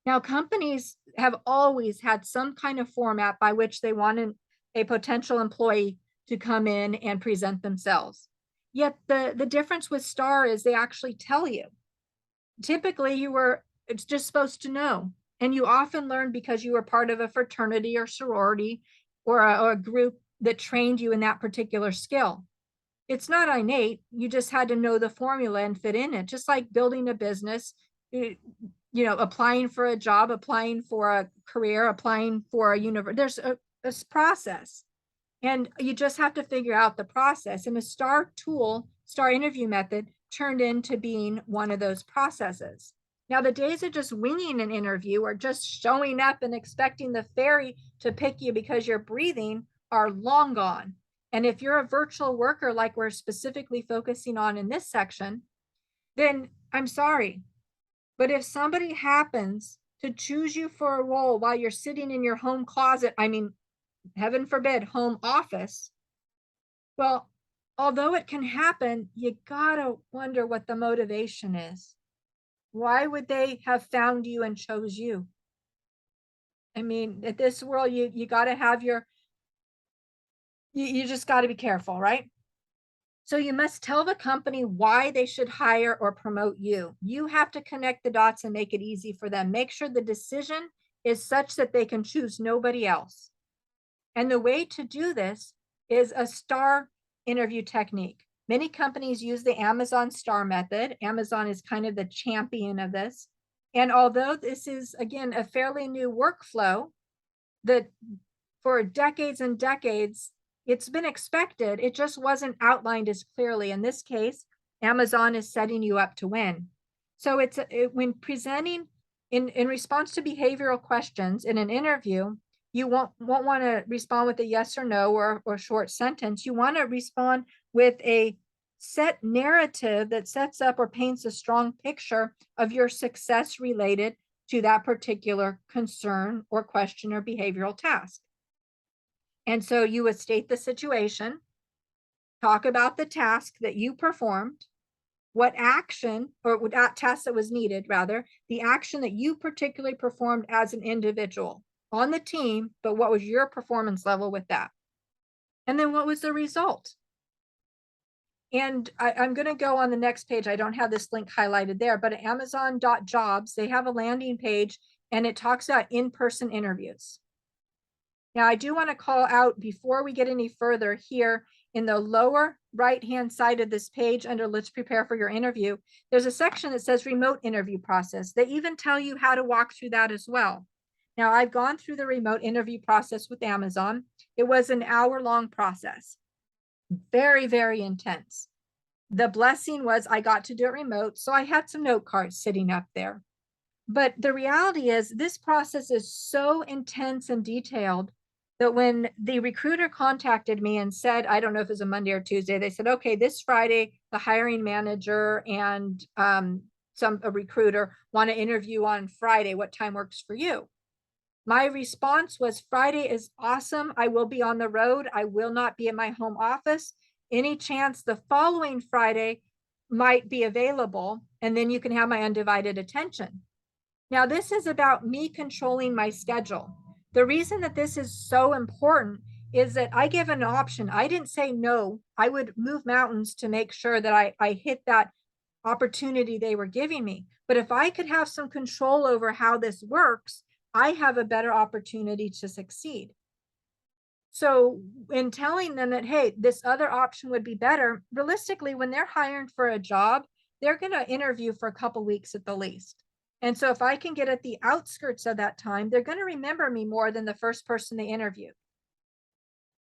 Now, companies have always had some kind of format by which they want a potential employee to come in and present themselves. Yet the difference with STAR is they actually tell you. Typically, it's just supposed to know. And you often learn because you were part of a fraternity or sorority or a group that trained you in that particular skill. It's not innate. You just had to know the formula and fit in it, just like building a business, applying for a job, applying for a career, applying for a university. There's a process, and you just have to figure out the process. And the STAR tool, STAR interview method, turned into being one of those processes. Now, the days of just winging an interview or just showing up and expecting the fairy to pick you because you're breathing are long gone. And if you're a virtual worker, like we're specifically focusing on in this section, then I'm sorry. But if somebody happens to choose you for a role while you're sitting in your home closet, I mean, heaven forbid, home office, well, although it can happen, you gotta wonder what the motivation is. Why would they have found you and chose you? I mean, at this world, you gotta have you just got to be careful, right? So you must tell the company why they should hire or promote you. You have to connect the dots and make it easy for them. Make sure the decision is such that they can choose nobody else. And the way to do this is a STAR interview technique. Many companies use the Amazon STAR method. Amazon is kind of the champion of this. And although this is, again, a fairly new workflow that for decades and decades, it's been expected. It just wasn't outlined as clearly. In this case, Amazon is setting you up to win. So when presenting in response to behavioral questions in an interview, you won't want to respond with a yes or no or short sentence. You want to respond with a set narrative that sets up or paints a strong picture of your success related to that particular concern or question or behavioral task. And so you would state the situation, talk about the task that you performed, what action or what task that was needed, rather, the action that you particularly performed as an individual. on the team, but what was your performance level with that? And then what was the result? And I'm going to go on the next page. I don't have this link highlighted there, but at Amazon.jobs, they have a landing page and it talks about in-person interviews. Now, I do want to call out before we get any further here in the lower right-hand side of this page under Let's Prepare for Your Interview, there's a section that says remote interview process. They even tell you how to walk through that as well. Now, I've gone through the remote interview process with Amazon. It was an hour-long process, very, very intense. The blessing was I got to do it remote, so I had some note cards sitting up there. But the reality is this process is so intense and detailed that when the recruiter contacted me and said, I don't know if it was a Monday or Tuesday, they said, okay, this Friday, the hiring manager and a recruiter want to interview on Friday. What time works for you? My response was, Friday is awesome. I will be on the road. I will not be at my home office. Any chance the following Friday might be available, and then you can have my undivided attention. Now, this is about me controlling my schedule. The reason that this is so important is that I give an option. I didn't say no. I would move mountains to make sure that I hit that opportunity they were giving me. But if I could have some control over how this works, I have a better opportunity to succeed. So in telling them that, hey, this other option would be better, realistically, when they're hiring for a job, they're going to interview for a couple weeks at the least. And so if I can get at the outskirts of that time, they're going to remember me more than the first person they interviewed.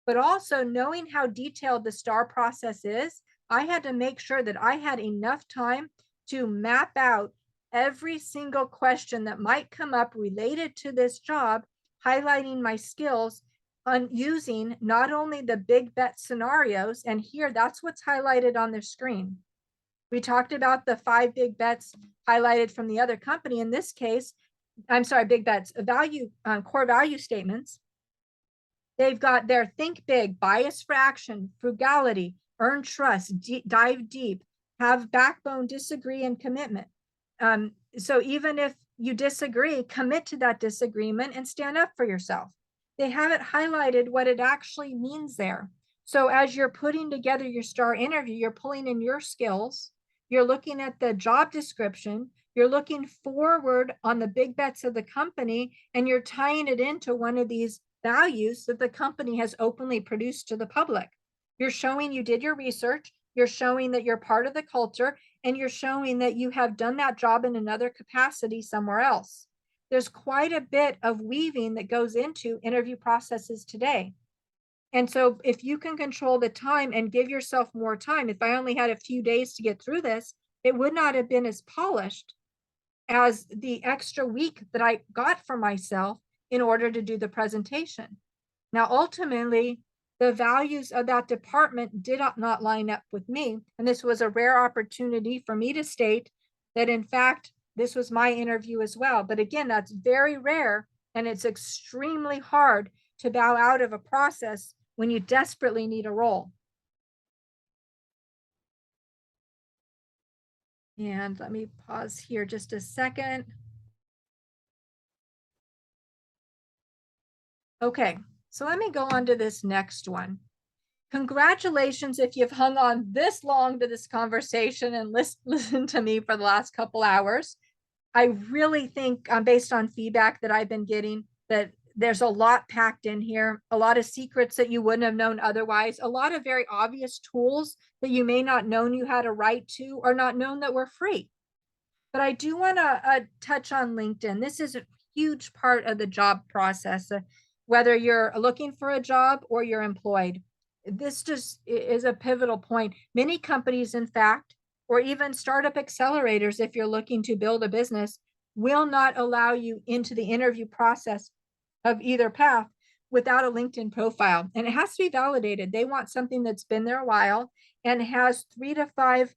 But also knowing how detailed the STAR process is, I had to make sure that I had enough time to map out every single question that might come up related to this job, highlighting my skills on using not only the big bet scenarios, and here that's what's highlighted on the screen. We talked about the 5 big bets highlighted from the other company. In this case, I'm sorry, big bets, value, core value statements. They've got their think big, bias for action, frugality, earn trust, dive deep, have backbone, disagree, and commitment. So even if you disagree, commit to that disagreement and stand up for yourself. They have it highlighted what it actually means there. So as you're putting together your STAR interview, you're pulling in your skills, you're looking at the job description, you're looking forward on the big bets of the company, and you're tying it into one of these values that the company has openly produced to the public. You're showing you did your research, you're showing that you're part of the culture, and you're showing that you have done that job in another capacity somewhere else. There's quite a bit of weaving that goes into interview processes today. And so if you can control the time and give yourself more time, if I only had a few days to get through this, it would not have been as polished as the extra week that I got for myself in order to do the presentation. Now, ultimately, the values of that department did not line up with me. And this was a rare opportunity for me to state that, in fact, this was my interview as well. But again, that's very rare. And it's extremely hard to bow out of a process when you desperately need a role. And let me pause here just a second. Okay, so let me go on to this next one. Congratulations if you've hung on this long to this conversation and listened to me for the last couple hours. I really think, based on feedback that I've been getting, that there's a lot packed in here, a lot of secrets that you wouldn't have known otherwise, a lot of very obvious tools that you may not known you had a right to or not known that were free. But I do want to touch on LinkedIn. This is a huge part of the job process, whether you're looking for a job or you're employed. This just is a pivotal point. Many companies, in fact, or even startup accelerators, if you're looking to build a business, will not allow you into the interview process of either path without a LinkedIn profile. And it has to be validated. They want something that's been there a while and has 3 to 5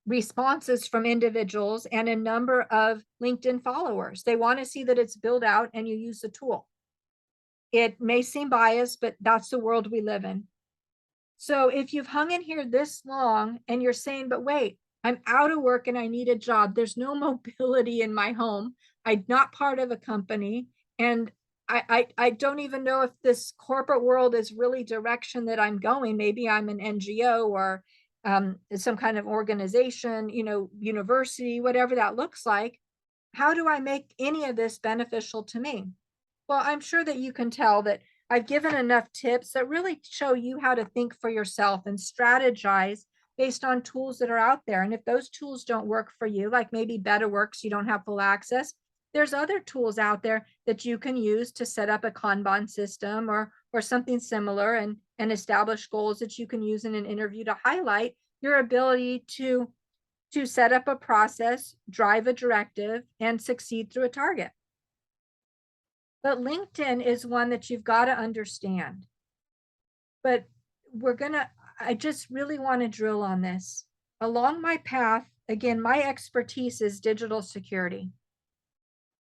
responses from individuals and a number of LinkedIn followers. They want to see that it's built out and you use the tool. It may seem biased, but that's the world we live in. So if you've hung in here this long and you're saying, but wait, I'm out of work and I need a job, there's no mobility in my home, I'm not part of a company, and I don't even know if this corporate world is really direction that I'm going. Maybe I'm an NGO or some kind of organization, university, whatever that looks like. How do I make any of this beneficial to me? Well, I'm sure that you can tell that I've given enough tips that really show you how to think for yourself and strategize based on tools that are out there. And if those tools don't work for you, like maybe Better Works, you don't have full access, there's other tools out there that you can use to set up a Kanban system or something similar and establish goals that you can use in an interview to highlight your ability to set up a process, drive a directive, and succeed through a target. But LinkedIn is one that you've got to understand. But I just really want to drill on this. Along my path, again, my expertise is digital security.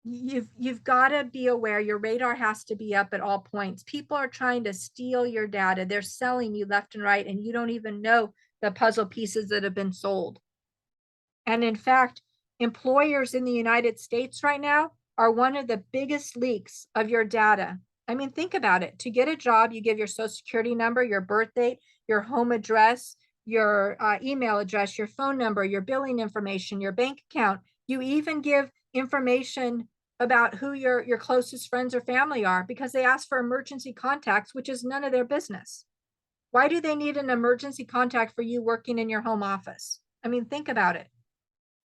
You've got to be aware, your radar has to be up at all points. People are trying to steal your data. They're selling you left and right, and you don't even know the puzzle pieces that have been sold. And in fact, employers in the United States right now are one of the biggest leaks of your data. I mean, think about it. To get a job, you give your social security number, your birth date, your home address, your email address, your phone number, your billing information, your bank account. You even give information about who your closest friends or family are because they ask for emergency contacts, which is none of their business. Why do they need an emergency contact for you working in your home office? I mean, think about it.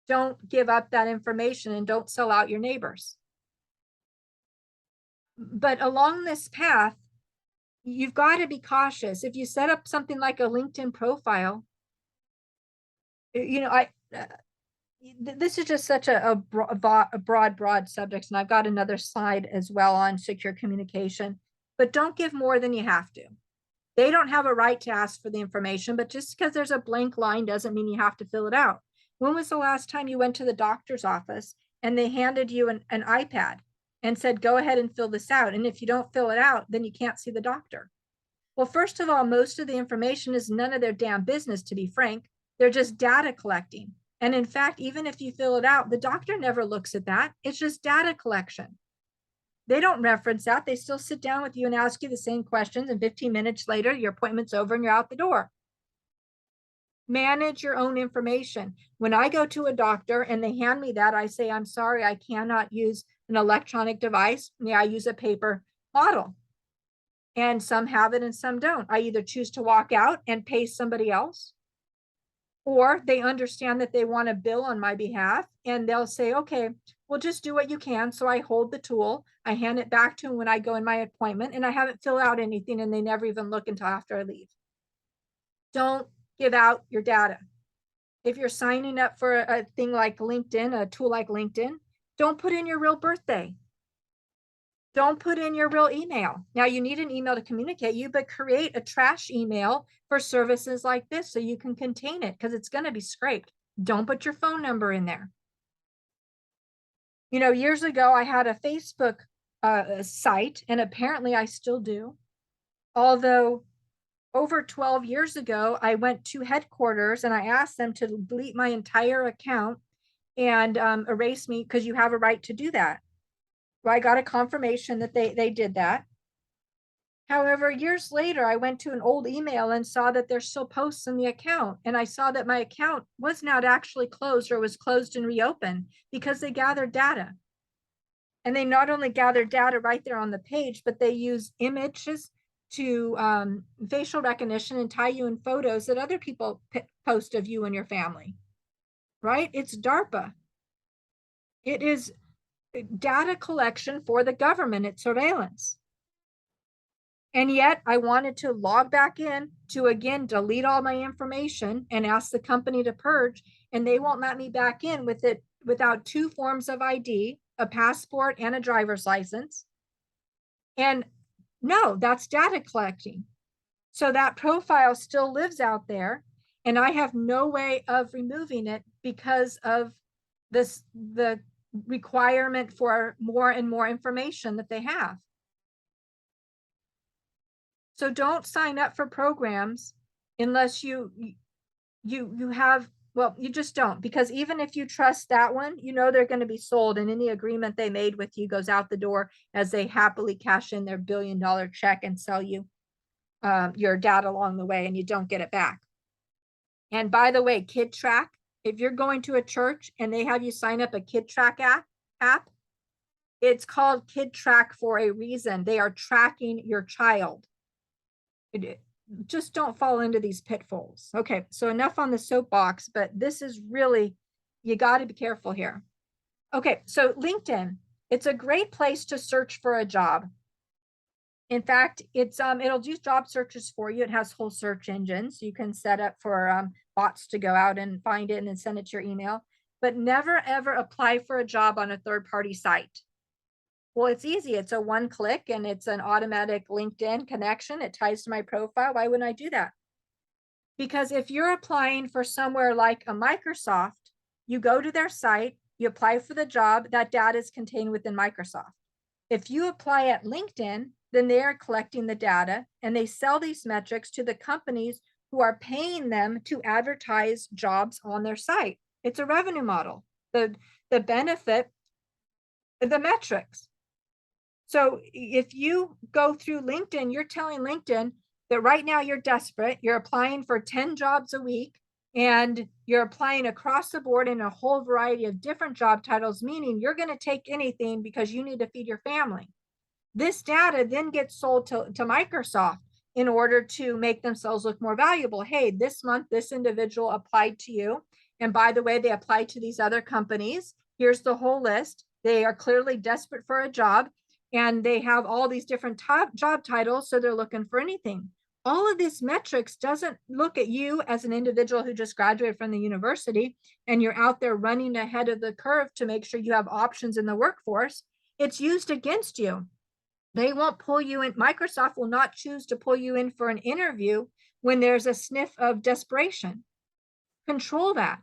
Don't give up that information and don't sell out your neighbors. But along this path, you've got to be cautious. If you set up something like a LinkedIn profile, this is just such a broad subject, and I've got another slide as well on secure communication, but don't give more than you have to. They don't have a right to ask for the information, but just because there's a blank line doesn't mean you have to fill it out. When was the last time you went to the doctor's office and they handed you an iPad and said, go ahead and fill this out? And if you don't fill it out, then you can't see the doctor. Well, first of all, most of the information is none of their damn business, to be frank. They're just data collecting. And in fact, even if you fill it out, the doctor never looks at that. It's just data collection. They don't reference that. They still sit down with you and ask you the same questions. And 15 minutes later, your appointment's over and you're out the door. Manage your own information. When I go to a doctor and they hand me that, I say, I'm sorry, I cannot use an electronic device. May I use a paper bottle? And some have it and some don't. I either choose to walk out and pay somebody else, or they understand that they want a bill on my behalf and they'll say, okay, well, just do what you can. So I hold the tool, I hand it back to them when I go in my appointment, and I haven't filled out anything and they never even look until after I leave. Don't give out your data. If you're signing up for a thing like LinkedIn, a tool like LinkedIn, don't put in your real birthday. Don't put in your real email. Now, you need an email to communicate you, but create a trash email for services like this so you can contain it, because it's going to be scraped. Don't put your phone number in there. Years ago, I had a Facebook site, and apparently I still do. Although over 12 years ago, I went to headquarters and I asked them to delete my entire account and erase me, because you have a right to do that. Well, I got a confirmation that they did that. However, years later, I went to an old email and saw that there's still posts in the account. And I saw that my account was not actually closed, or was closed and reopened, because they gathered data. And they not only gathered data right there on the page, but they use images to facial recognition and tie you in photos that other people post of you and your family, right? It's DARPA. It is data collection for the government. It's surveillance. And yet I wanted to log back in to, again, delete all my information and ask the company to purge, and they won't let me back in with it without 2 forms of ID, a passport and a driver's license. And no, that's data collecting. So that profile still lives out there, and I have no way of removing it because of the requirement for more and more information that they have. So don't sign up for programs unless you have Well, you just don't, because even if you trust that one, you know they're going to be sold, and any agreement they made with you goes out the door as they happily cash in their $1 billion check and sell you your data along the way, and you don't get it back. And by the way, Kid Track, if you're going to a church and they have you sign up a Kid Track app, it's called Kid Track for a reason. They are tracking your child. Just don't fall into these pitfalls. Okay, so enough on the soapbox, but this is really, you got to be careful here. Okay, so LinkedIn, it's a great place to search for a job. In fact, it'll do job searches for you. It has whole search engines. You can set up for bots to go out and find it and then send it to your email, but never ever apply for a job on a third-party site. Well, it's easy. It's a one click and it's an automatic LinkedIn connection. It ties to my profile. Why wouldn't I do that? Because if you're applying for somewhere like a Microsoft, you go to their site, you apply for the job, that data is contained within Microsoft. If you apply at LinkedIn, then they are collecting the data and they sell these metrics to the companies who are paying them to advertise jobs on their site. It's a revenue model. The benefit, the metrics. So if you go through LinkedIn, you're telling LinkedIn that right now you're desperate, you're applying for 10 jobs a week, and you're applying across the board in a whole variety of different job titles, meaning you're going to take anything because you need to feed your family. This data then gets sold to Microsoft in order to make themselves look more valuable. Hey, this month, this individual applied to you. And by the way, they applied to these other companies. Here's the whole list. They are clearly desperate for a job, and they have all these different top job titles, so they're looking for anything. All of these metrics doesn't look at you as an individual who just graduated from the university and you're out there running ahead of the curve to make sure you have options in the workforce. It's used against you. They won't pull you in. Microsoft will not choose to pull you in for an interview when there's a sniff of desperation. Control that.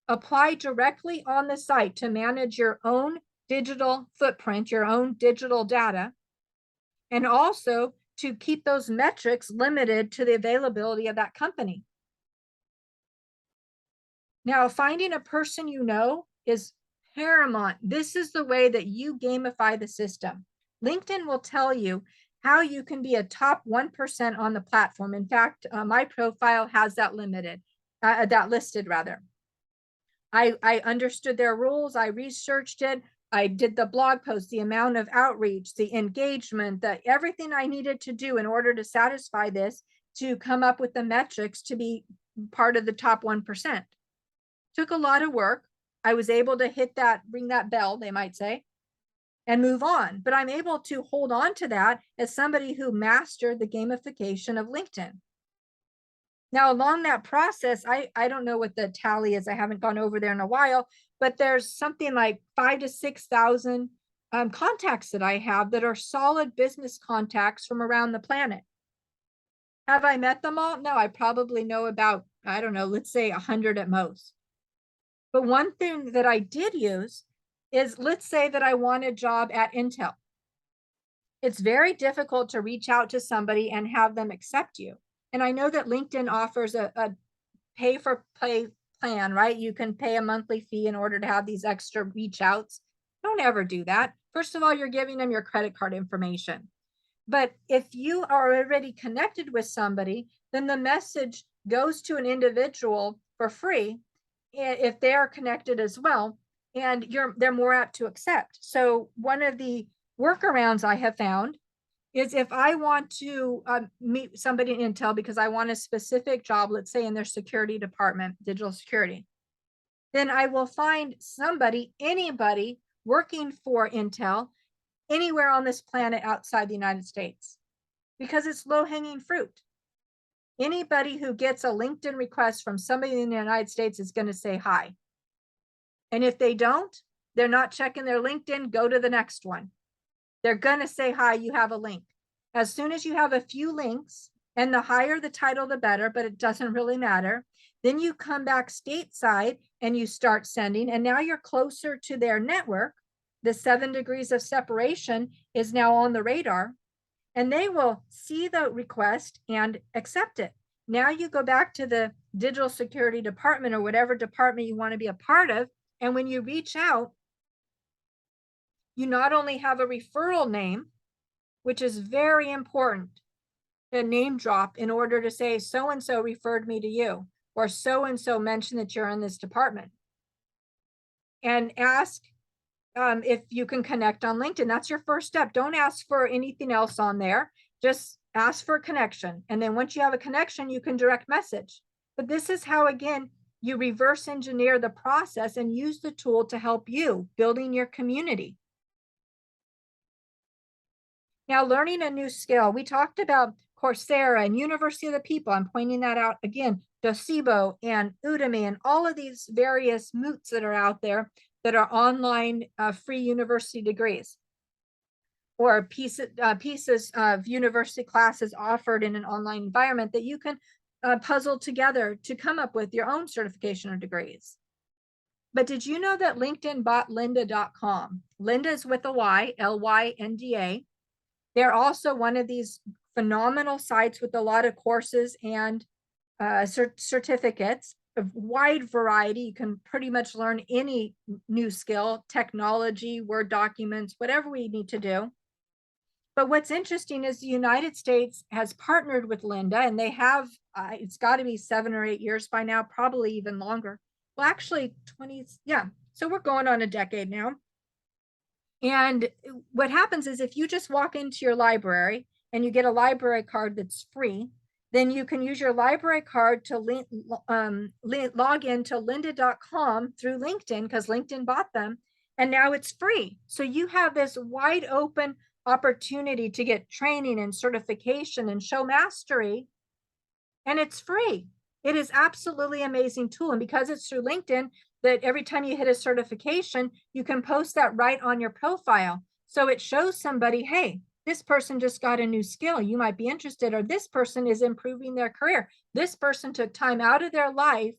Apply directly on the site to manage your own digital footprint, your own digital data, and also to keep those metrics limited to the availability of that company. Now, finding a person you know is paramount. This is the way that you gamify the system. LinkedIn will tell you how you can be a top 1% on the platform. In fact, my profile has that listed rather. I understood their rules. I researched it. I did the blog post, the amount of outreach, the engagement, everything I needed to do in order to satisfy this, to come up with the metrics to be part of the top 1%. Took a lot of work. I was able to ring that bell, they might say, and move on. But I'm able to hold on to that as somebody who mastered the gamification of LinkedIn. Now, along that process, I don't know what the tally is. I haven't gone over there in a while, but there's something like 5,000 to 6,000 contacts that I have that are solid business contacts from around the planet. Have I met them all? No, I probably know about, I don't know, let's say 100 at most. But one thing that I did use is, let's say that I want a job at Intel. It's very difficult to reach out to somebody and have them accept you. And I know that LinkedIn offers a pay for play plan, right? You can pay a monthly fee in order to have these extra reach outs. Don't ever do that. First of all, you're giving them your credit card information. But if you are already connected with somebody, then the message goes to an individual for free if they are connected as well, and they're more apt to accept. So one of the workarounds I have found is, if I want to meet somebody in Intel because I want a specific job, let's say in their security department, digital security, then I will find anybody working for Intel anywhere on this planet outside the United States, because it's low-hanging fruit. Anybody who gets a LinkedIn request from somebody in the United States is going to say hi. And if they don't, they're not checking their LinkedIn, go to the next one. They're going to say hi, you have a link. As soon as you have a few links, and the higher the title, the better, but it doesn't really matter. Then you come back stateside and you start sending, and now you're closer to their network. The 7 degrees of separation is now on the radar, and they will see the request and accept it. Now you go back to the digital security department or whatever department you want to be a part of. And when you reach out, you not only have a referral name, which is very important, the name drop in order to say so-and-so referred me to you, or so-and-so mentioned that you're in this department. And ask if you can connect on LinkedIn. That's your first step. Don't ask for anything else on there. Just ask for a connection. And then once you have a connection, you can direct message. But this is how, again, you reverse engineer the process and use the tool to help you building your community. Now, learning a new skill. We talked about Coursera and University of the People. I'm pointing that out again. Docebo and Udemy and all of these various moots that are out there that are online free university degrees, or pieces of university classes offered in an online environment that you can puzzle together to come up with your own certification or degrees. But did you know that LinkedIn bought lynda.com? Lynda is with a Y, Lynda. They're also one of these phenomenal sites with a lot of courses and certificates of wide variety. You can pretty much learn any new skill, technology, Word documents, whatever we need to do. But what's interesting is the United States has partnered with Lynda, and they have, it's got to be 7 or 8 years by now, probably even longer. Well, actually 20, yeah. So we're going on a decade now. And what happens is if you just walk into your library and you get a library card that's free, then you can use your library card to log into lynda.com through LinkedIn, because LinkedIn bought them, and now it's free. So you have this wide open opportunity to get training and certification and show mastery, and it's free. It is absolutely amazing tool. And because it's through LinkedIn, that every time you hit a certification, you can post that right on your profile. So it shows somebody, hey, this person just got a new skill. You might be interested, or this person is improving their career. This person took time out of their life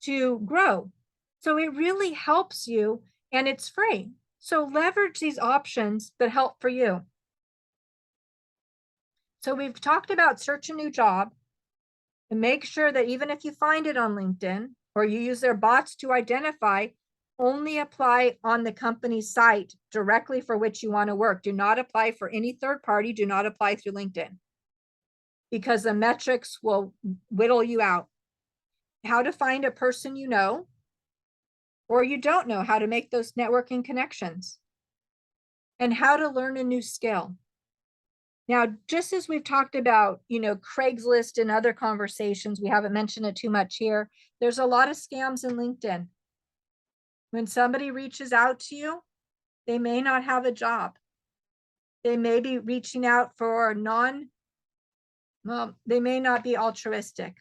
to grow. So it really helps you, and it's free. So leverage these options that help for you. So we've talked about search a new job, and make sure that even if you find it on LinkedIn or you use their bots to identify, only apply on the company's site directly for which you want to work. Do not apply for any third party. Do not apply through LinkedIn, because the metrics will whittle you out. How to find a person you know or you don't know, how to make those networking connections, and how to learn a new skill. Now, just as we've talked about, Craigslist and other conversations, we haven't mentioned it too much here. There's a lot of scams in LinkedIn. When somebody reaches out to you, they may not have a job. They may be reaching out for they may not be altruistic.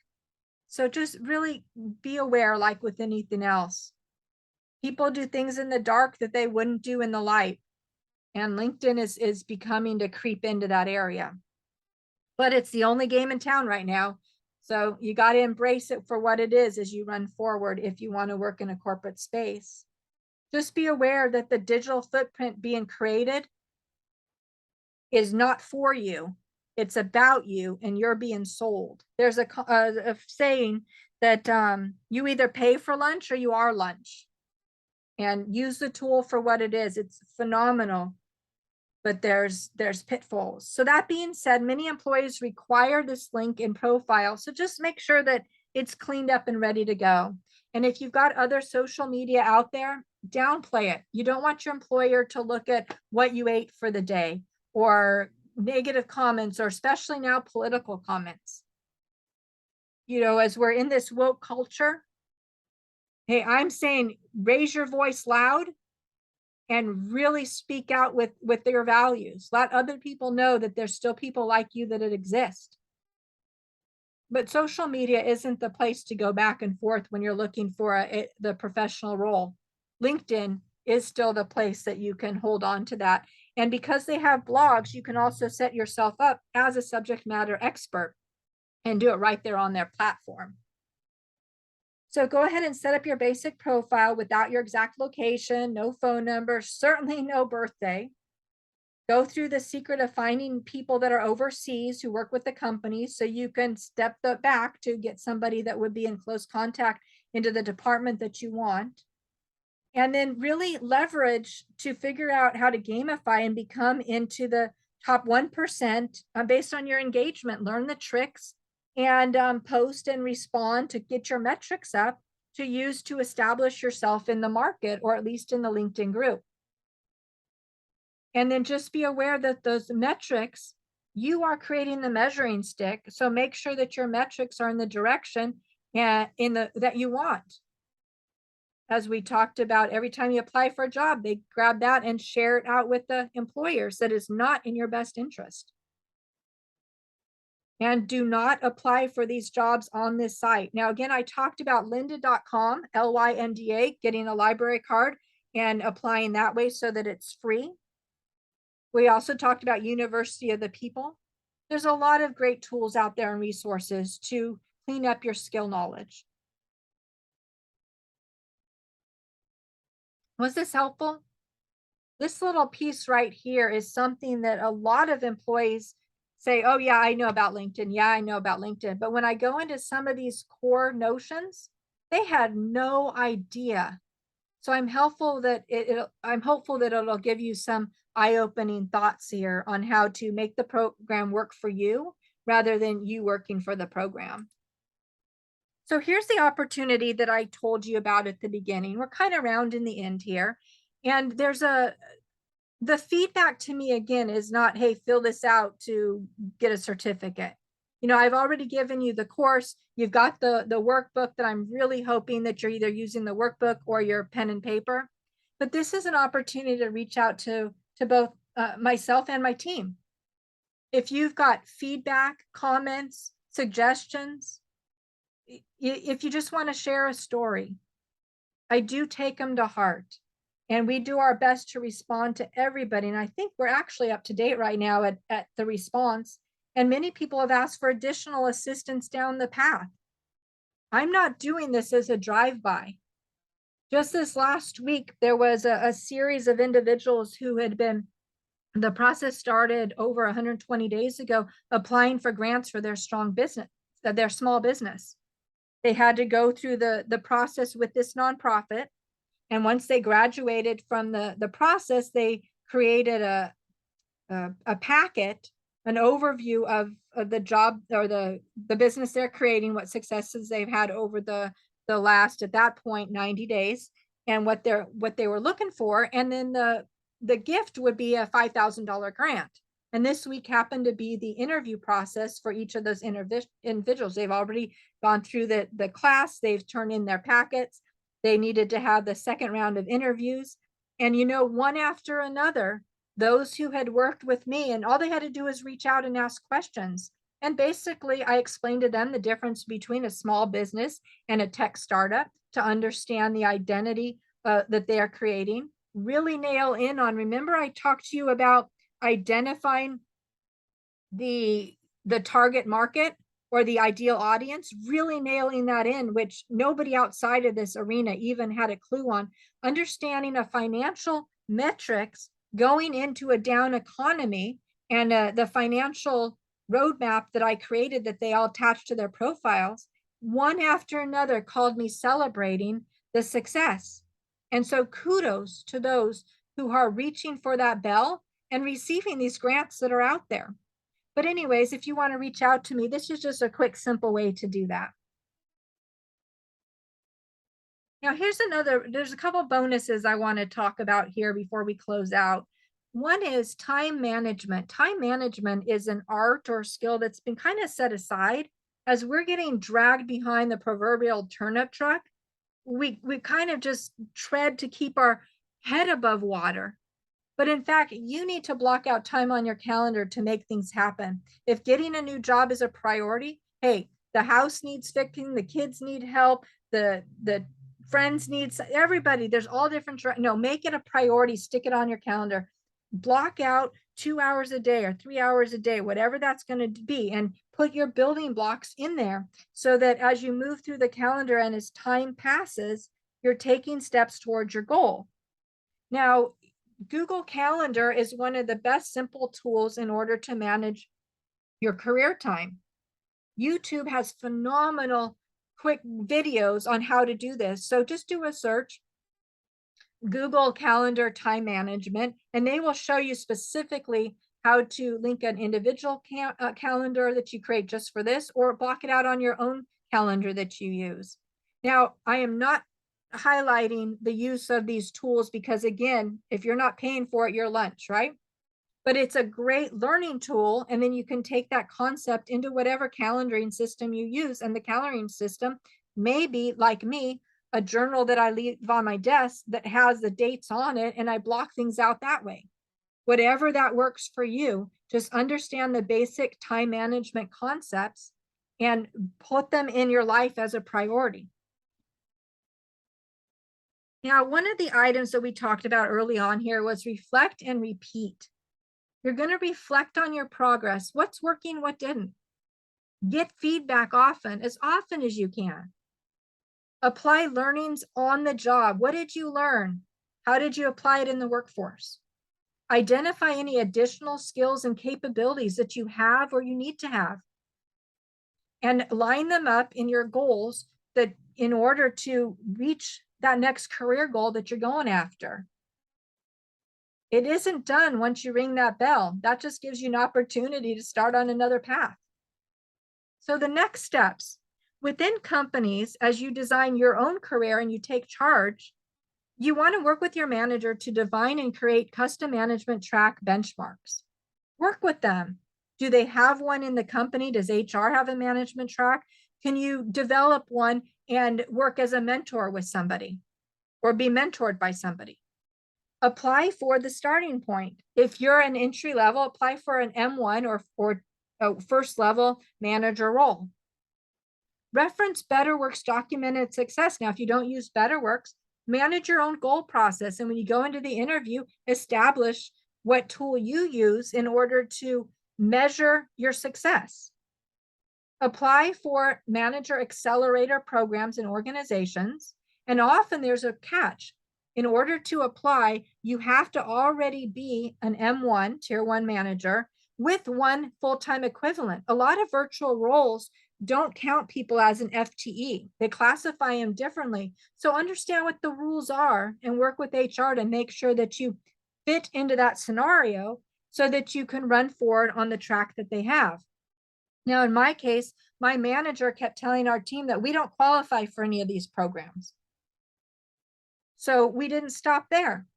So just really be aware, like with anything else. People do things in the dark that they wouldn't do in the light. And LinkedIn is becoming to creep into that area. But it's the only game in town right now. So you got to embrace it for what it is as you run forward if you want to work in a corporate space. Just be aware that the digital footprint being created is not for you. It's about you, and you're being sold. There's a saying that you either pay for lunch or you are lunch. And use the tool for what it is. It's phenomenal. But there's pitfalls. So that being said, many employees require this link in profile. So just make sure that it's cleaned up and ready to go. And if you've got other social media out there, downplay it. You don't want your employer to look at what you ate for the day, or negative comments, or especially now political comments. As we're in this woke culture, hey, I'm saying raise your voice loud and really speak out with their values. Let other people know that there's still people like you, that it exists. But social media isn't the place to go back and forth when you're looking for the professional role. LinkedIn is still the place that you can hold on to that. And because they have blogs, you can also set yourself up as a subject matter expert and do it right there on their platform. So go ahead and set up your basic profile without your exact location, no phone number, certainly no birthday. Go through the secret of finding people that are overseas who work with the company so you can step back to get somebody that would be in close contact into the department that you want. And then really leverage to figure out how to gamify and become into the top 1% based on your engagement. Learn the tricks and post and respond to get your metrics up to use to establish yourself in the market, or at least in the LinkedIn group. And then just be aware that those metrics, you are creating the measuring stick. So make sure that your metrics are in the direction and that you want. As we talked about, every time you apply for a job, they grab that and share it out with the employers. That is not in your best interest. And do not apply for these jobs on this site. Now, again, I talked about lynda.com, Lynda, getting a library card and applying that way so that it's free. We also talked about University of the People. There's a lot of great tools out there and resources to clean up your skill knowledge. Was this helpful? This little piece right here is something that a lot of employees say, oh yeah, I know about LinkedIn. Yeah, I know about LinkedIn. But when I go into some of these core notions, they had no idea. So I'm hopeful that it'll give you some eye-opening thoughts here on how to make the program work for you rather than you working for the program. So here's the opportunity that I told you about at the beginning. We're kind of rounding the end here. And the feedback to me again is not, hey, fill this out to get a certificate. You know, I've already given you the course. You've got the workbook that I'm really hoping that you're either using the workbook or your pen and paper. But this is an opportunity to reach out to both myself and my team. If you've got feedback, comments, suggestions, if you just want to share a story, I do take them to heart. And we do our best to respond to everybody. And I think we're actually up to date right now at the response. And many people have asked for additional assistance down the path. I'm not doing this as a drive-by. Just this last week, there was a series of individuals who had been, the process started over 120 days ago, applying for grants for their strong business, their small business. They had to go through the process with this nonprofit. And once they graduated from the process, they created a packet, an overview of the job or the business they're creating, what successes they've had over the last, at that point, 90 days, and what they were looking for. And then the gift would be a $5,000 grant. And this week happened to be the interview process for each of those individuals. They've already gone through the class, they've turned in their packets. They needed to have the second round of interviews. And, you know, one after another, those who had worked with me, and all they had to do is reach out and ask questions. And basically, I explained to them the difference between a small business and a tech startup to understand the identity that they are creating. Really nail in on, remember I talked to you about identifying the target market or the ideal audience, really nailing that in, which nobody outside of this arena even had a clue on. Understanding of financial metrics going into a down economy, and the financial roadmap that I created that they all attached to their profiles, one after another called me celebrating the success. And so kudos to those who are reaching for that bell and receiving these grants that are out there. But anyways, if you want to reach out to me, this is just a quick, simple way to do that. Now, there's a couple bonuses I want to talk about here before we close out. One is time management. Time management is an art or skill that's been kind of set aside as we're getting dragged behind the proverbial turnip truck. We kind of just tread to keep our head above water. But in fact, you need to block out time on your calendar to make things happen. If getting a new job is a priority, hey, the house needs fixing, the kids need help, the friends need, everybody, there's all different, no, make it a priority, stick it on your calendar. Block out 2 hours a day or 3 hours a day, whatever that's going to be, and put your building blocks in there so that as you move through the calendar and as time passes, you're taking steps towards your goal. Now, Google Calendar is one of the best simple tools in order to manage your career time. YouTube has phenomenal quick videos on how to do this. So just do a search, Google Calendar time management, and they will show you specifically how to link an individual calendar that you create just for this, or block it out on your own calendar that you use. Now, I am not highlighting the use of these tools because, again, if you're not paying for it, you're lunch, right? But it's a great learning tool. And then you can take that concept into whatever calendaring system you use. And the calendaring system may be, like me, a journal that I leave on my desk that has the dates on it, and I block things out that way. Whatever that works for you, just understand the basic time management concepts and put them in your life as a priority. Now, one of the items that we talked about early on here was reflect and repeat. You're going to reflect on your progress. What's working, what didn't? Get feedback often as you can. Apply learnings on the job. What did you learn? How did you apply it in the workforce? Identify any additional skills and capabilities that you have or you need to have. And line them up in your goals that in order to reach that next career goal that you're going after. It isn't done once you ring that bell. That just gives you an opportunity to start on another path. So the next steps within companies, as you design your own career and you take charge, you want to work with your manager to define and create custom management track benchmarks. Work with them. Do they have one in the company? Does HR have a management track? Can you develop one and work as a mentor with somebody or be mentored by somebody? Apply for the starting point. If you're an entry level, apply for an M1 or a first level manager role. Reference BetterWorks documented success. Now, if you don't use BetterWorks, manage your own goal process. And when you go into the interview, establish what tool you use in order to measure your success. Apply for manager accelerator programs and organizations. And often there's a catch. In order to apply, you have to already be an M1, tier 1 manager with one full-time equivalent. A lot of virtual roles don't count people as an FTE. They classify them differently. So understand what the rules are and work with HR to make sure that you fit into that scenario so that you can run forward on the track that they have. Now, in my case, my manager kept telling our team that we don't qualify for any of these programs. So we didn't stop there.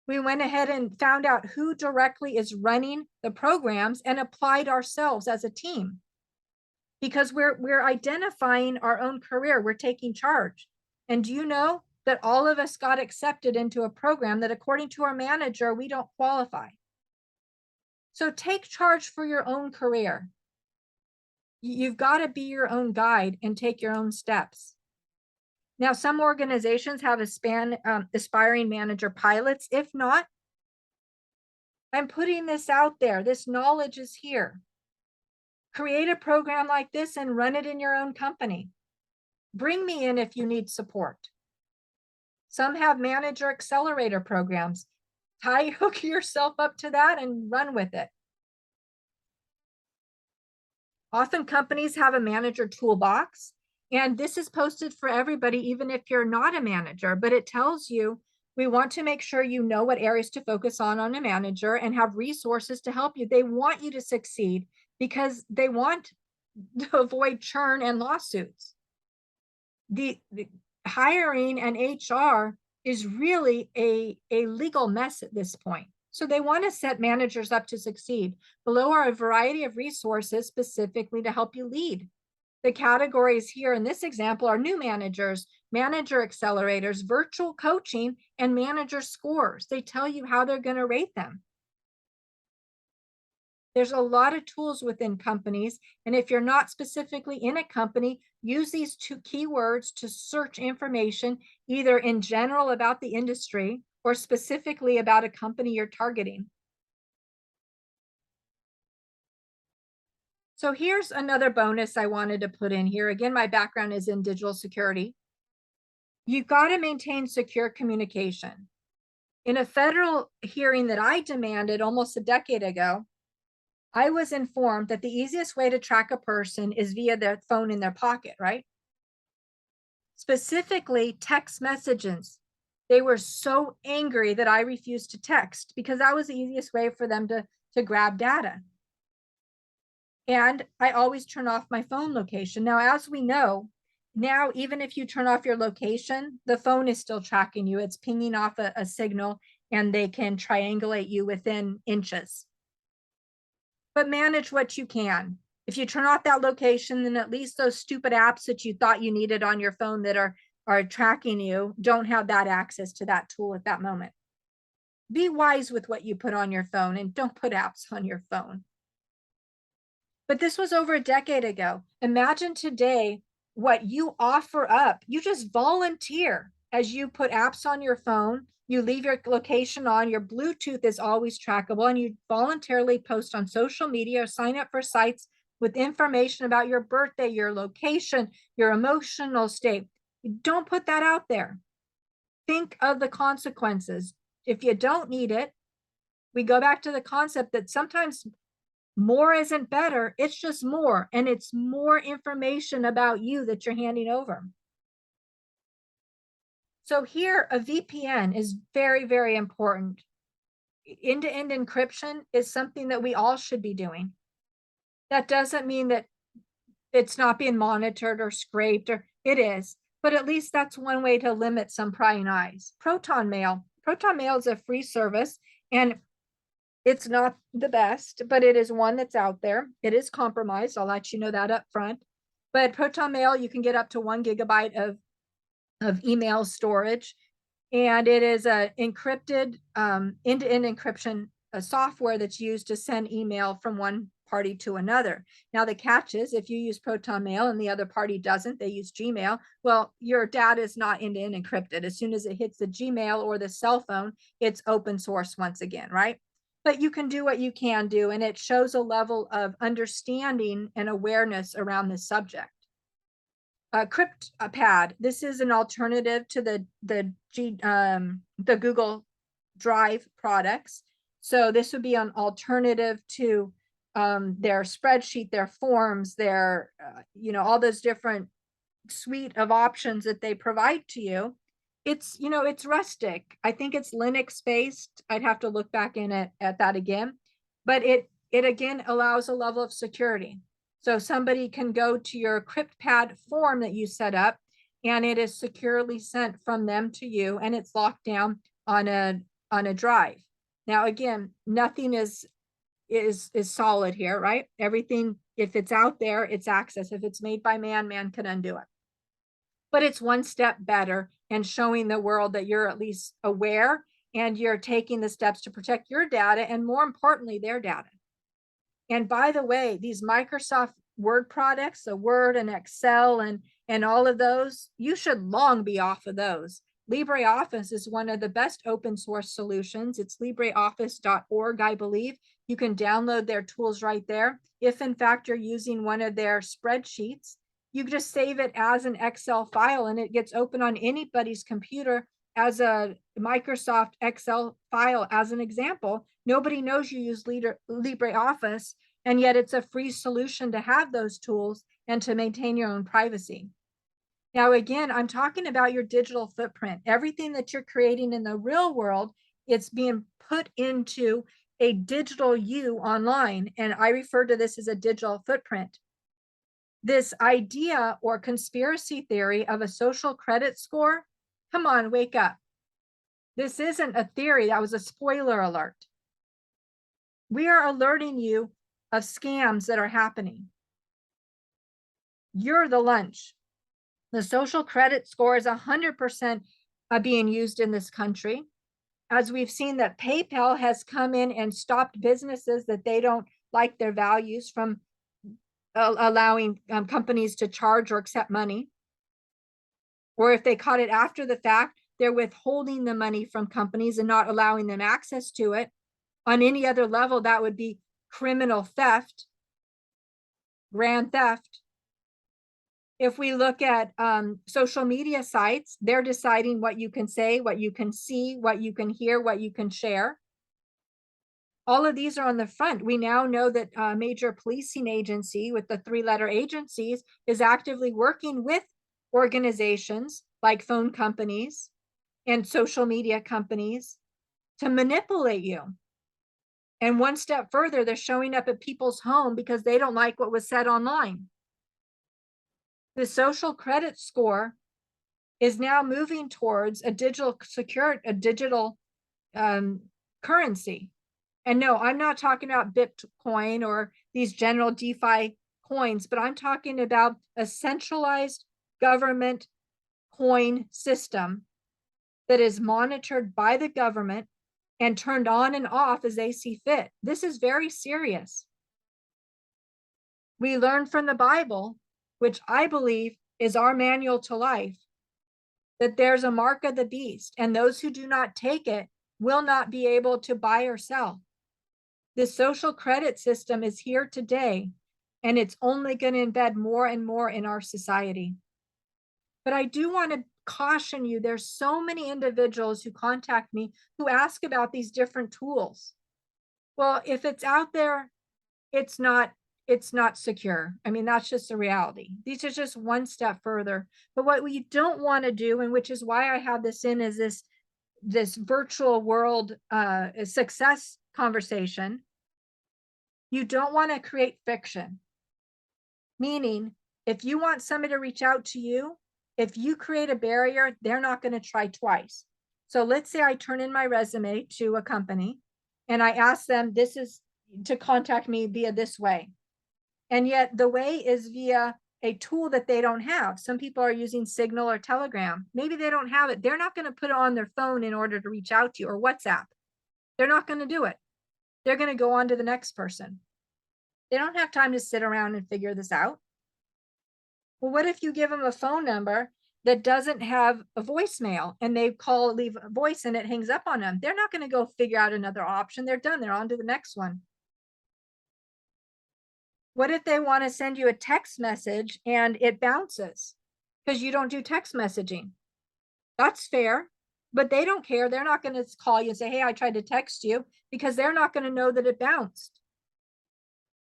We went ahead and found out who directly is running the programs and applied ourselves as a team. Because we're identifying our own career, we're taking charge. And do you know that all of us got accepted into a program that according to our manager, we don't qualify? So take charge for your own career. You've got to be your own guide and take your own steps. Now, some organizations have aspiring manager pilots. If not, I'm putting this out there. This knowledge is here. Create a program like this and run it in your own company. Bring me in if you need support. Some have manager accelerator programs. Hook yourself up to that and run with it. Often companies have a manager toolbox, and this is posted for everybody, even if you're not a manager, but it tells you we want to make sure you know what areas to focus on a manager and have resources to help you. They want you to succeed because they want to avoid churn and lawsuits. The hiring and HR is really a legal mess at this point. So they want to set managers up to succeed. Below are a variety of resources specifically to help you lead. The categories here in this example are new managers, manager accelerators, virtual coaching, and manager scores. They tell you how they're going to rate them. There's a lot of tools within companies. And if you're not specifically in a company, use these two keywords to search information, either in general about the industry or specifically about a company you're targeting. So here's another bonus I wanted to put in here. Again, my background is in digital security. You've got to maintain secure communication. In a federal hearing that I demanded almost a decade ago, I was informed that the easiest way to track a person is via their phone in their pocket, right? Specifically, text messages. They were so angry that I refused to text because that was the easiest way for them to grab data. And I always turn off my phone location. Now, as we know, now, even if you turn off your location, the phone is still tracking you. It's pinging off a signal and they can triangulate you within inches. But manage what you can. If you turn off that location, then at least those stupid apps that you thought you needed on your phone that are tracking you don't have that access to that tool at that moment. Be wise with what you put on your phone and don't put apps on your phone. But this was over a decade ago. Imagine today what you offer up. You just volunteer as you put apps on your phone. You leave your location on, your Bluetooth is always trackable, and you voluntarily post on social media or sign up for sites with information about your birthday, your location, your emotional state. Don't put that out there. Think of the consequences. If you don't need it, we go back to the concept that sometimes more isn't better, it's just more, and it's more information about you that you're handing over. So here, a VPN is very, very important. End-to-end encryption is something that we all should be doing. That doesn't mean that it's not being monitored or scraped, or it is, but at least that's one way to limit some prying eyes. Proton Mail is a free service, and it's not the best, but it is one that's out there. It is compromised. I'll let you know that up front. But Proton Mail, you can get up to 1 gigabyte of email storage. And it is a encrypted end-to-end encryption software that's used to send email from one party to another. Now, the catch is if you use Proton Mail and the other party doesn't, they use Gmail, well, your data is not end-to-end encrypted. As soon as it hits the Gmail or the cell phone, it's open source once again, right? But you can do what you can do, and it shows a level of understanding and awareness around this subject. CryptPad. This is an alternative to the Google Drive products. So this would be an alternative to their spreadsheet, their forms, their all those different suite of options that they provide to you. It's it's rustic. I think it's Linux based. I'd have to look back in at that again, but it again allows a level of security. So somebody can go to your CryptPad form that you set up, and it is securely sent from them to you, and it's locked down on a drive. Now, again, nothing is solid here, right? Everything, if it's out there, it's access. If it's made by man, man can undo it. But it's one step better and showing the world that you're at least aware and you're taking the steps to protect your data and, more importantly, their data. And by the way, these Microsoft Word products, so Word and Excel and all of those, you should long be off of those. LibreOffice is one of the best open source solutions. It's libreoffice.org, I believe. You can download their tools right there. If in fact you're using one of their spreadsheets, you just save it as an Excel file and it gets open on anybody's computer as a Microsoft Excel file. As an example, nobody knows you use LibreOffice, and yet it's a free solution to have those tools and to maintain your own privacy. Now, again, I'm talking about your digital footprint. Everything that you're creating in the real world, it's being put into a digital you online, and I refer to this as a digital footprint. This idea or conspiracy theory of a social credit score, come on, wake up. This isn't a theory. That was a spoiler alert. We are alerting you of scams that are happening. You're the lunch. The social credit score is 100% being used in this country. As we've seen that PayPal has come in and stopped businesses that they don't like their values from allowing companies to charge or accept money. Or if they caught it after the fact, they're withholding the money from companies and not allowing them access to it. On any other level, that would be criminal theft, grand theft. If we look at social media sites, they're deciding what you can say, what you can see, what you can hear, what you can share. All of these are on the front. We now know that a major policing agency with the three-letter agencies is actively working with organizations like phone companies and social media companies to manipulate you. And one step further, they're showing up at people's home because they don't like what was said online. The social credit score is now moving towards a digital currency. And no, I'm not talking about Bitcoin or these general DeFi coins, but I'm talking about a centralized government coin system that is monitored by the government and turned on and off as they see fit. This is very serious. We learn from the Bible, which I believe is our manual to life, that there's a mark of the beast, and those who do not take it will not be able to buy or sell. The social credit system is here today, and it's only going to embed more and more in our society. But I do want to caution you, there's so many individuals who contact me who ask about these different tools. Well, if it's out there, it's not secure. I mean, that's just the reality. These are just one step further. But what we don't want to do, and which is why I have this in, is this virtual world success conversation. You don't want to create fiction. Meaning, if you want somebody to reach out to you, if you create a barrier, they're not going to try twice. So let's say I turn in my resume to a company and I ask them, this is to contact me via this way. And yet the way is via a tool that they don't have. Some people are using Signal or Telegram. Maybe they don't have it. They're not going to put it on their phone in order to reach out to you, or WhatsApp. They're not going to do it. They're going to go on to the next person. They don't have time to sit around and figure this out. Well, what if you give them a phone number that doesn't have a voicemail and they leave a voice and it hangs up on them? They're not going to go figure out another option. They're done. They're on to the next one. What if they want to send you a text message and it bounces because you don't do text messaging? That's fair, but they don't care. They're not going to call you and say, hey, I tried to text you, because they're not going to know that it bounced.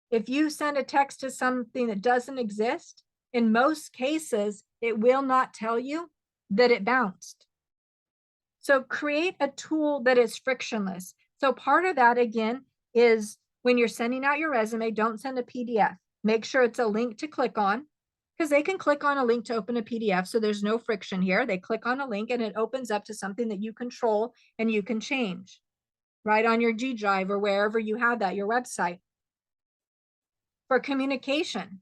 If you send a text to something that doesn't exist, in most cases, it will not tell you that it bounced. So create a tool that is frictionless. So part of that, again, is when you're sending out your resume, don't send a PDF. Make sure it's a link to click on, because they can click on a link to open a PDF. So there's no friction here. They click on a link and it opens up to something that you control and you can change right on your G Drive or wherever you have that, your website. For communication,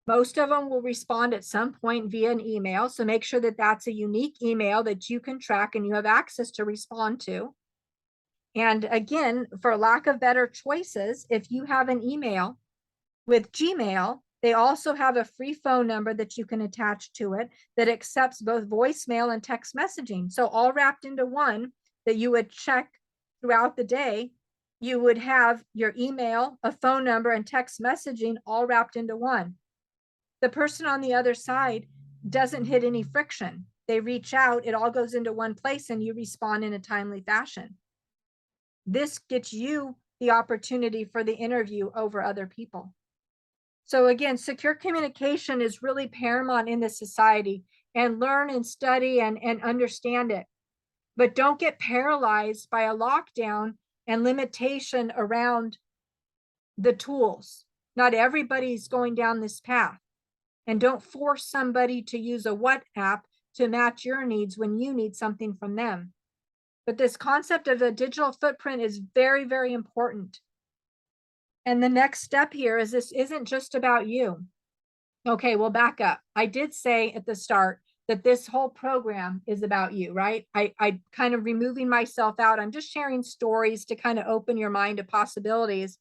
most of them will respond at some point via an email. So make sure that that's a unique email that you can track and you have access to respond to. And again, for lack of better choices, if you have an email with Gmail, they also have a free phone number that you can attach to it that accepts both voicemail and text messaging. So all wrapped into one that you would check throughout the day. You would have your email, a phone number, and text messaging all wrapped into one. The person on the other side doesn't hit any friction. They reach out, it all goes into one place, and you respond in a timely fashion. This gets you the opportunity for the interview over other people. So again, secure communication is really paramount in this society, and learn and study and understand it. But don't get paralyzed by a lockdown and limitation around the tools. Not everybody's going down this path. And don't force somebody to use a WhatsApp to match your needs when you need something from them. But this concept of a digital footprint is very, very important. And the next step here is this isn't just about you. Okay, we'll back up. I did say at the start that this whole program is about you, right? I kind of removing myself out. I'm just sharing stories to kind of open your mind to possibilities.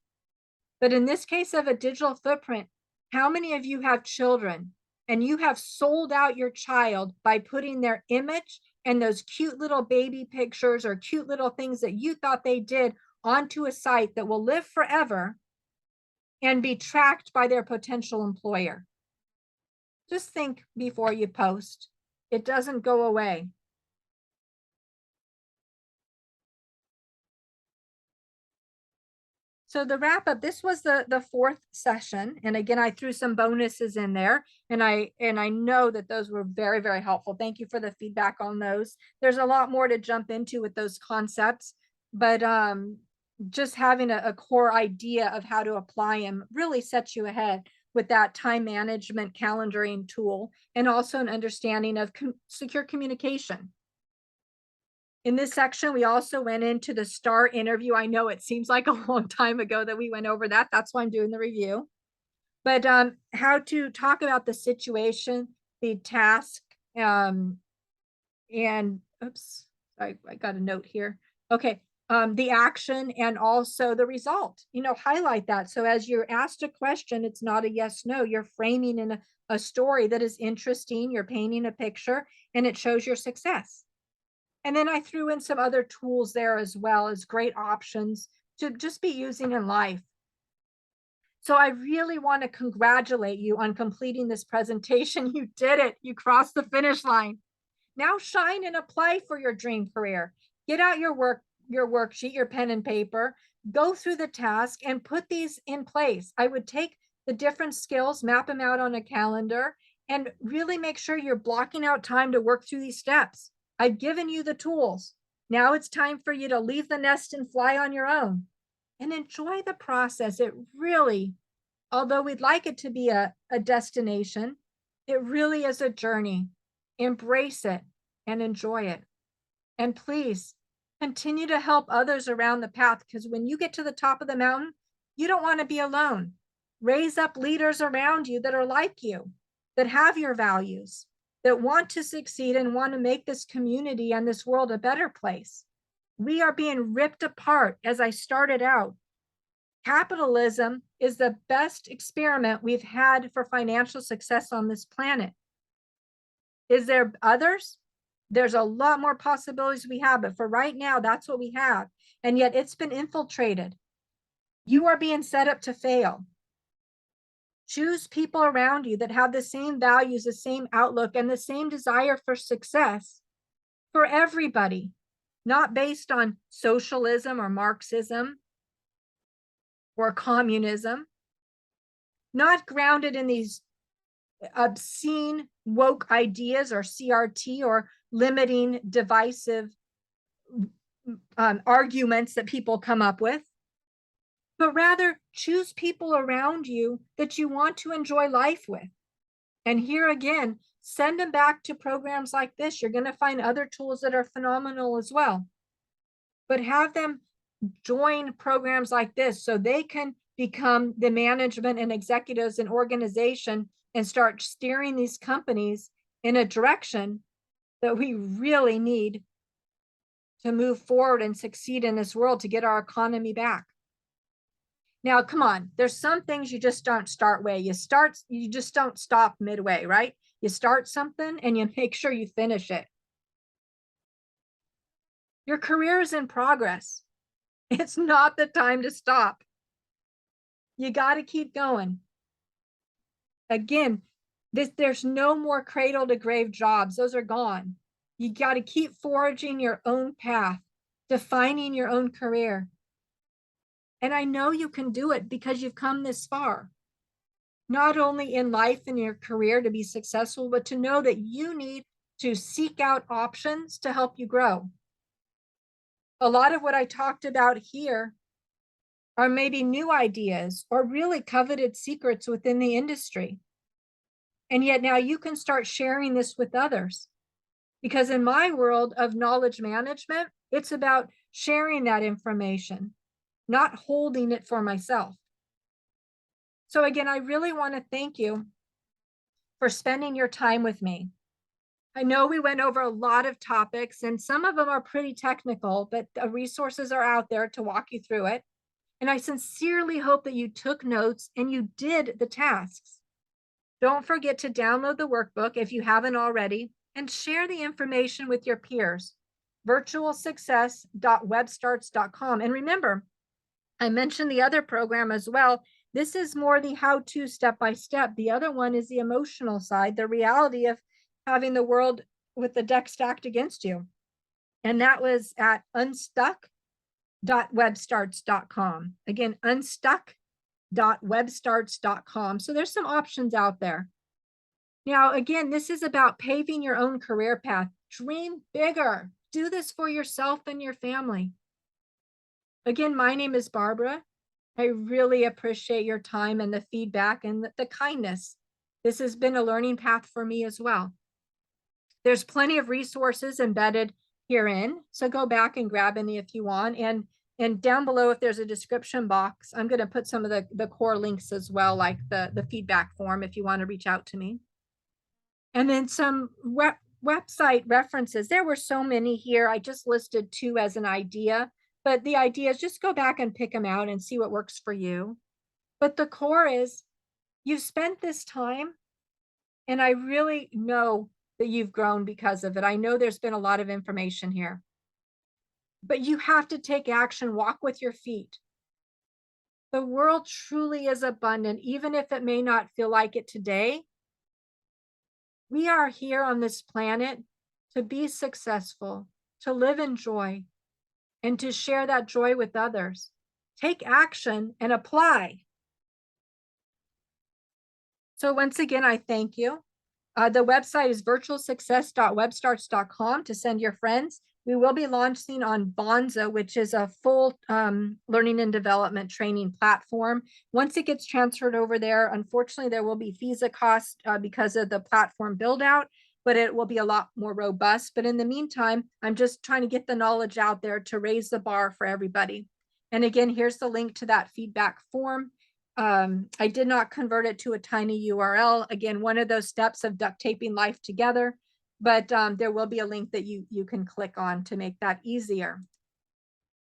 But in this case of a digital footprint, how many of you have children and you have sold out your child by putting their image and those cute little baby pictures or cute little things that you thought they did onto a site that will live forever and be tracked by their potential employer? Just think before you post. It doesn't go away. So the wrap up, this was the fourth session. And again, I threw some bonuses in there, and I know that those were very, very helpful. Thank you for the feedback on those. There's a lot more to jump into with those concepts, but just having a core idea of how to apply them really sets you ahead with that time management calendaring tool, and also an understanding of secure communication. In this section, we also went into the STAR interview. I know it seems like a long time ago that we went over that. That's why I'm doing the review. But how to talk about the situation, the task, and oops, I got a note here. Okay, the action and also the result. Highlight that. So as you're asked a question, it's not a yes, no. You're framing in a story that is interesting. You're painting a picture, and it shows your success. And then I threw in some other tools there as well as great options to just be using in life. So I really want to congratulate you on completing this presentation. You did it. You crossed the finish line. Now shine and apply for your dream career. Get out your worksheet, your pen and paper, go through the task and put these in place. I would take the different skills, map them out on a calendar, and really make sure you're blocking out time to work through these steps. I've given you the tools. Now it's time for you to leave the nest and fly on your own and enjoy the process. It really, although we'd like it to be a destination, it really is a journey. Embrace it and enjoy it. And please continue to help others around the path, because when you get to the top of the mountain, you don't want to be alone. Raise up leaders around you that are like you, that have your values, that want to succeed and want to make this community and this world a better place. We are being ripped apart. As I started out, capitalism is the best experiment we've had for financial success on this planet. Is there others? There's a lot more possibilities we have, but for right now, that's what we have. And yet it's been infiltrated. You are being set up to fail. Choose people around you that have the same values, the same outlook, and the same desire for success for everybody, not based on socialism or Marxism or communism, not grounded in these obscene woke ideas or CRT or limiting divisive arguments that people come up with, but rather choose people around you that you want to enjoy life with. And here again, send them back to programs like this. You're going to find other tools that are phenomenal as well. But have them join programs like this so they can become the management and executives and organization and start steering these companies in a direction that we really need to move forward and succeed in this world to get our economy back. Now, come on, there's some things you just don't start way. You just don't stop midway, right? You start something and you make sure you finish it. Your career is in progress. It's not the time to stop. You got to keep going. Again, there's no more cradle to grave jobs. Those are gone. You got to keep forging your own path, defining your own career. And I know you can do it because you've come this far, not only in life and your career to be successful, but to know that you need to seek out options to help you grow. A lot of what I talked about here are maybe new ideas or really coveted secrets within the industry. And yet now you can start sharing this with others. Because in my world of knowledge management, it's about sharing that information, not holding it for myself. So again, I really want to thank you for spending your time with me. I know we went over a lot of topics and some of them are pretty technical, but the resources are out there to walk you through it. And I sincerely hope that you took notes and you did the tasks. Don't forget to download the workbook if you haven't already and share the information with your peers. virtualsuccess.webstarts.com. And remember, I mentioned the other program as well This is more the how-to step by step. The other one is the emotional side, the reality of having the world with the deck stacked against you. And that was at unstuck.webstarts.com. Again, unstuck.webstarts.com. So there's some options out there. Now, again, this is about paving your own career path. Dream bigger. Do this for yourself and your family. Again, my name is Barbara. I really appreciate your time and the feedback and the kindness. This has been a learning path for me as well. There's plenty of resources embedded herein, so go back and grab any if you want. And down below, if there's a description box, I'm going to put some of the core links as well, like the feedback form if you want to reach out to me. And then some website references. There were so many here. I just listed 2 as an idea, but the idea is just go back and pick them out and see what works for you. But the core is you've spent this time, and I really know that you've grown because of it. I know there's been a lot of information here, but you have to take action, walk with your feet. The world truly is abundant, even if it may not feel like it today. We are here on this planet to be successful, to live in joy, and to share that joy with others. Take action and apply. So once again, I thank you. The website is virtualsuccess.webstarts.com to send your friends. We will be launching on Bonza, which is a full learning and development training platform. Once it gets transferred over there, unfortunately, there will be visa costs because of the platform build out, but it will be a lot more robust. But in the meantime, I'm just trying to get the knowledge out there to raise the bar for everybody. And again, here's the link to that feedback form. I did not convert it to a tiny URL. Again, one of those steps of duct taping life together, but there will be a link that you can click on to make that easier.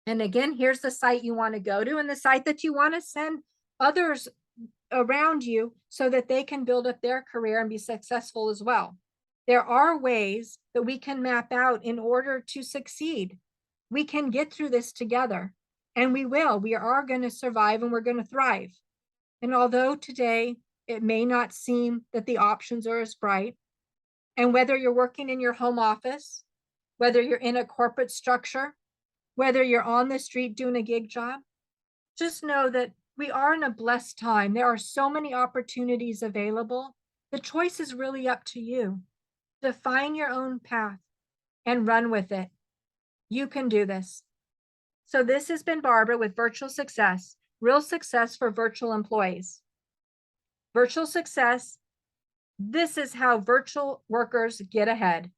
And again, here's the site you want to go to and the site that you want to send others around you so that they can build up their career and be successful as well. There are ways that we can map out in order to succeed. We can get through this together, and we will. We are going to survive and we're going to thrive. And although today it may not seem that the options are as bright, and whether you're working in your home office, whether you're in a corporate structure, whether you're on the street doing a gig job, just know that we are in a blessed time. There are so many opportunities available. The choice is really up to you. Define your own path and run with it. You can do this. So this has been Barbara with Virtual Success. Real success for virtual employees. Virtual success. This is how virtual workers get ahead.